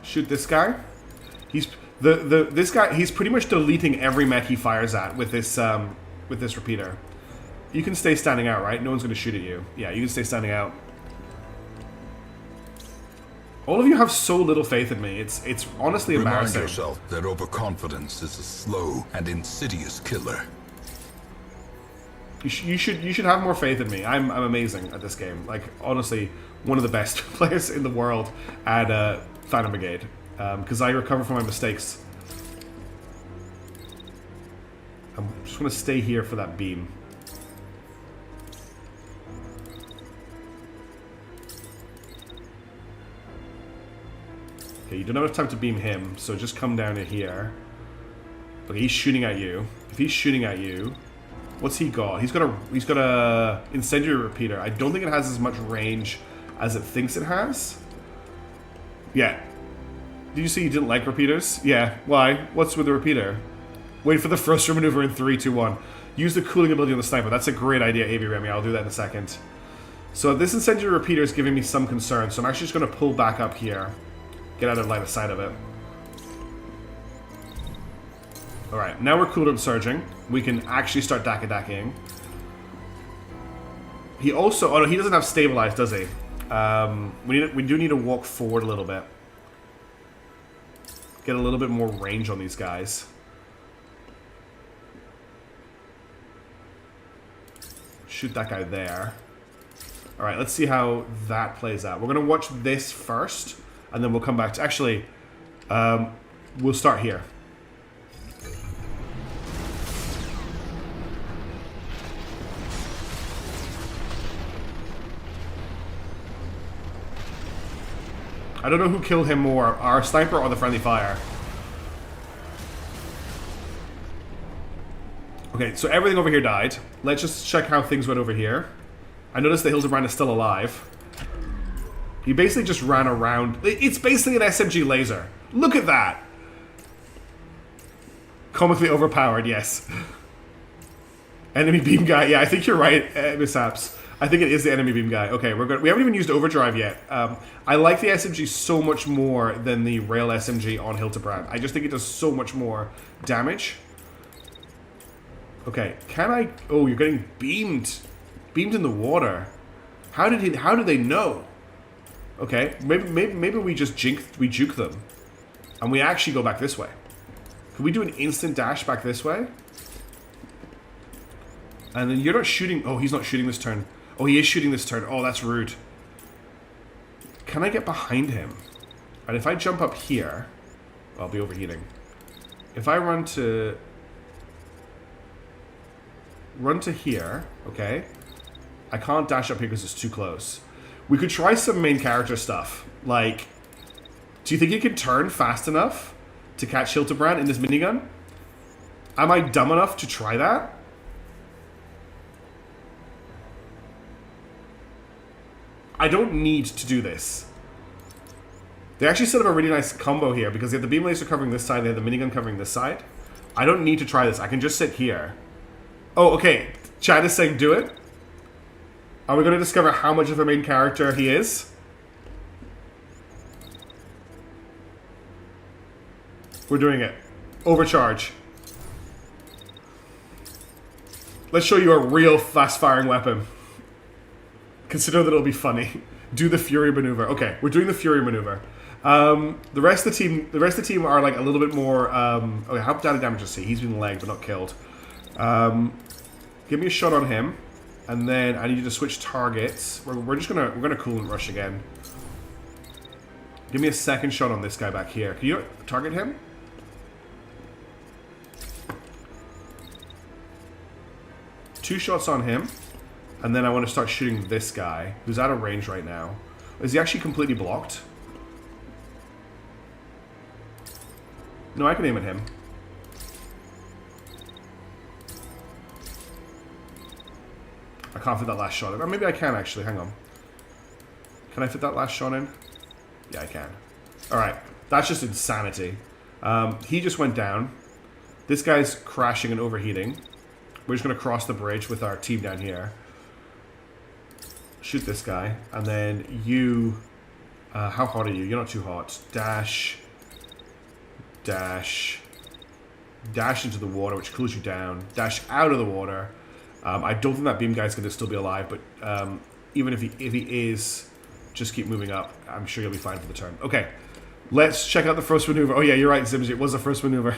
Shoot this guy. This guy. He's pretty much deleting every mech he fires at with this repeater. You can stay standing out, right? No one's going to shoot at you. Yeah, you can stay standing out. All of you have so little faith in me. It's honestly embarrassing.
Remind yourself that overconfidence is a slow and insidious killer.
You should have more faith in me. I'm amazing at this game. Like, honestly, one of the best players in the world at Phantom Brigade. Because I recover from my mistakes. I'm just going to stay here for that beam. Okay, you don't have enough time to beam him, so just come down to here. Okay, he's shooting at you. If he's shooting at you, what's he got? He's got a incendiary repeater. I don't think it has as much range as it thinks it has. Yeah. Did you say you didn't like repeaters? Yeah. Why? What's with the repeater? Wait for the thruster maneuver in 3, 2, 1. Use the cooling ability on the sniper. That's a great idea, AV Remy. I'll do that in a second. So this incendiary repeater is giving me some concern, so I'm actually just going to pull back up here. Get out of line of sight of it. Alright, now we're cooled up surging. We can actually start dakking. He also... Oh no, he doesn't have stabilize, does he? We do need to walk forward a little bit. Get a little bit more range on these guys. Shoot that guy there. Alright, let's see how that plays out. We're going to watch this first, and then we'll come back to... Actually, we'll start here. I don't know who killed him more, our sniper or the friendly fire. Okay, so everything over here died. Let's just check how things went over here. I noticed that Hildebrand is still alive. He basically just ran around. It's basically an SMG laser. Look at that. Comically overpowered, yes. Enemy beam guy. Yeah, I think you're right, Mishaps. I think it is the enemy beam guy. Okay, we're good. We haven't even used overdrive yet. I like the SMG so much more than the rail SMG on Hildebrand. I just think it does so much more damage. Okay, can I... Oh, you're getting beamed. Beamed in the water. How did they know? Okay, maybe we just juke them. And we actually go back this way. Can we do an instant dash back this way? And then you're not shooting... Oh, he's not shooting this turn. Oh, he is shooting this turn. Oh, that's rude. Can I get behind him? And if I jump up here... I'll be overheating. If I run to here, okay? I can't dash up here because it's too close. We could try some main character stuff. Like, do you think you can turn fast enough to catch Hildebrand in this minigun? Am I dumb enough to try that? I don't need to do this. They actually set up a really nice combo here because they have the beam laser covering this side, they have the minigun covering this side. I don't need to try this. I can just sit here. Oh, okay. Chad is saying do it. Are we going to discover how much of a main character he is? We're doing it. Overcharge. Let's show you a real fast-firing weapon. Consider that it'll be funny. Do the Fury maneuver. Okay, we're doing the Fury maneuver. The rest of the team are like a little bit more. Okay, how much damage is he? He's been legged but not killed. Give me a shot on him, and then I need you to switch targets. We're gonna coolant rush again. Give me a second shot on this guy back here. Can you target him? Two shots on him. And then I want to start shooting this guy, who's out of range right now. Is he actually completely blocked? No, I can aim at him. I can't fit that last shot in. Or maybe I can actually, hang on. Can I fit that last shot in? Yeah, I can. Alright, that's just insanity. He just went down. This guy's crashing and overheating. We're just going to cross the bridge with our team down here. Shoot this guy, and then you... how hot are you? You're not too hot. Dash. Dash. Dash into the water, which cools you down. Dash out of the water. I don't think that beam guy's going to still be alive, but even if he is, just keep moving up. I'm sure you'll be fine for the turn. Okay, let's check out the first maneuver. Oh yeah, you're right, Zimsy. It was the first maneuver.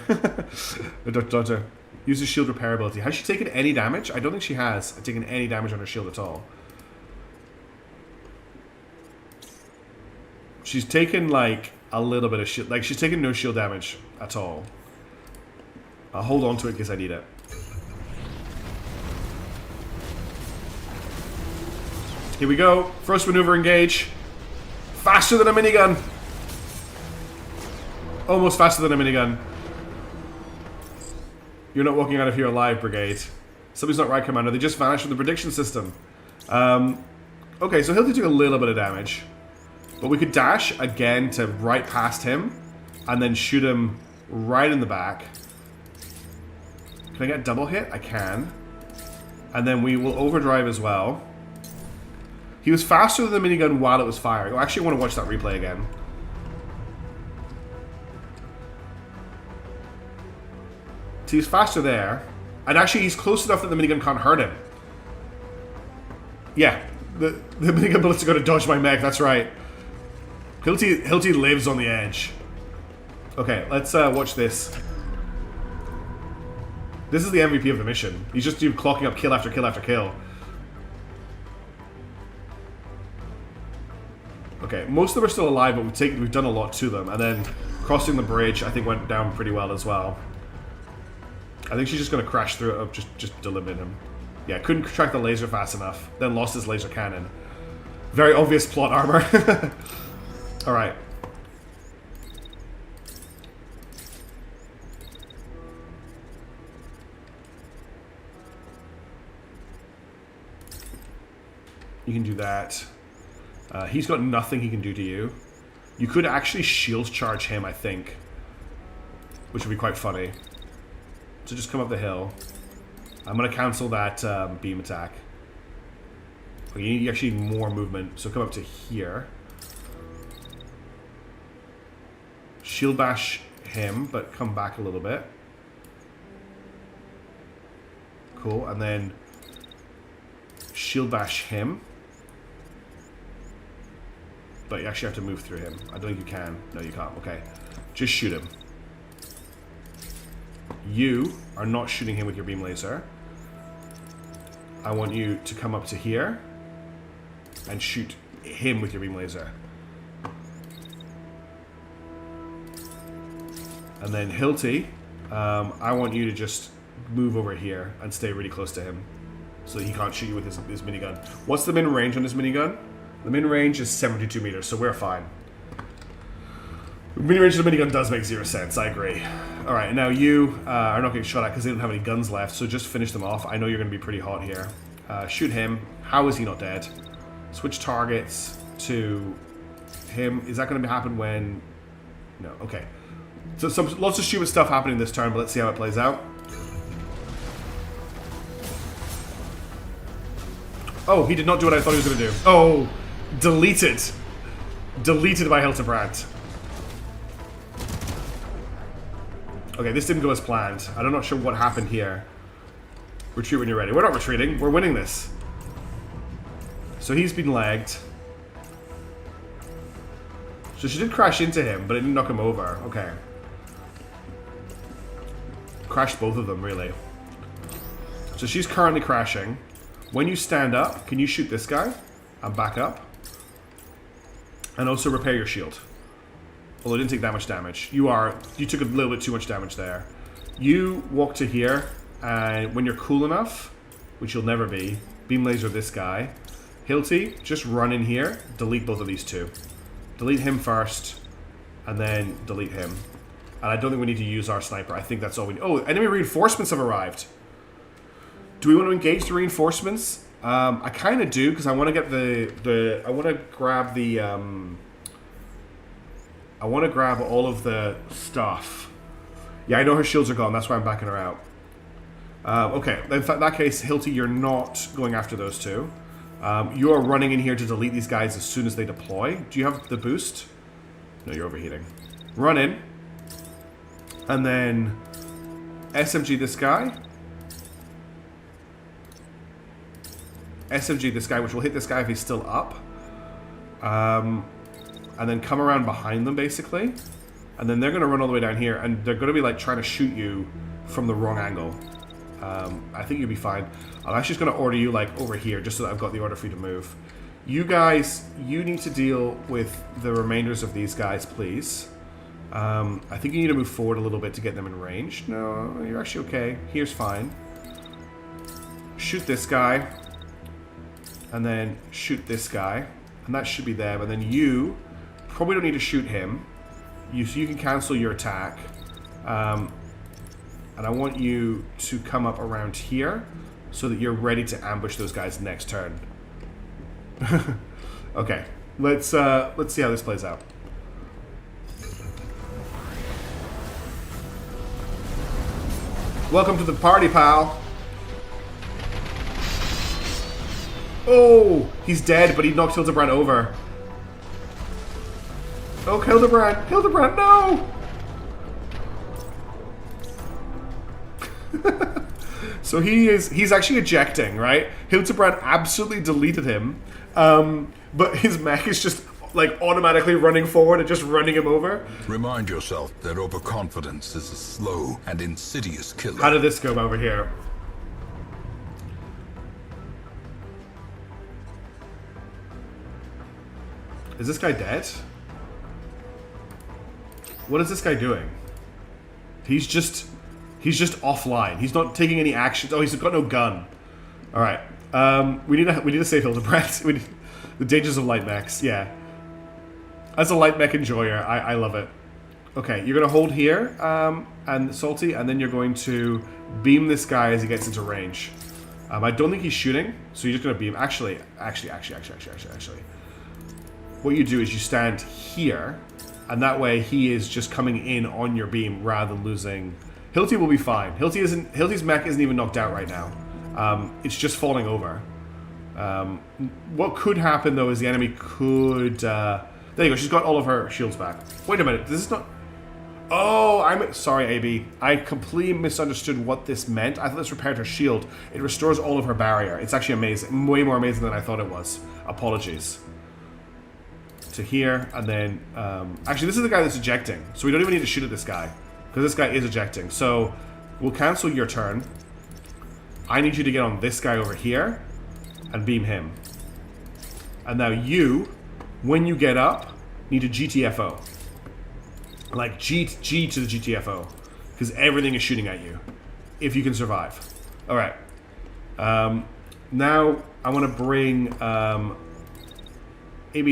Doctor. Use the shield repair ability. Has she taken any damage? I don't think she has taken any damage on her shield at all. She's taken, like, a little bit of shield. Like, she's taken no shield damage at all. I'll hold on to it because I need it. Here we go. First maneuver, engage. Faster than a minigun. Almost faster than a minigun. You're not walking out of here alive, Brigade. Something's not right, Commander. They just vanished from the prediction system. Okay, so he'll do a little bit of damage. But we could dash again to right past him and then shoot him right in the back. Can I get double hit? I can. And then we will overdrive as well. He was faster than the minigun while it was firing. Oh, actually, I want to watch that replay again. So he's faster there. And actually, he's close enough that the minigun can't hurt him. Yeah, the minigun bullets are going to dodge my mech, that's right. Hilty lives on the edge. Okay, let's watch this. This is the MVP of the mission. He's just clocking up kill after kill after kill. Okay, most of them are still alive, but we've done a lot to them. And then crossing the bridge, I think, went down pretty well as well. I think she's just going to crash through it, just delimiting him. Yeah, couldn't track the laser fast enough. Then lost his laser cannon. Very obvious plot armor. Alright. You can do that. He's got nothing he can do to you. You could actually shield charge him, I think. Which would be quite funny. So just come up the hill. I'm going to cancel that beam attack. Okay, you actually need more movement. So come up to here. Shield bash him, but come back a little bit. Cool, and then shield bash him. But you actually have to move through him. I don't think you can. No, you can't. Okay. Just shoot him. You are not shooting him with your beam laser. I want you to come up to here and shoot him with your beam laser. And then Hilty, I want you to just move over here and stay really close to him so that he can't shoot you with his minigun. What's the min range on his minigun? The min range is 72 meters, so we're fine. The min range of the minigun does make 0 sense, I agree. Alright, now you are not getting shot at because they don't have any guns left, so just finish them off. I know you're going to be pretty hot here. Shoot him. How is he not dead? Switch targets to him. Is that going to happen when... No, okay. So lots of stupid stuff happening this turn, but let's see how it plays out. Oh, he did not do what I thought he was going to do. Oh, deleted. Deleted by Hildebrand. Okay, this didn't go as planned. I'm not sure what happened here. Retreat when you're ready. We're not retreating. We're winning this. So he's been lagged. So she did crash into him, but it didn't knock him over. Okay. Crashed both of them, really. So she's currently crashing. When you stand up, can you shoot this guy? And back up. And also repair your shield. Although it didn't take that much damage. You took a little bit too much damage there. You walk to here, and when you're cool enough, which you'll never be, beam laser this guy. Hilty, just run in here, delete both of these two. Delete him first, and then delete him. And I don't think we need to use our sniper. I think that's all we need. Oh, enemy reinforcements have arrived. Do we want to engage the reinforcements? I kind of do, because I want to get I want to grab the... I want to grab all of the stuff. Yeah, I know her shields are gone. That's why I'm backing her out. Okay, in that case, Hilty, you're not going after those two. You are running in here to delete these guys as soon as they deploy. Do you have the boost? No, you're overheating. Run in. And then SMG this guy. SMG this guy, which will hit this guy if he's still up. And then come around behind them, basically. And then they're going to run all the way down here, and they're going to be, like, trying to shoot you from the wrong angle. I think you'll be fine. I'm actually just going to order you, like, over here, just so that I've got the order for you to move. You guys, you need to deal with the remainders of these guys, please. I think you need to move forward a little bit to get them in range. No, you're actually okay. Here's fine. Shoot this guy. And then shoot this guy. And that should be them. And then you probably don't need to shoot him. So you can cancel your attack. And I want you to come up around here so that you're ready to ambush those guys next turn. Okay, let's see how this plays out. Welcome to the party, pal. Oh, he's dead, but he knocked Hildebrand over. Oh, Hildebrand! Hildebrand, no! So he's actually ejecting, right? Hildebrand absolutely deleted him, but his mech is just like automatically running forward and just running him over.
Remind yourself that overconfidence is a slow and insidious killer.
How did this go over here? Is this guy dead? What is this guy doing? He's just offline. He's not taking any action. Oh, he's got no gun. All right. We need to save Hildebrand. We need the dangers of light mechs. Yeah. As a light mech enjoyer, I love it. Okay, you're gonna hold here, and Salty, and then you're going to beam this guy as he gets into range. I don't think he's shooting, so you're just gonna beam. Actually. What you do is you stand here, and that way he is just coming in on your beam rather than losing. Hilti will be fine. Hilti's mech isn't even knocked out right now. It's just falling over. What could happen though is the enemy could. There you go. She's got all of her shields back. Wait a minute. This is not. Oh, I'm sorry, AB. I completely misunderstood what this meant. I thought this repaired her shield. It restores all of her barrier. It's actually amazing. Way more amazing than I thought it was. Apologies. To here, and then... actually, this is the guy that's ejecting. So we don't even need to shoot at this guy. Because this guy is ejecting. So we'll cancel your turn. I need you to get on this guy over here and beam him. And now you, when you get up, need a GTFO. Like G to the GTFO, because everything is shooting at you, if you can survive. All right. Now I want to bring AB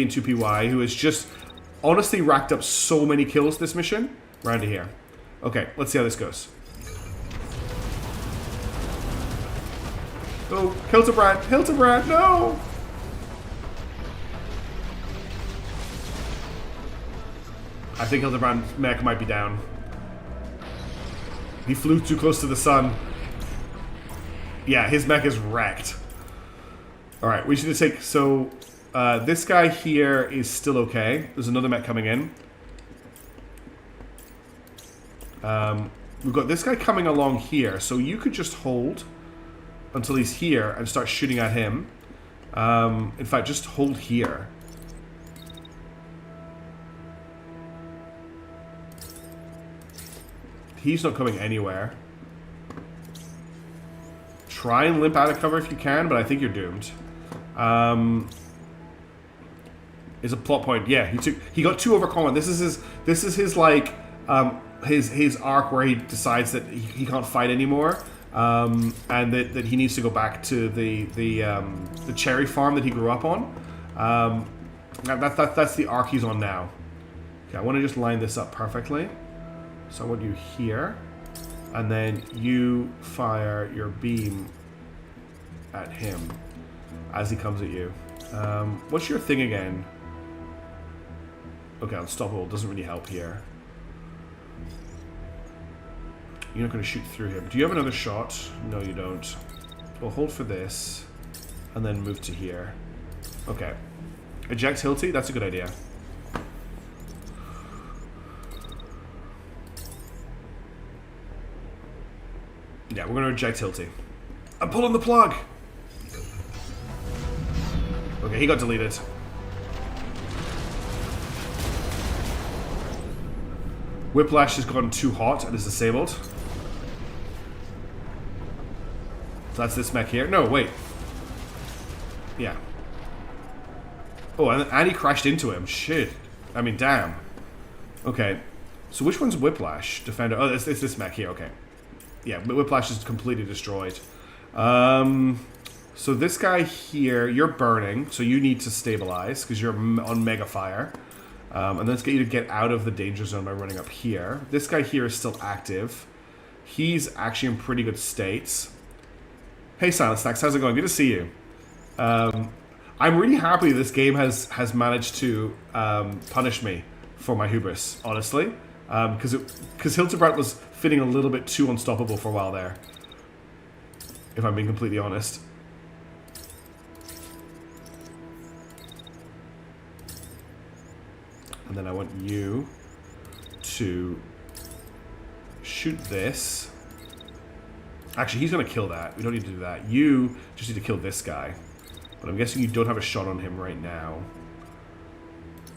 and 2PY, who has just honestly racked up so many kills this mission, round to here. Okay, let's see how this goes. Oh, Hildebrand, no! I think Hildebrand's mech might be down. He flew too close to the sun. Yeah, his mech is wrecked. Alright, we should take... So, this guy here is still okay. There's another mech coming in. We've got this guy coming along here. So you could just hold until he's here and start shooting at him. In fact, just hold here. He's not coming anywhere. Try and limp out of cover if you can, but I think you're doomed. Is a plot point. Yeah, he got 2 over combat. This is his like his arc where he decides that he can't fight anymore, and that he needs to go back to the cherry farm that he grew up on. That's the arc he's on now. Okay, I want to just line this up perfectly. So I want you here, and then you fire your beam at him as he comes at you. What's your thing again? Okay, unstoppable doesn't really help here. You're not going to shoot through him. Do you have another shot? No, you don't. Well, hold for this, and then move to here. Okay. Eject Hilti? That's a good idea. Yeah, we're going to eject Hilti. I'm pulling the plug! Okay, he got deleted. Whiplash has gone too hot and is disabled. So that's this mech here. No, wait. Yeah. Oh, and he crashed into him. Shit. I mean, damn. Okay. So which one's Whiplash? Defender. Oh, it's this mech here. Okay. Yeah, Whiplash is completely destroyed. So this guy here, you're burning, so you need to stabilize because you're on Mega Fire. And let's get you to get out of the danger zone by running up here. This guy here is still active. He's actually in pretty good state. Hey, Silent Stacks, how's it going? Good to see you. I'm really happy this game has managed to punish me for my hubris, honestly. Because Hildebrand was feeling a little bit too unstoppable for a while there. If I'm being completely honest. And then I want you to shoot this. Actually, he's going to kill that. We don't need to do that. You just need to kill this guy. But I'm guessing you don't have a shot on him right now.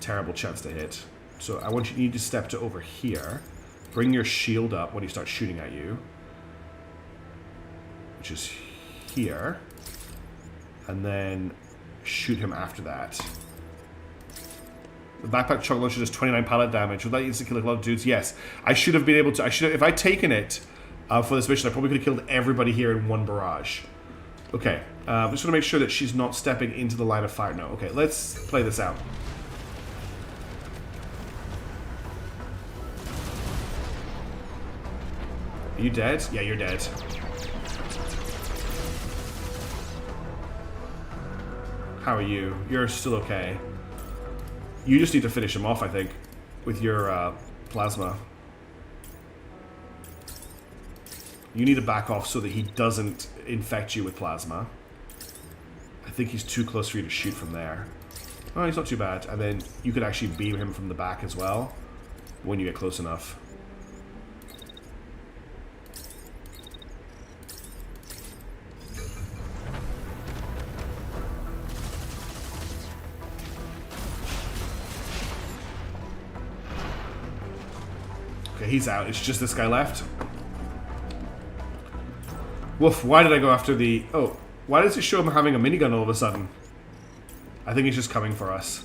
Terrible chance to hit. So I want you need to step to over here. Bring your shield up when he starts shooting at you. Which is here. And then shoot him after that. The backpack chug launcher does 29 pallet damage. Would that instantly kill a lot of dudes? Yes. I should have been able to. If I'd taken it for this mission, I probably could have killed everybody here in one barrage. Okay. I'm just going to make sure that she's not stepping into the line of fire. No. Okay, let's play this out. Are you dead? Yeah, you're dead. How are you? You're still okay. You just need to finish him off, I think, with your plasma. You need to back off so that he doesn't infect you with plasma. I think he's too close for you to shoot from there. Oh, he's not too bad. And then you could actually beam him from the back as well when you get close enough. Okay, he's out. It's just this guy left. Woof, why did I go after the... Oh, why does it show him having a minigun all of a sudden? I think he's just coming for us.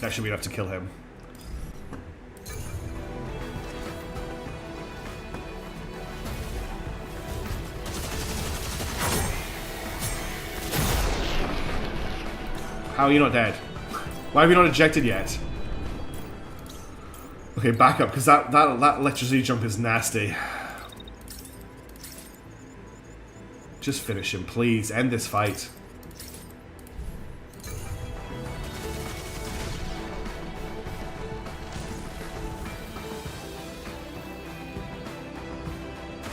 That should be enough to kill him. How are you not dead? Why have you not ejected yet? Okay, back up, because that electricity jump is nasty. Just finish him, please. End this fight.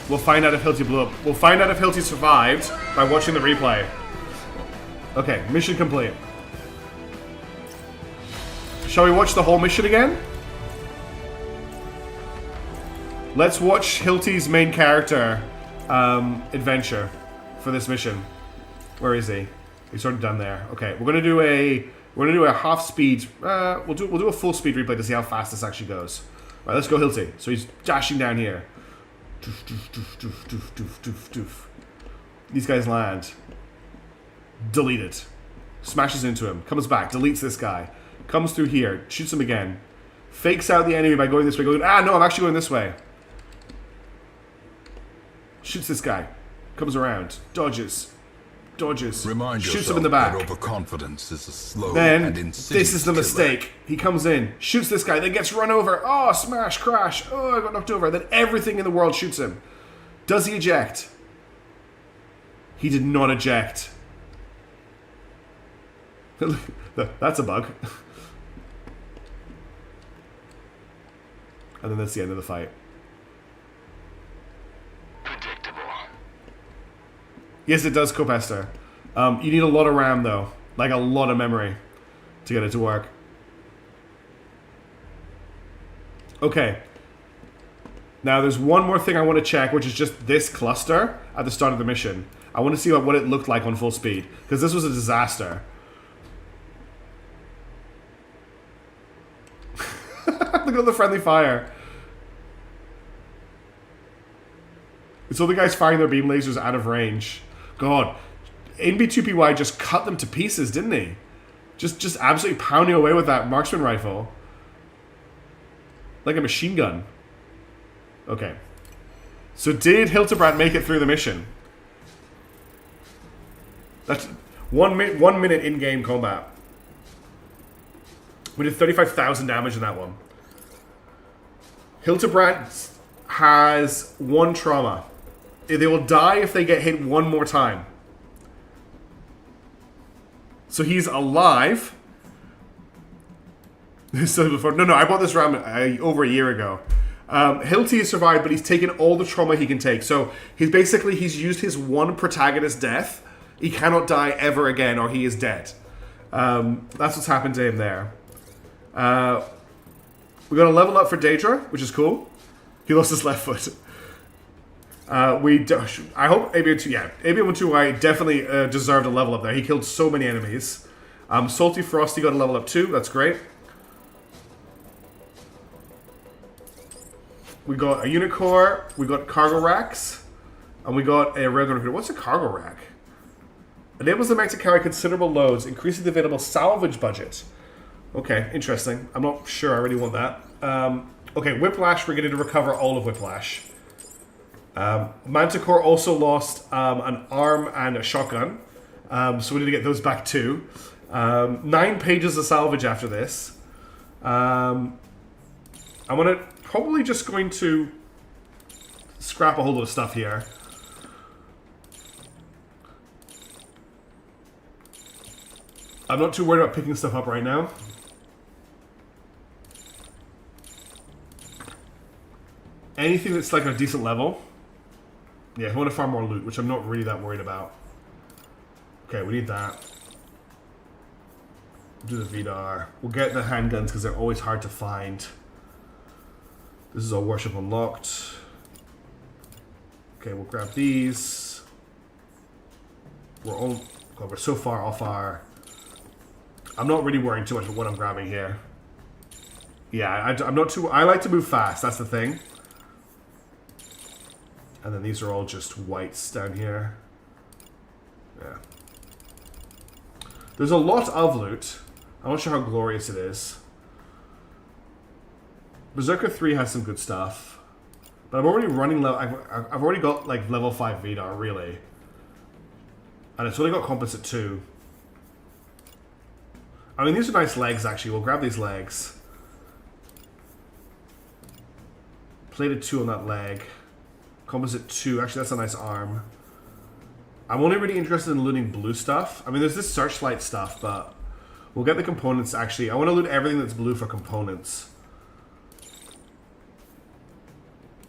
We'll find out if Hilty blew up. We'll find out if Hilty survived by watching the replay. Okay, mission complete. Shall we watch the whole mission again? Let's watch Hilty's main character adventure for this mission. Where is he? He's sort of done there. Okay, we're gonna do a half speed. We'll do a full speed replay to see how fast this actually goes. All right, let's go, Hilty. So he's dashing down here. Doof, doof, doof, doof, doof, doof, doof, doof. These guys land. Delete it. Smashes into him. Comes back. Deletes this guy. Comes through here. Shoots him again. Fakes out the enemy by going this way. Going, ah, no, I'm actually going this way. Shoots this guy. Comes around. Dodges. Dodges.
Remind
shoots him in the back.
That overconfidence is a slow
then,
and insidious
this is the
killer.
mistake. He comes in. Shoots this guy. Then gets run over. Oh, smash, crash. Oh, I got knocked over. Then everything in the world shoots him. Does he eject? He did not eject. That's a bug. And then that's the end of the fight.
Predictable.
Yes, it does, Copester. You need a lot of RAM, though. Like, a lot of memory to get it to work. Okay. Now, there's one more thing I want to check, which is just this cluster at the start of the mission. I want to see what it looked like on full speed, because this was a disaster. Look at the friendly fire. It's all the guys firing their beam lasers out of range. God, NB2PY just cut them to pieces, didn't he? Just absolutely pounding away with that marksman rifle. Like a machine gun. Okay. So did Hildebrand make it through the mission? That's 1 minute in-game combat. We did 35,000 damage in that one. Hildebrand has 1 trauma. They will die if they get hit 1 more time. So he's alive. No, I bought this RAM over a year ago. Hilty has survived, but he's taken all the trauma he can take. So he's used his 1 protagonist death. He cannot die ever again, or he is dead. That's what's happened to him there. We got a level up for Daedra, which is cool. He lost his left foot. I hope AB12I definitely deserved a level up there. He killed so many enemies. Salty Frosty got a level up too. That's great. We got a unit core. We got cargo racks, and we got a railgun. What's a cargo rack? Enables the mech to carry considerable loads, increasing the available salvage budget. Okay, interesting. I'm not sure I really want that. Okay, Whiplash, we're going to recover all of Whiplash. Manticore also lost an arm and a shotgun. So we need to get those back too. 9 pages of salvage after this. I'm probably just going to scrap a whole lot of stuff here. I'm not too worried about picking stuff up right now. Anything that's like a decent level. Yeah, I want to farm more loot, which I'm not really that worried about. Okay, we need that. Do the VDAR. We'll get the handguns because they're always hard to find. This is all worship unlocked. Okay, we'll grab these. God, we're so far off our... I'm not really worrying too much about what I'm grabbing here. Yeah, I'm not too... I like to move fast, that's the thing. And then these are all just whites down here. Yeah. There's a lot of loot. I'm not sure how glorious it is. Berserker 3 has some good stuff. But I'm already running level... I've already got like level 5 VDAR, really. And it's only got composite 2. I mean, these are nice legs, actually. We'll grab these legs. Plated 2 on that leg. Composite 2. Actually, that's a nice arm. I'm only really interested in looting blue stuff. I mean, there's this searchlight stuff, but we'll get the components, actually. I want to loot everything that's blue for components.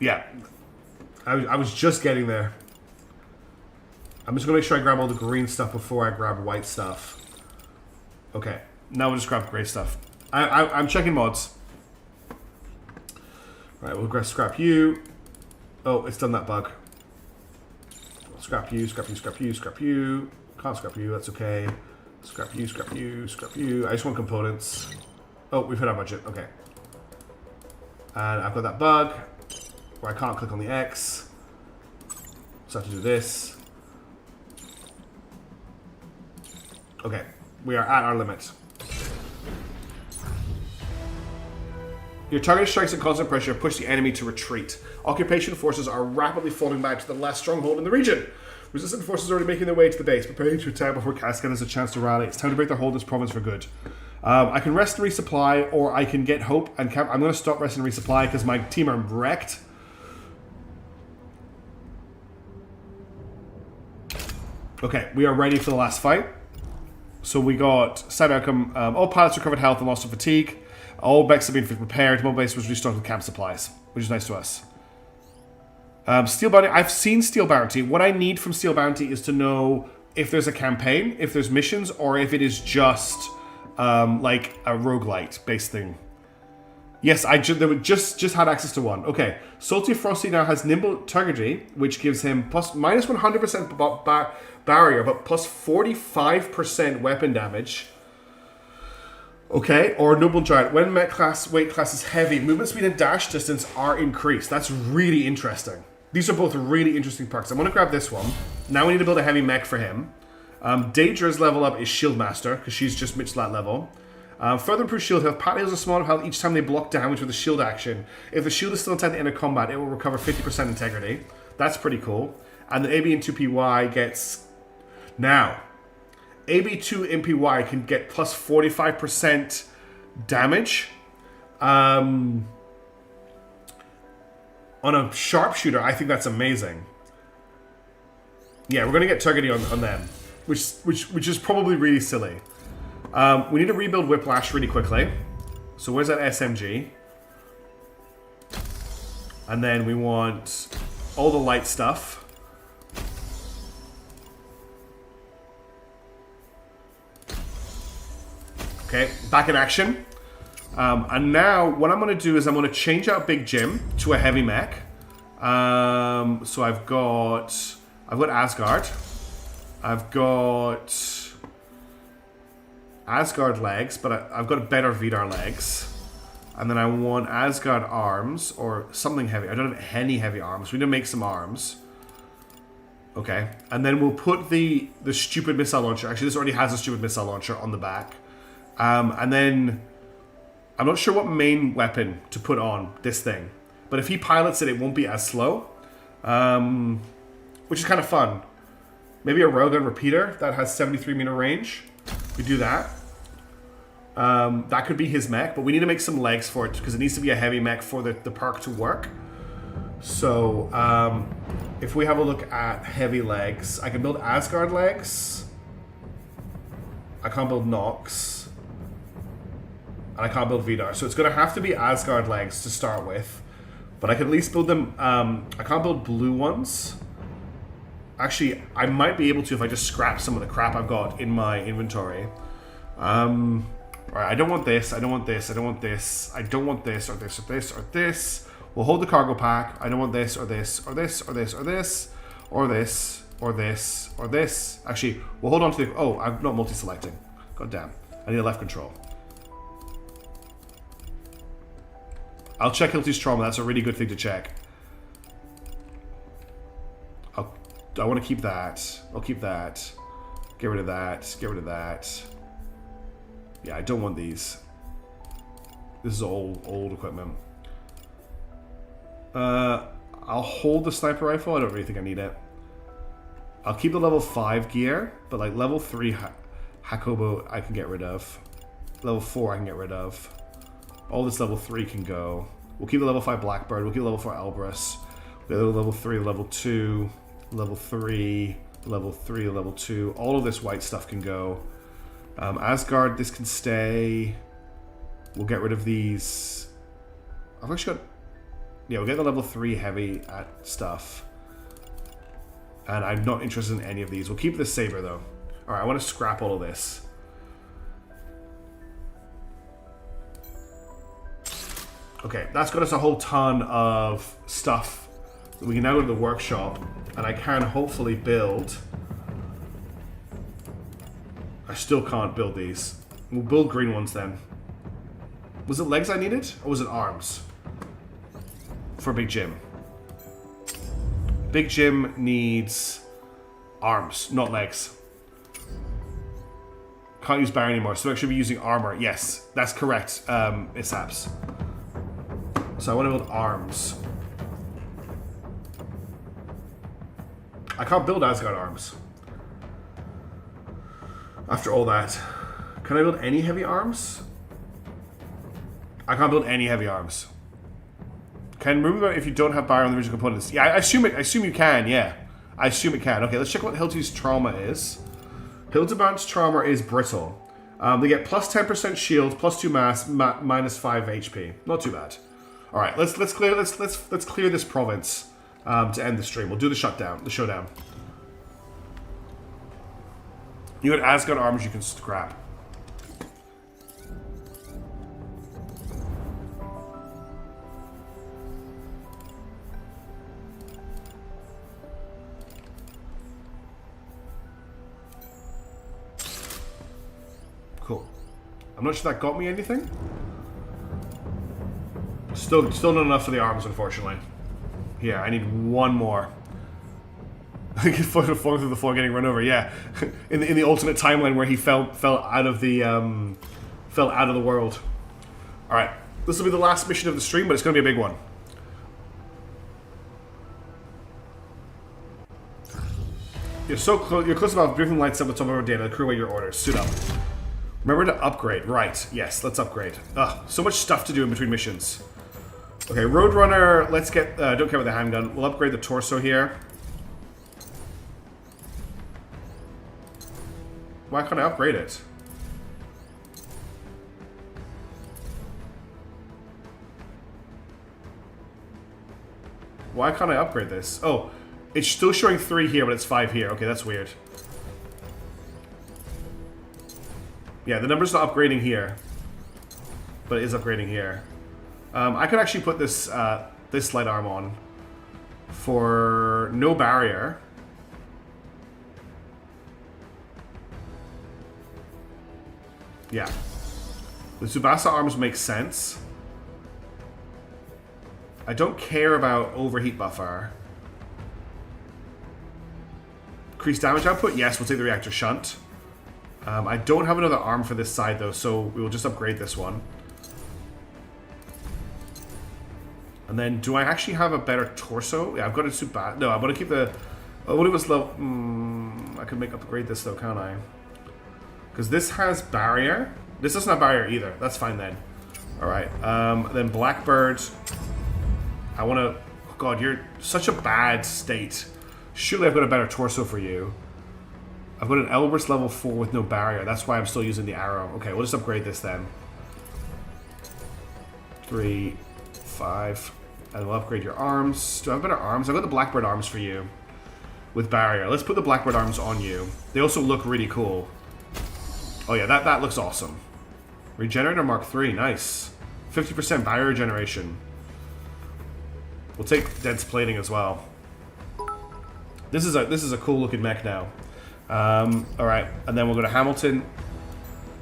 Yeah. I was just getting there. I'm just going to make sure I grab all the green stuff before I grab white stuff. Okay. Now we'll just grab gray stuff. I'm checking mods. Right, we'll scrap you. Oh, it's done that bug. Scrap you, scrap you, scrap you, scrap you. Can't scrap you, that's okay. Scrap you, scrap you, scrap you. I just want components. Oh, we've hit our budget, okay. And I've got that bug where I can't click on the X. So I have to do this. Okay, we are at our limit. Your targeted strikes and constant pressure push the enemy to retreat. Occupation forces are rapidly falling back to the last stronghold in the region. Resistant forces are already making their way to the base, preparing to attack before Cascade has a chance to rally. It's time to break their hold in this province for good. I can rest and resupply, or I can get hope and camp. I'm going to stop rest and resupply because my team are wrecked. Okay, we are ready for the last fight. So we got side outcome. All pilots recovered health and lost to fatigue. All mechs have been prepared. Mobile base was restocked with camp supplies, which is nice to us. Steel Bounty. I've seen Steel Bounty. What I need from Steel Bounty is to know if there's a campaign, if there's missions, or if it is just like a roguelite based thing. Yes, I just had access to one. Okay, Salty Frosty now has Nimble Targetry, which gives him minus 100% barrier, but plus 45% weapon damage. Okay, or Noble Giant. When mech weight class is heavy, movement speed and dash distance are increased. That's really interesting. These are both really interesting perks. I'm going to grab this one. Now we need to build a heavy mech for him. Daedra's level up is Shield Master, because she's just reached that level. Further improve shield health. Pat heals a small health each time they block damage with a shield action. If the shield is still intact at the end of combat, it will recover 50% integrity. That's pretty cool. And the AB and 2PY gets... Now... AB2 MPY can get plus 45% damage on a sharpshooter. I think that's amazing. Yeah, we're going to get targeting on them, which is probably really silly. We need to rebuild Whiplash really quickly. So where's that SMG? And then we want all the light stuff. Okay, back in action. And now what I'm going to do is I'm going to change out Big Jim to a heavy mech. So I've got Asgard. I've got Asgard legs, but I've got better VDAR legs. And then I want Asgard arms or something heavy. I don't have any heavy arms. We need to make some arms. Okay, and then we'll put the stupid missile launcher. Actually, this already has a stupid missile launcher on the back. And then, I'm not sure what main weapon to put on this thing. But if he pilots it, it won't be as slow. Which is kind of fun. Maybe a railgun repeater that has 73 meter range. We do that. That could be his mech, but we need to make some legs for it because it needs to be a heavy mech for the perk to work. So, if we have a look at heavy legs, I can build Asgard legs. I can't build Nox. And I can't build Vidar. So it's going to have to be Asgard legs to start with. But I can at least build them. I can't build blue ones. Actually, I might be able to if I just scrap some of the crap I've got in my inventory. Alright, I don't want this. I don't want this. I don't want this. I don't want this or this or this or this. We'll hold the cargo pack. I don't want this or this or this or this or this or this or this or this. Actually, we'll hold on to the... Oh, I'm not multi-selecting. God damn. I need a left control. I'll check Hilti's trauma. That's a really good thing to check. I want to keep that. I'll keep that. Get rid of that. Get rid of that. Yeah, I don't want these. This is old equipment. I'll hold the sniper rifle. I don't really think I need it. I'll keep the level 5 gear, but like level 3 Hakobo I can get rid of. Level 4 I can get rid of. All this level 3 can go. We'll keep the level 5 Blackbird. We'll keep the level 4 Elbrus. The level 3, level 2, level 3, level 3, level 2. All of this white stuff can go. Asgard, this can stay. We'll get rid of these. I've actually got... Yeah, we'll get the level 3 heavy at stuff. And I'm not interested in any of these. We'll keep this saber, though. Alright, I want to scrap all of this. Okay, that's got us a whole ton of stuff. We can now go to the workshop, and I can hopefully build... I still can't build these. We'll build green ones then. Was it legs I needed? Or was it arms? For Big Jim. Big Jim needs arms, not legs. Can't use barrier anymore, so I should be using armor. Yes, that's correct, Isaps. So I want to build arms. I can't build Asgard arms. After all that. Can I build any heavy arms? I can't build any heavy arms. Can remove them if you don't have barrier on the original components. Yeah, I assume you can, yeah. I assume it can. Okay, let's check what Hilti's trauma is. Hildebrand's trauma is brittle. They get plus 10% shield, plus 2 mass, minus 5 HP. Not too bad. Alright, let's clear this province to end the stream. We'll do the showdown. You got Asgard arms you can scrap. Cool. I'm not sure that got me anything. Still not enough for the arms, unfortunately. Yeah, I need one more. I get falling through the floor, getting run over. Yeah, in the alternate timeline where he fell out of the world. All right, this will be the last mission of the stream, but it's going to be a big one. You're so close. You're close enough. Briefing lights up the top of our data. The crew await your orders. Suit up. Remember to upgrade. Right. Yes. Let's upgrade. Ugh. So much stuff to do in between missions. Okay, Roadrunner. Let's get. Don't care about the handgun. We'll upgrade the torso here. Why can't I upgrade it? Why can't I upgrade this? Oh, it's still showing 3 here, but it's 5 here. Okay, that's weird. Yeah, the number's not upgrading here, but it is upgrading here. I could actually put this this light arm on for no barrier. Yeah. The Tsubasa arms make sense. I don't care about overheat buffer. Increased damage output? Yes, we'll take the reactor shunt. I don't have another arm for this side though, so we will just upgrade this one. And then, do I actually have a better torso? Yeah, I've got a Tsubasa. No, I want to keep the... Oh, what it was low... I could upgrade this though, can't I? Because this has barrier. This doesn't have barrier either. That's fine then. Alright. Then Blackbird. I want to... Oh god, you're such a bad state. Surely I've got a better torso for you. I've got an Elbrus level 4 with no barrier. That's why I'm still using the arrow. Okay, we'll just upgrade this then. 3, 5. And we'll upgrade your arms. Do I have better arms? I've got the Blackbird arms for you. With barrier. Let's put the Blackbird arms on you. They also look really cool. Oh yeah, that looks awesome. Regenerator Mark 3, nice. 50% barrier regeneration. We'll take dense plating as well. This is a cool looking mech now. Alright, and then we'll go to Hamilton.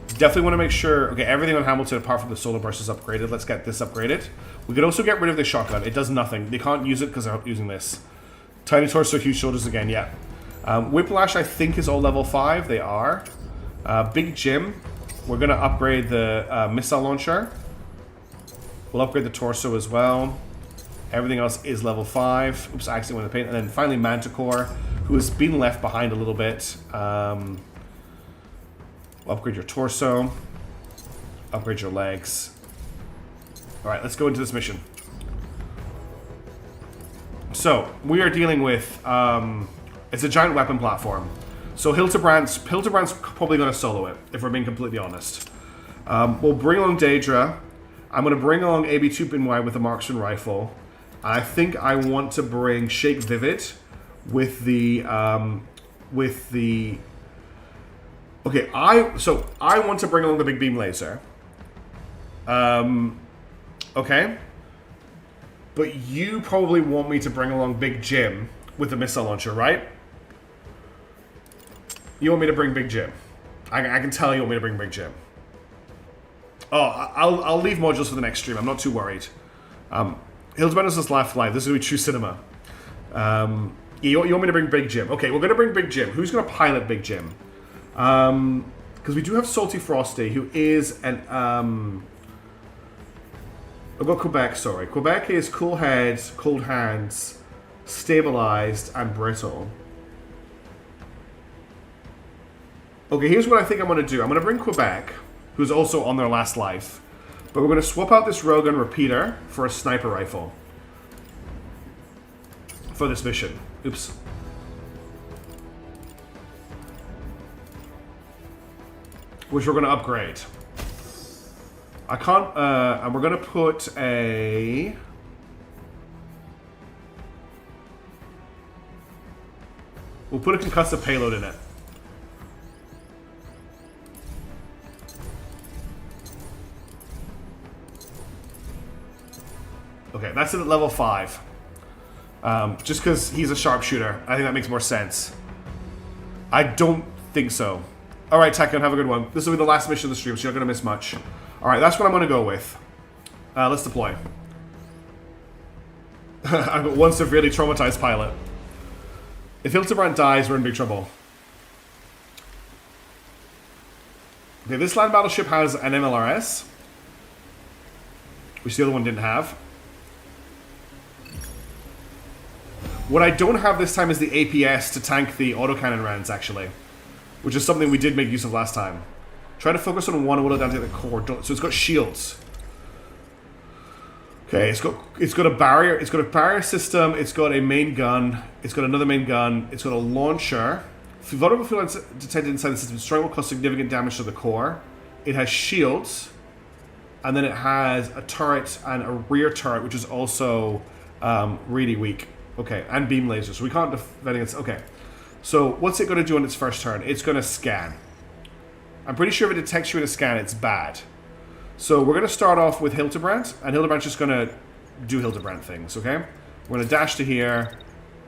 Definitely want to make sure... Okay, everything on Hamilton apart from the solar burst is upgraded. Let's get this upgraded. We could also get rid of the shotgun. It does nothing. They can't use it because they're using this. Tiny torso, huge shoulders again, yeah. Whiplash, I think, is all level 5. They are. Big Jim. We're going to upgrade the missile launcher. We'll upgrade the torso as well. Everything else is level 5. Oops, I accidentally went to paint. And then finally Manticore, who has been left behind a little bit. We'll upgrade your torso. Upgrade your legs. Alright, let's go into this mission. So, we are dealing with, it's a giant weapon platform. So Hildebrandt's probably going to solo it, if we're being completely honest. We'll bring along Daedra. I'm going to bring along AB2 Binwai with the marksman rifle. I think I want to bring Shake Vivid with the, okay, I want to bring along the big beam laser. Okay. But you probably want me to bring along Big Jim with the missile launcher, right? You want me to bring Big Jim. I can tell you want me to bring Big Jim. Oh, I'll leave modules for the next stream. I'm not too worried. Hildebrand is this live. This is going to be true cinema. You want me to bring Big Jim. Okay, we're going to bring Big Jim. Who's going to pilot Big Jim? Because we do have Salty Frosty, who is an... I've got Quebec, sorry. Quebec is cool heads, cold hands, stabilized, and brittle. Okay, here's what I think I'm going to do. I'm going to bring Quebec, who's also on their last life. But we're going to swap out this Rogan repeater for a sniper rifle. For this mission. Oops. Which we're going to upgrade. I can't, and we're going to put a... We'll put a concussive payload in it. Okay, that's it at level 5. Just because he's a sharpshooter. I think that makes more sense. I don't think so. Alright, Tekken, have a good one. This will be the last mission of the stream, so you're not going to miss much. Alright, that's what I'm going to go with. Let's deploy. I've got one severely traumatized pilot. If Hildebrand dies, we're in big trouble. Okay, this land battleship has an MLRS, which the other one didn't have. What I don't have this time is the APS to tank the autocannon rounds, actually. Which is something we did make use of last time. Try to focus on one while down to the core. So it's got shields. Okay, it's got a barrier system, it's got a main gun, it's got another main gun, it's got a launcher. Vulnerable fuel detected inside the system, strong will cause significant damage to the core. It has shields, and then it has a turret and a rear turret, which is also really weak. Okay, and beam lasers. So we can't defend against. Okay, so what's it going to do on its first turn? It's going to scan. I'm pretty sure if it detects you in a scan, it's bad. So we're going to start off with Hildebrand, and Hildebrand's just going to do Hildebrand things, okay? We're going to dash to here.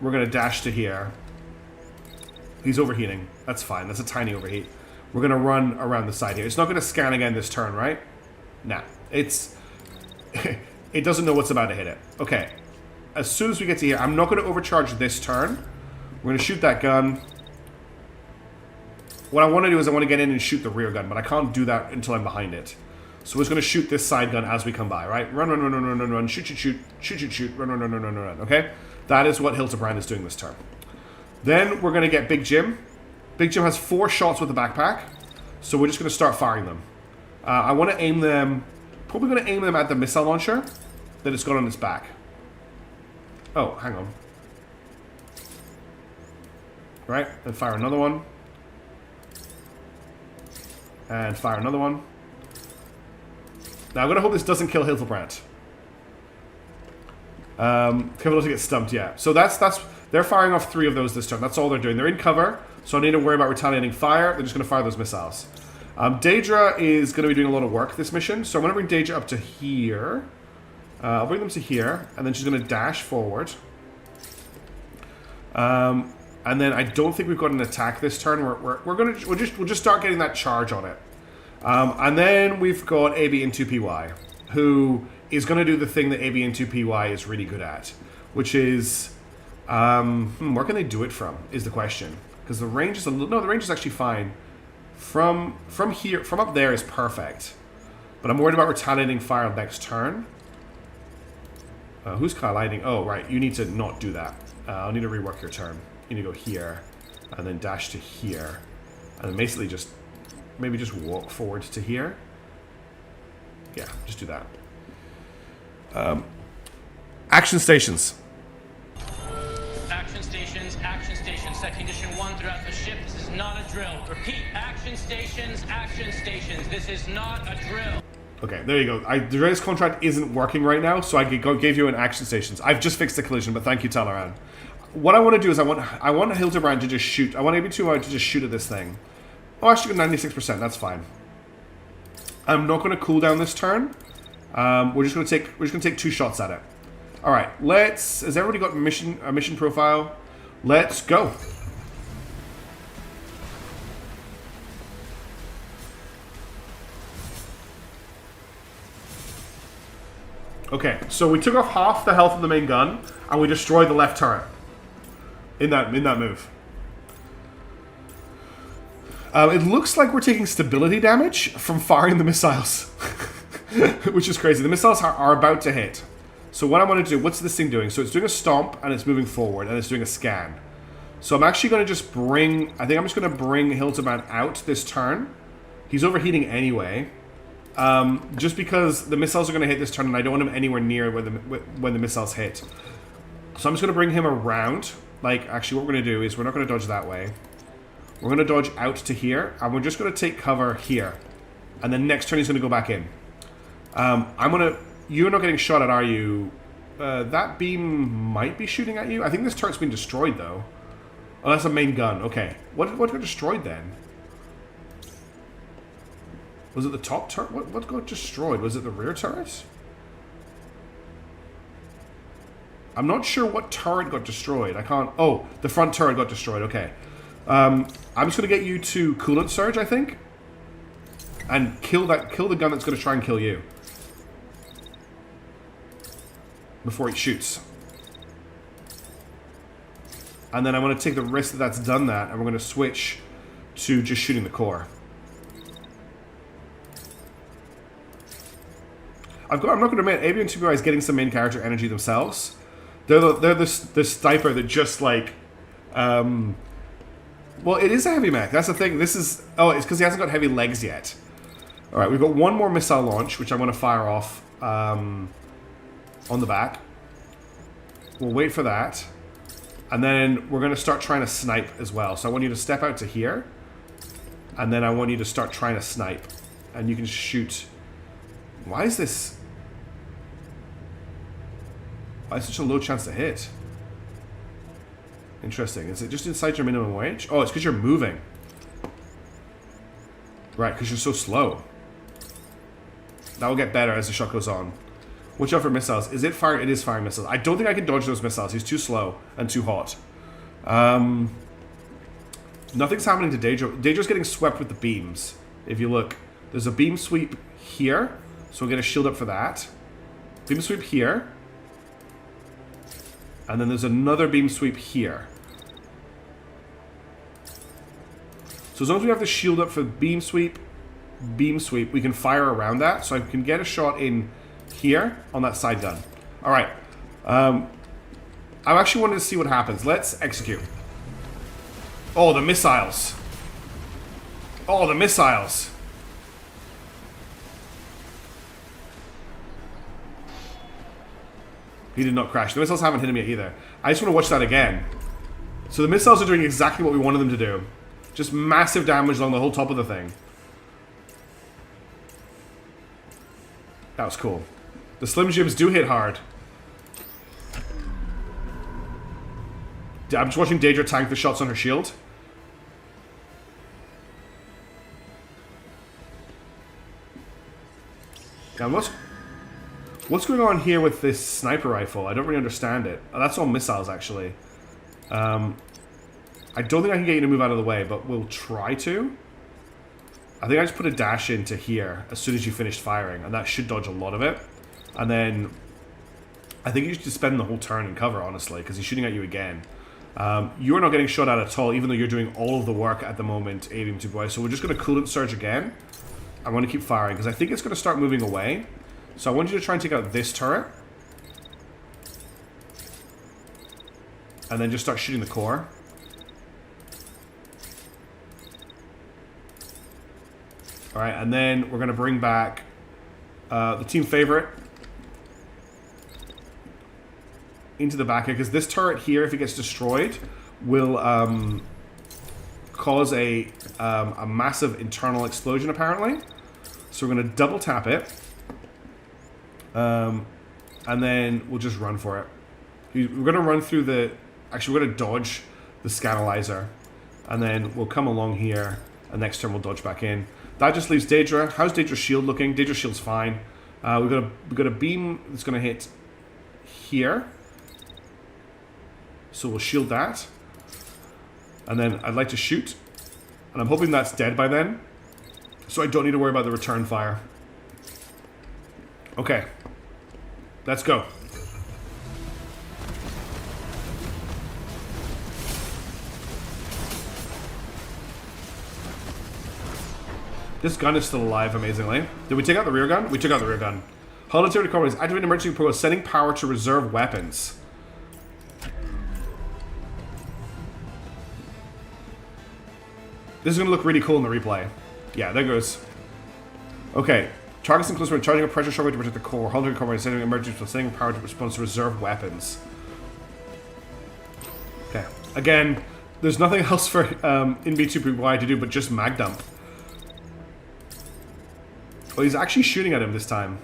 We're going to dash to here. He's overheating. That's fine. That's a tiny overheat. We're going to run around the side here. It's not going to scan again this turn, right? Nah. It's... it doesn't know what's about to hit it. Okay. As soon as we get to here, I'm not going to overcharge this turn. We're going to shoot that gun. What I want to do is I want to get in and shoot the rear gun, but I can't do that until I'm behind it. So we're just going to shoot this side gun as we come by, right? Run, run, run, run, run, run, run, shoot, shoot, shoot, shoot, shoot, shoot, run, run, run, run, run, run, okay? That is what Hildebrand is doing this turn. Then we're going to get Big Jim. Big Jim has 4 shots with the backpack, so we're just going to start firing them. I want to aim them... Probably going to aim them at the missile launcher that it's got on its back. Oh, hang on. Right, and fire another one. And fire another one. Now, I'm going to hope this doesn't kill Hildebrand. Careful not to get stumped, yeah. So that's... They're firing off 3 of those this turn. That's all they're doing. They're in cover, so I need to worry about retaliating fire. They're just going to fire those missiles. Daedra is going to be doing a lot of work this mission, so I'm going to bring Daedra up to here. I'll bring them to here, and then she's going to dash forward. And then I don't think we've got an attack this turn. We'll just start getting that charge on it. And then we've got AB-N2PY, who is going to do the thing that AB-N2PY is really good at, which is where can they do it from? Is the question, because the range is the range is actually fine. From here, from up there is perfect, but I'm worried about retaliating fire next turn. Who's colliding? Oh, right. You need to not do that. I'll need to rework your turn. You need to go here, and then dash to here, and then basically just maybe just walk forward to here. Yeah, just do that. Action stations.
Action stations. Set condition 1 throughout the ship. This is not a drill. Repeat. Action stations. This is not a drill.
Okay, there you go. The race contract isn't working right now, so I gave you an action stations. I've just fixed the collision, but thank you, Talaran. What I want to do is I want Hildebrand to just shoot. I want AB2 to just shoot at this thing. Oh, actually, 96%. That's fine. I'm not going to cool down this turn. We're just going to take 2 shots at it. All right. Has everybody got a mission profile? Let's go. Okay, so we took off half the health of the main gun, and we destroyed the left turret in that move. It looks like we're taking stability damage from firing the missiles, which is crazy. The missiles are about to hit. So what I want to do, what's this thing doing? So it's doing a stomp, and it's moving forward, and it's doing a scan. So I'm actually going to just bring... I think I'm just going to bring Hildebrand out this turn. He's overheating anyway. Just because the missiles are going to hit this turn, and I don't want him anywhere near when the missiles hit. So I'm just going to bring him around. Like, actually, what we're going to do is we're not going to dodge that way. We're going to dodge out to here, and we're just going to take cover here. And then next turn, he's going to go back in. You're not getting shot at, are you? That beam might be shooting at you. I think this turret's been destroyed, though. Oh, that's a main gun. Okay. What got destroyed, then? Was it the top turret? What got destroyed? Was it the rear turret? I'm not sure what turret got destroyed. I can't... Oh, the front turret got destroyed. Okay. I'm just going to get you to coolant surge, I think. And kill the gun that's going to try and kill you. Before it shoots. And then I want to take the risk that that's done that, and we're going to switch to just shooting the core. I'm not going to admit, AB and 2BI is getting some main character energy themselves. They're the sniper that just like... well, it is a heavy mech. That's the thing. This is... Oh, it's because he hasn't got heavy legs yet. Alright, we've got one more missile launch, which I want to fire off on the back. We'll wait for that. And then we're going to start trying to snipe as well. So I want you to step out to here. And then I want you to start trying to snipe. And you can shoot... Why is this... Why is such a low chance to hit? Interesting. Is it just inside your minimum wage? Oh, it's because you're moving. Right, because you're so slow. That will get better as the shot goes on. Watch out for missiles. Is it fire? It is firing missiles. I don't think I can dodge those missiles. He's too slow and too hot. Nothing's happening to Daedra. Daedra's getting swept with the beams. If you look, there's a beam sweep here. So we'll get a shield up for that. Beam sweep here. And then there's another beam sweep here. So as long as we have the shield up for beam sweep, we can fire around that. So I can get a shot in here on that side gun. Alright. I actually wanted to see what happens. Let's execute. Oh, the missiles. Oh, the missiles. He did not crash. The missiles haven't hit him yet either. I just want to watch that again. So the missiles are doing exactly what we wanted them to do. Just massive damage along the whole top of the thing. That was cool. The Slim Jims do hit hard. I'm just watching Daedra tank the shots on her shield. Now what's going on here with this sniper rifle? I don't really understand it. Oh, that's all missiles, actually. I don't think I can get you to move out of the way, but we'll try to. I think I just put a dash into here as soon as you finished firing, and that should dodge a lot of it. And then I think you should spend the whole turn in cover, honestly, because he's shooting at you again. You're not getting shot at all, even though you're doing all of the work at the moment, aiming to boy. So we're just going to coolant surge again. I want to keep firing, because I think it's going to start moving away. So I want you to try and take out this turret. And then just start shooting the core. Alright, and then we're going to bring back the team favorite into the back here, because this turret here, if it gets destroyed, will cause a massive internal explosion, apparently. So we're going to double tap it. And then we'll just run for it. We're going to run through the... Actually, we're going to dodge the Scanalyzer. And then we'll come along here, and next turn we'll dodge back in. That just leaves Daedra. How's Daedra's shield looking? Daedra's shield's fine. We've got a beam that's going to hit here. So we'll shield that. And then I'd like to shoot. And I'm hoping that's dead by then. So I don't need to worry about the return fire. Okay. Let's go. This gun is still alive, amazingly. Did we take out the rear gun? We took out the rear gun. Hull activity coverage. Activate emergency protocol, sending power to reserve weapons. This is going to look really cool in the replay. Yeah, there goes. Okay. Targets includes when charging a pressure shockwave to protect the core. Hull activity coverage, sending emergency protocol, sending power to respond to reserve weapons. Okay. Again, there's nothing else for in B2PY to do but just mag dump. Well, he's actually shooting at him this time.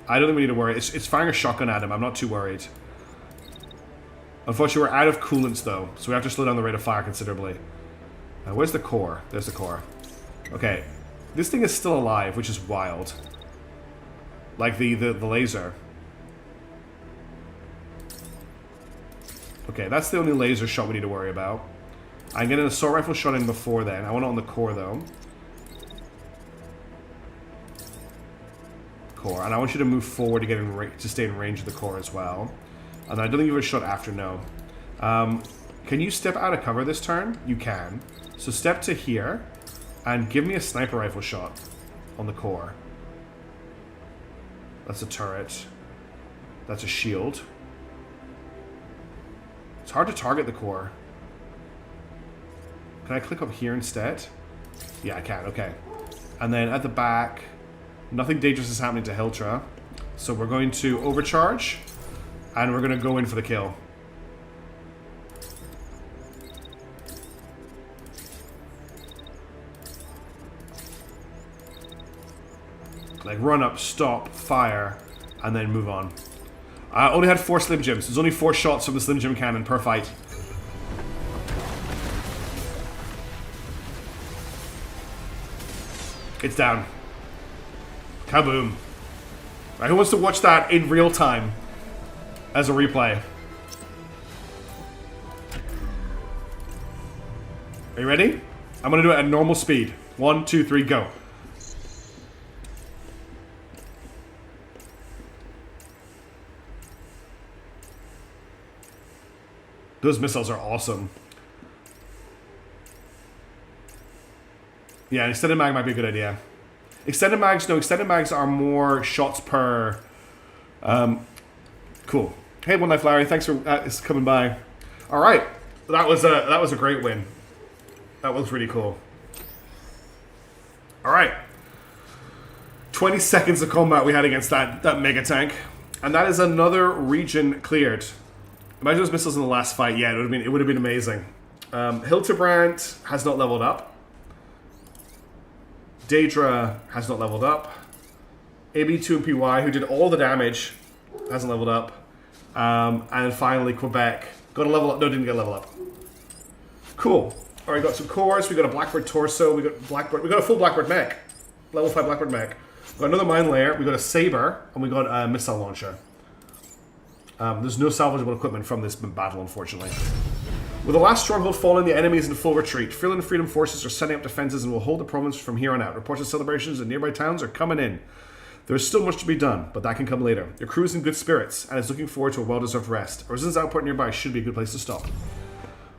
I don't think we need to worry. It's firing a shotgun at him. I'm not too worried. Unfortunately, we're out of coolants, though, so we have to slow down the rate of fire considerably. Where's the core? There's the core. Okay. This thing is still alive, which is wild. Like the laser. Okay, that's the only laser shot we need to worry about. I'm getting an assault rifle shot in before then. I want it on the core, though. Core, and I want you to move forward to get to stay in range of the core as well. And I don't think you have a shot after, no. Can you step out of cover this turn? You can. So step to here and give me a sniper rifle shot on the core. That's a turret. That's a shield. It's hard to target the core. Can I click up here instead? Yeah, I can, okay. And then at the back, nothing dangerous is happening to Hiltra. So we're going to overcharge, and we're going to go in for the kill. Like run up, stop, fire, and then move on. I only had 4 Slim Jims. There's only 4 shots from the Slim Jim cannon per fight. It's down. Kaboom. Right, who wants to watch that in real time as a replay? Are you ready? I'm going to do it at normal speed. 1, 2, 3, go. Those missiles are awesome. Yeah, an extended mag might be a good idea. Extended mags, no, extended mags are more shots per... cool. Hey, One Life Larry, thanks for coming by. Alright, that was a great win. That was really cool. Alright. 20 seconds of combat we had against that mega tank. And that is another region cleared. Imagine those missiles in the last fight. Yeah, it would have been amazing. Hildebrand has not leveled up. Daedra has not leveled up. AB2 and PY, who did all the damage, hasn't leveled up. And finally, Quebec got a level up. No, didn't get a level up. Cool. All right, got some cores. We got a Blackbird torso. We got Blackbird. We got a full Blackbird mech. Level 5 Blackbird mech. We got another mine layer. We got a saber, and we got a missile launcher. There's no salvageable equipment from this battle, unfortunately. With the last stronghold fallen, the enemy is in full retreat. Freeland and Freedom forces are setting up defenses and will hold the province from here on out. Reports of celebrations in nearby towns are coming in. There is still much to be done, but that can come later. Your crew is in good spirits and is looking forward to a well-deserved rest. A resistance output nearby should be a good place to stop.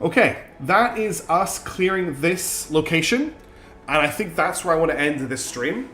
Okay, that is us clearing this location, and I think that's where I want to end this stream.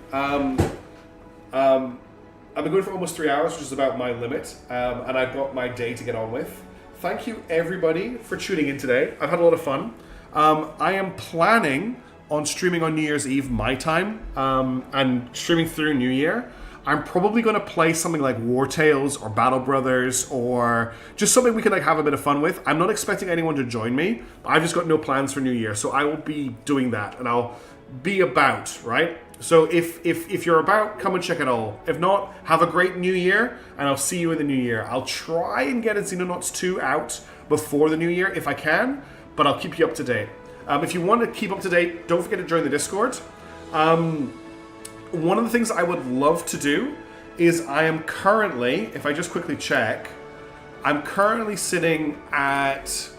I've been going for almost 3 hours, which is about my limit, and I've got my day to get on with. Thank you, everybody, for tuning in today. I've had a lot of fun. I am planning on streaming on New Year's Eve my time, and streaming through New Year. I'm probably going to play something like War Tales or Battle Brothers, or just something we can like have a bit of fun with. I'm not expecting anyone to join me. I've just got no plans for New Year, so I will be doing that, and I'll be about, right? So if you're about, come and check it all. If not, have a great New Year, and I'll see you in the New Year. I'll try and get a Xenonauts 2 out before the New Year if I can, but I'll keep you up to date. If you want to keep up to date, don't forget to join the Discord. One of the things I would love to do is I am currently, if I just quickly check, I'm currently sitting at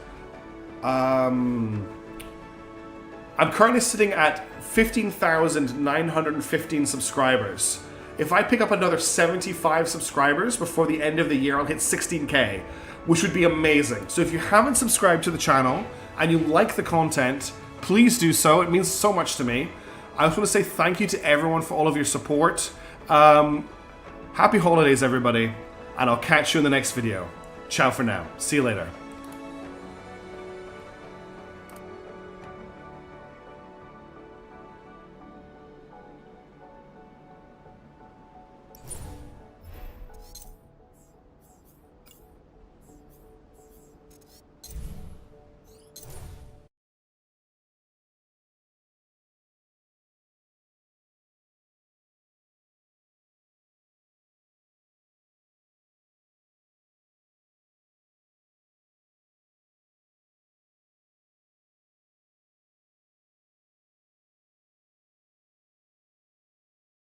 15,915 subscribers. If I pick up another 75 subscribers before the end of the year, I'll hit 16k, which would be amazing. So if you haven't subscribed to the channel and you like the content, please do so. It means so much to me. I just want to say thank you to everyone for all of your support. Happy holidays, everybody, and I'll catch you in the next video. Ciao for now. See you later.